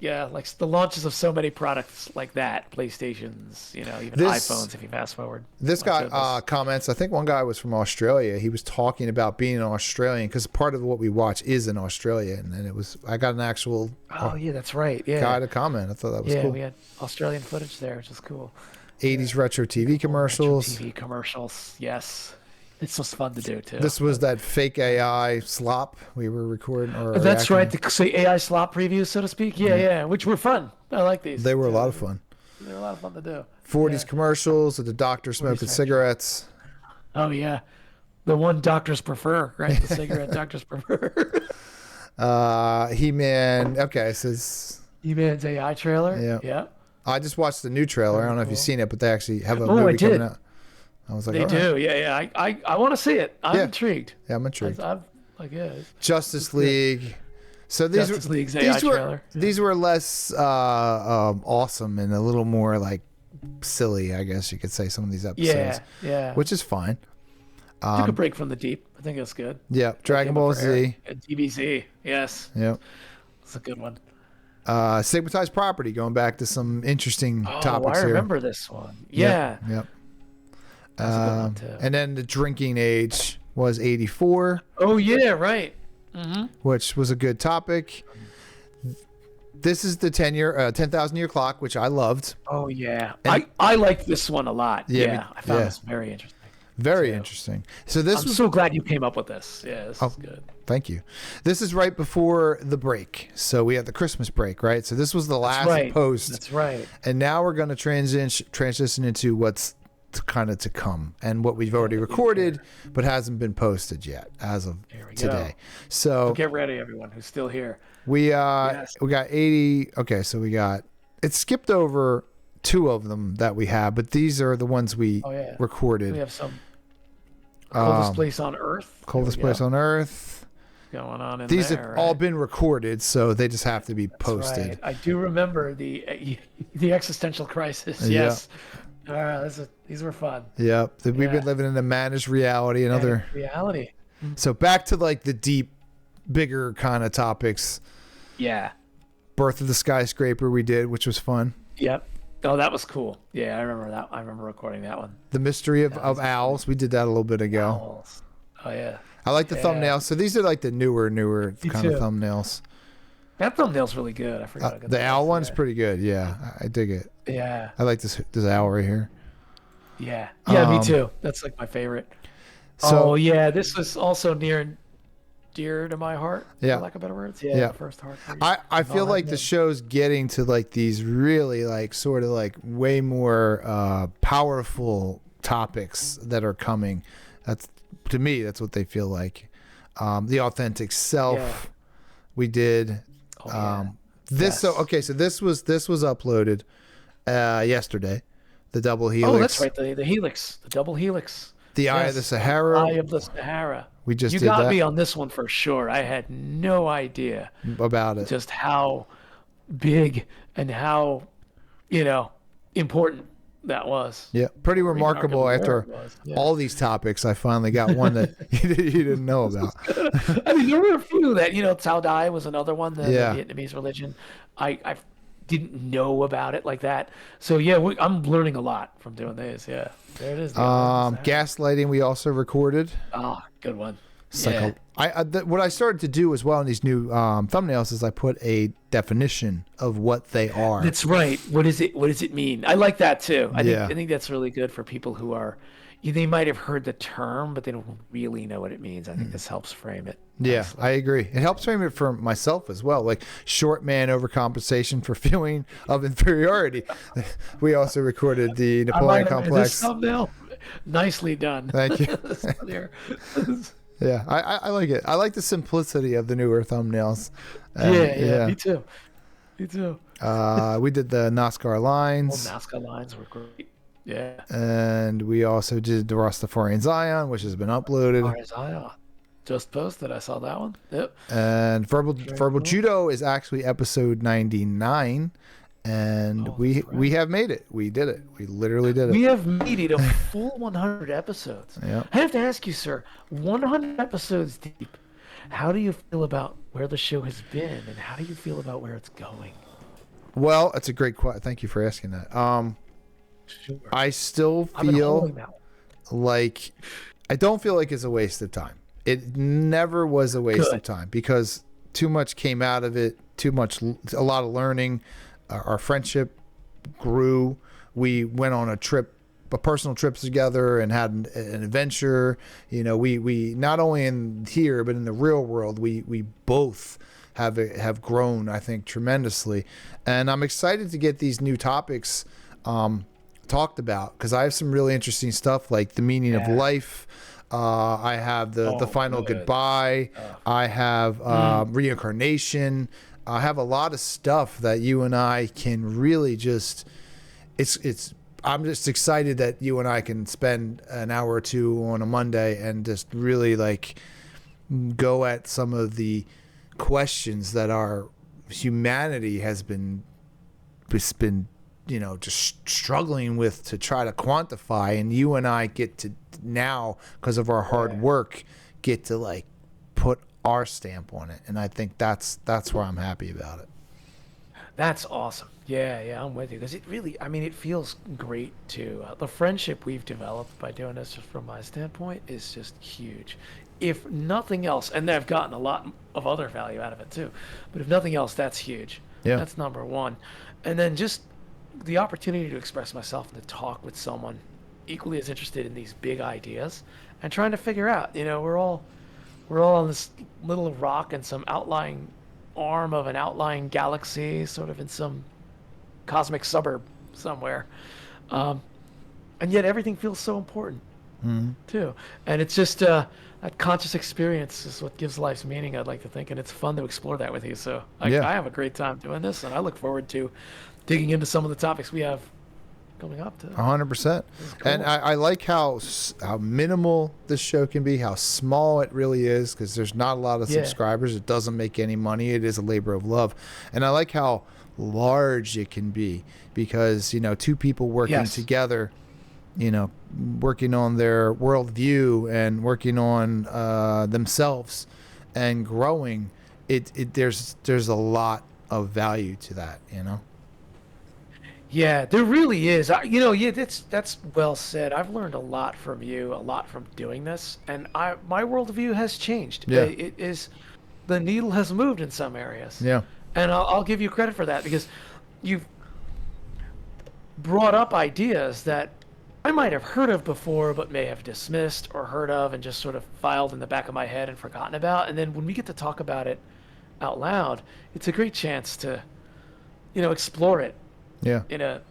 Yeah, like the launches of so many products like that, PlayStations, even iPhones if you fast forward. This guy comments, I think one guy was from Australia. He was talking about being an Australian because part of what we watch is in Australia. And then I got an actual that's right. Yeah. guy to comment. I thought that was cool. Yeah, we had Australian footage there, which is cool. 80s retro TV commercials. Retro TV commercials, yes. This was fun to do too. This was that fake AI slop we were recording. That's right, the AI slop previews, so to speak. Yeah, which were fun. I like these. They were a lot of fun. They were a lot of fun to do. 40s commercials of the doctor smoking cigarettes. Oh yeah, the one doctors prefer, right? The cigarette doctors prefer. He-Man. Okay, it says He-Man's AI trailer. Yeah. I just watched the new trailer. I don't know if you've seen it, but they actually have a movie coming out. I was like, they do. Yeah. I want to see it. I'm intrigued. Yeah, I'm intrigued. Yeah. Justice League. So these were less awesome and a little more like silly, I guess you could say, some of these episodes. Yeah. Which is fine. Took a break from the deep. I think that's good. Yeah. Dragon Ball Z. DBZ. Yes. Yep. It's a good one. Stigmatized Property, going back to some interesting topics here. I remember this one. Yeah. Yep. And then the drinking age was 84. Oh yeah, right. Which was a good topic. This is the 10,000 year clock, which I loved. Oh yeah, I liked this one a lot. Yeah, I found this very interesting. Very interesting. So I'm so glad you came up with this. Yeah, this is good. Thank you. This is right before the break. So we had the Christmas break, right? So this was the last post. That's right. And now we're going to transition into what's kind of to come and what we've already recorded but hasn't been posted yet as of today. So get ready, everyone who's still here. We got 80. Okay, so it skipped over 2 of them that we have, but these are the ones we recorded. We have some coldest place on Earth. Coldest place on Earth going on in these there, have all been recorded, so they just have to be posted. Right. I do remember the existential crisis. Yes. These were fun. Yep. We've been living in a managed reality. Reality. So back to like the deep, bigger kind of topics. Yeah. Birth of the Skyscraper we did, which was fun. Yep. Oh, that was cool. Yeah, I remember that. I remember recording that one. The Mystery of Owls. We did that a little bit ago. Owls. Oh, yeah. I like the thumbnails. So these are like the newer kind of thumbnails. That thumbnail's really good. I forgot. The owl one's pretty good. Yeah, I dig it. Yeah. I like this owl right here. Yeah. Yeah, me too. That's like my favorite. So, yeah, this was also near and dear to my heart. Yeah. For lack of better words. Yeah. First heart. I feel like the show's getting to like these really like sort of like way more powerful topics that are coming. That's to me. That's what they feel like. The authentic self. We did. This so this was uploaded yesterday. The double helix. Oh, that's right. The helix. The double helix. The Eye of the Sahara. Eye of the Sahara. We just you did got that. me on this one for sure. I had no idea about it. Just how big and how important that was. Yeah, pretty remarkable. After all these topics, I finally got one that you didn't know about. I mean, there were a few that Cao Dai was another one. The Vietnamese religion. I didn't know about it like that. So yeah, I'm learning a lot from doing this. Yeah, there it is. Gaslighting we also recorded. Good one. What I started to do as well in these new thumbnails is I put a definition of what they are. That's right. What does it mean? I like that too. I think that's really good for people who are. They might have heard the term, but they don't really know what it means. I think this helps frame it. Yeah, nicely. I agree. It helps frame it for myself as well. Like short man overcompensation for feeling of inferiority. We also recorded the Napoleon complex. This thumbnail, nicely done. Thank you. Yeah, I like it. I like the simplicity of the newer thumbnails. Yeah, me too. Me too. We did the NASCAR lines. NASCAR lines were great. Yeah. And we also did the Rastafarian Zion, which has been uploaded. Zion. Just posted. I saw that one. Yep. And Verbal Judo is actually episode 99. And we have made it. We did it. We literally did it. We have made it a full 100 episodes. Yeah. I have to ask you, sir, 100 episodes deep, how do you feel about where the show has been, and how do you feel about where it's going? Well, that's a great question. Thank you for asking that. Sure. I still feel like I don't feel like it's a waste of time. It never was a waste of time because too much came out of it. A lot of learning. Our friendship grew. We went on a personal trip together and had an adventure. We not only in here but in the real world, we both have grown, I think, tremendously. And I'm excited to get these new topics talked about because I have some really interesting stuff like the meaning of life. I have the final goodbye. I have reincarnation. I have a lot of stuff that you and I can really just I'm just excited that you and I can spend an hour or two on a Monday and just really like go at some of the questions that our humanity has been just struggling with to try to quantify, and you and I get to now, because of our hard work, get to like put our stamp on it, and I think that's where I'm happy about it. That's awesome. Yeah, I'm with you because it feels great too. The friendship we've developed by doing this, just from my standpoint, is just huge. If nothing else, and I've gotten a lot of other value out of it too, but if nothing else, that's huge. Yeah, that's number one. And then just the opportunity to express myself and to talk with someone equally as interested in these big ideas and trying to figure out, we're all on this little rock in some outlying arm of an outlying galaxy, sort of in some cosmic suburb somewhere. And yet everything feels so important too. And it's just that conscious experience is what gives life's meaning, I'd like to think. And it's fun to explore that with you. So I have a great time doing this, and I look forward to digging into some of the topics we have coming up to 100%. And I like how minimal this show can be, how small it really is, because there's not a lot of subscribers. It doesn't make any money. It is a labor of love. And I like how large it can be because, two people working together working on their worldview and working on themselves and growing, there's a lot of value to that, Yeah, there really is. That's well said. I've learned a lot from you, a lot from doing this, and my worldview has changed. Yeah. It is, the needle has moved in some areas. Yeah. And I'll give you credit for that, because you've brought up ideas that I might have heard of before, but may have dismissed or heard of and just sort of filed in the back of my head and forgotten about. And then when we get to talk about it out loud, it's a great chance to, explore it. Yeah. In a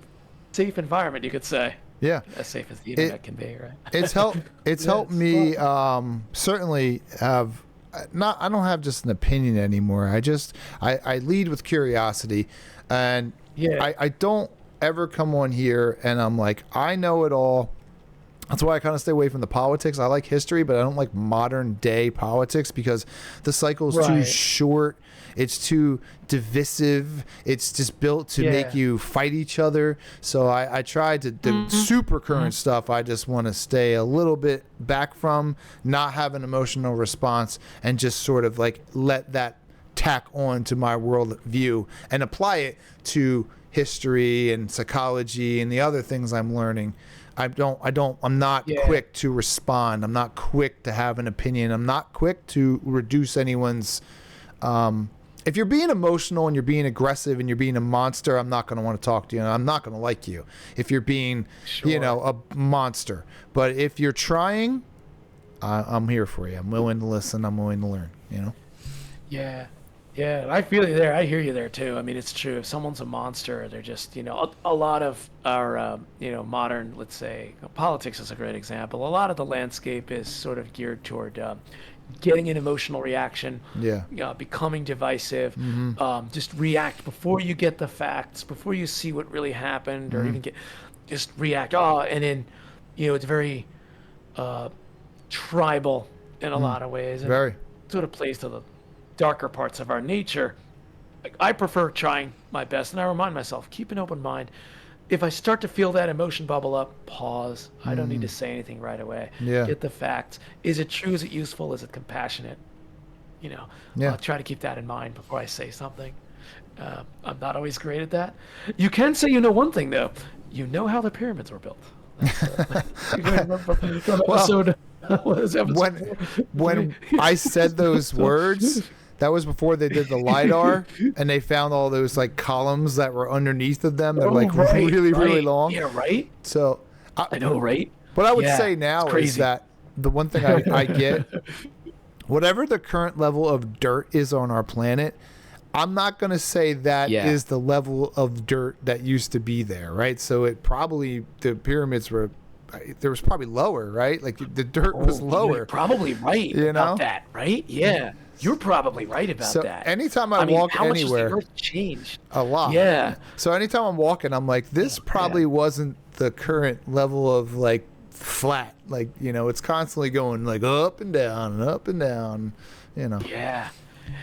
safe environment, you could say. Yeah. As safe as the internet can be, right? It's helped me certainly have I don't have just an opinion anymore. I lead with curiosity, and I don't ever come on here and I'm like, I know it all. That's why I kind of stay away from the politics. I like history, but I don't like modern day politics because the cycle is too short. It's too divisive. It's just built to make you fight each other. So I try to the super current stuff. I just want to stay a little bit back from, not have an emotional response, and just sort of like let that tack on to my world view and apply it to history and psychology and the other things I'm learning. I'm not quick to respond. I'm not quick to have an opinion. I'm not quick to reduce anyone's, if you're being emotional and you're being aggressive and you're being a monster, I'm not going to want to talk to you. And I'm not going to like you if you're being, a monster. But if you're trying, I'm here for you. I'm willing to listen. I'm willing to learn, Yeah. Yeah, I feel you there. I hear you there too. I mean, it's true. If someone's a monster, they're just, a lot of our, modern, let's say, politics is a great example. A lot of the landscape is sort of geared toward getting an emotional reaction, becoming divisive, just react before you get the facts, before you see what really happened, or even just react. And then, it's very tribal in a lot of ways. And Very. Sort of plays to the darker parts of our nature. I prefer trying my best, and I remind myself, keep an open mind. If I start to feel that emotion bubble up, pause. I don't need to say anything right away. Get the facts. Is it true? Is it useful? Is it compassionate? I'll try to keep that in mind before I say something. I'm not always great at that. You can say one thing, though. You know how the pyramids were built. When I said those words, that was before they did the LiDAR and they found all those like columns that were underneath of them. They're really long. Yeah, right. So I know, right? What I would say now is that the one thing I get, whatever the current level of dirt is on our planet, I'm not going to say that is the level of dirt that used to be there, right? So the pyramids were, there was probably lower, right? Like the dirt was lower. You're probably right about that, right? Yeah. You're probably right about that. Anytime I walk how anywhere, much has the earth changed? A lot. Yeah. So anytime I'm walking, I'm like, this probably wasn't the current level of like flat. Like, it's constantly going like up and down and up and down, Yeah.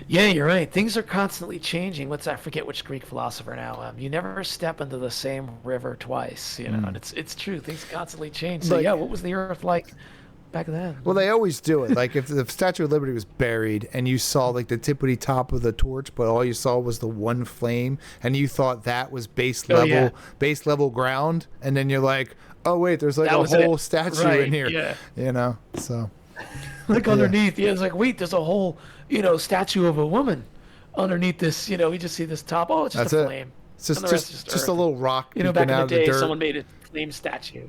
Yeah, you're right. Things are constantly changing. I forget which Greek philosopher now. You never step into the same river twice, and it's true. Things constantly change. So what was the earth like back then? Well, they always do it. Like if the Statue of Liberty was buried and you saw like the tippity top of the torch, but all you saw was the one flame, and you thought that was base level ground, and then you're like, oh wait, there's like a whole statue in here, So like underneath, it's like, wait, there's a whole statue of a woman underneath this. We just see this top. Oh, it's just a flame. It's just a little rock. Back in the day, someone made a flame statue.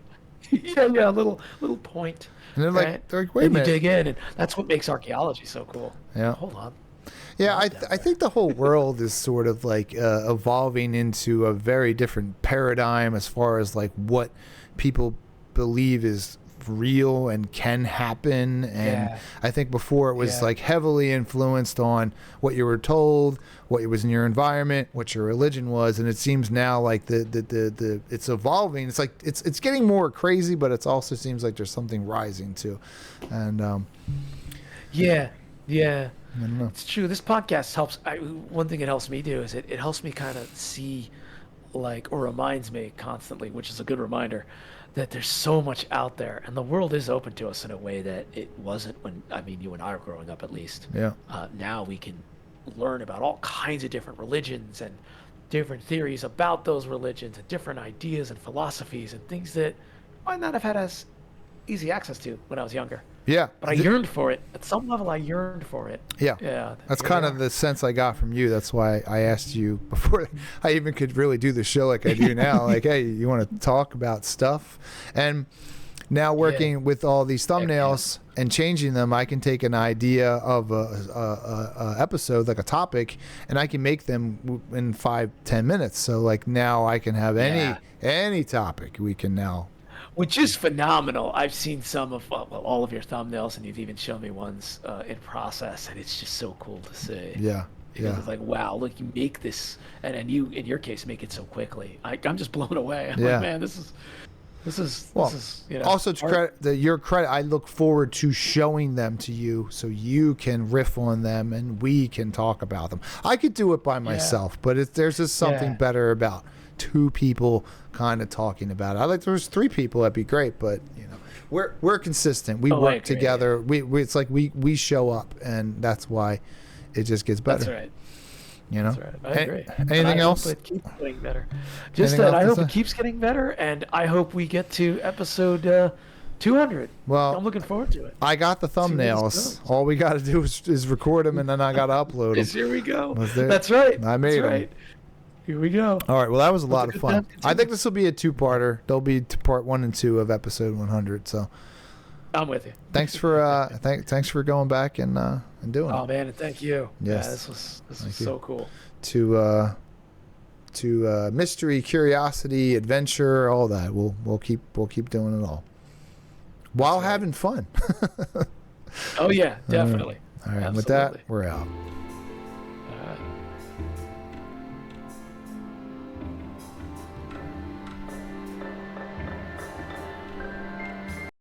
a little point. And they're like, wait a minute. You dig in, and that's what makes archaeology so cool. Yeah. Hold on. Yeah, I think the whole world is sort of like evolving into a very different paradigm as far as like what people believe is real and can happen. And I think before it was like heavily influenced on what you were told, what was in your environment, what your religion was, and it seems now like the it's evolving. It's like it's getting more crazy, but it also seems like there's something rising too. And it's true. This podcast helps. One thing it helps me do is it helps me kind of see like, or reminds me constantly, which is a good reminder, that there's so much out there, and the world is open to us in a way that it wasn't when, I mean, you and I were growing up, at least. Yeah. Now we can learn about all kinds of different religions and different theories about those religions and different ideas and philosophies and things that I might not have had as easy access to when I was younger. Yeah. But I yearned for it. At some level, I yearned for it. Yeah. Yeah. That's kind of the sense I got from you. That's why I asked you before I even could really do the show like I do now. Like, hey, you want to talk about stuff? And now working with all these thumbnails and changing them, I can take an idea of a episode, like a topic, and I can make them in 5-10 minutes. So like now I can have any topic we can now. Which is phenomenal. I've seen some of all of your thumbnails, and you've even shown me ones in process, and it's just so cool to see. Yeah. Because it's like, wow, look, you make this, and you, in your case, make it so quickly. I'm just blown away. I'm like, man, this is you know. Also, to your credit, I look forward to showing them to you so you can riff on them and we can talk about them. I could do it by myself, but there's just something better about two people kind of talking about it. I like there's 3 people, that'd be great, but you know, we're consistent. We work together. We it's like we show up, and that's why it just gets better. That's right. You know, that's right. I agree. Anything else? Hope it keeps getting better. Just that I hope it keeps getting better, and I hope we get to episode 200. Well, I'm looking forward to it. I got the thumbnails. All we got to do is record them, and then I got to upload them. Here we go. That's right. I made them. Here we go. All right. Well, that was a lot of fun. I think this will be a 2-parter. There'll be part 1 and 2 of episode 100. So I'm with you. Thanks for thanks for going back and doing it. Oh man, and thank you. Yes. Yeah, this was so cool. To mystery, curiosity, adventure, all that. We'll keep doing it all while having fun. Oh yeah, definitely. All right. Absolutely. With that, we're out.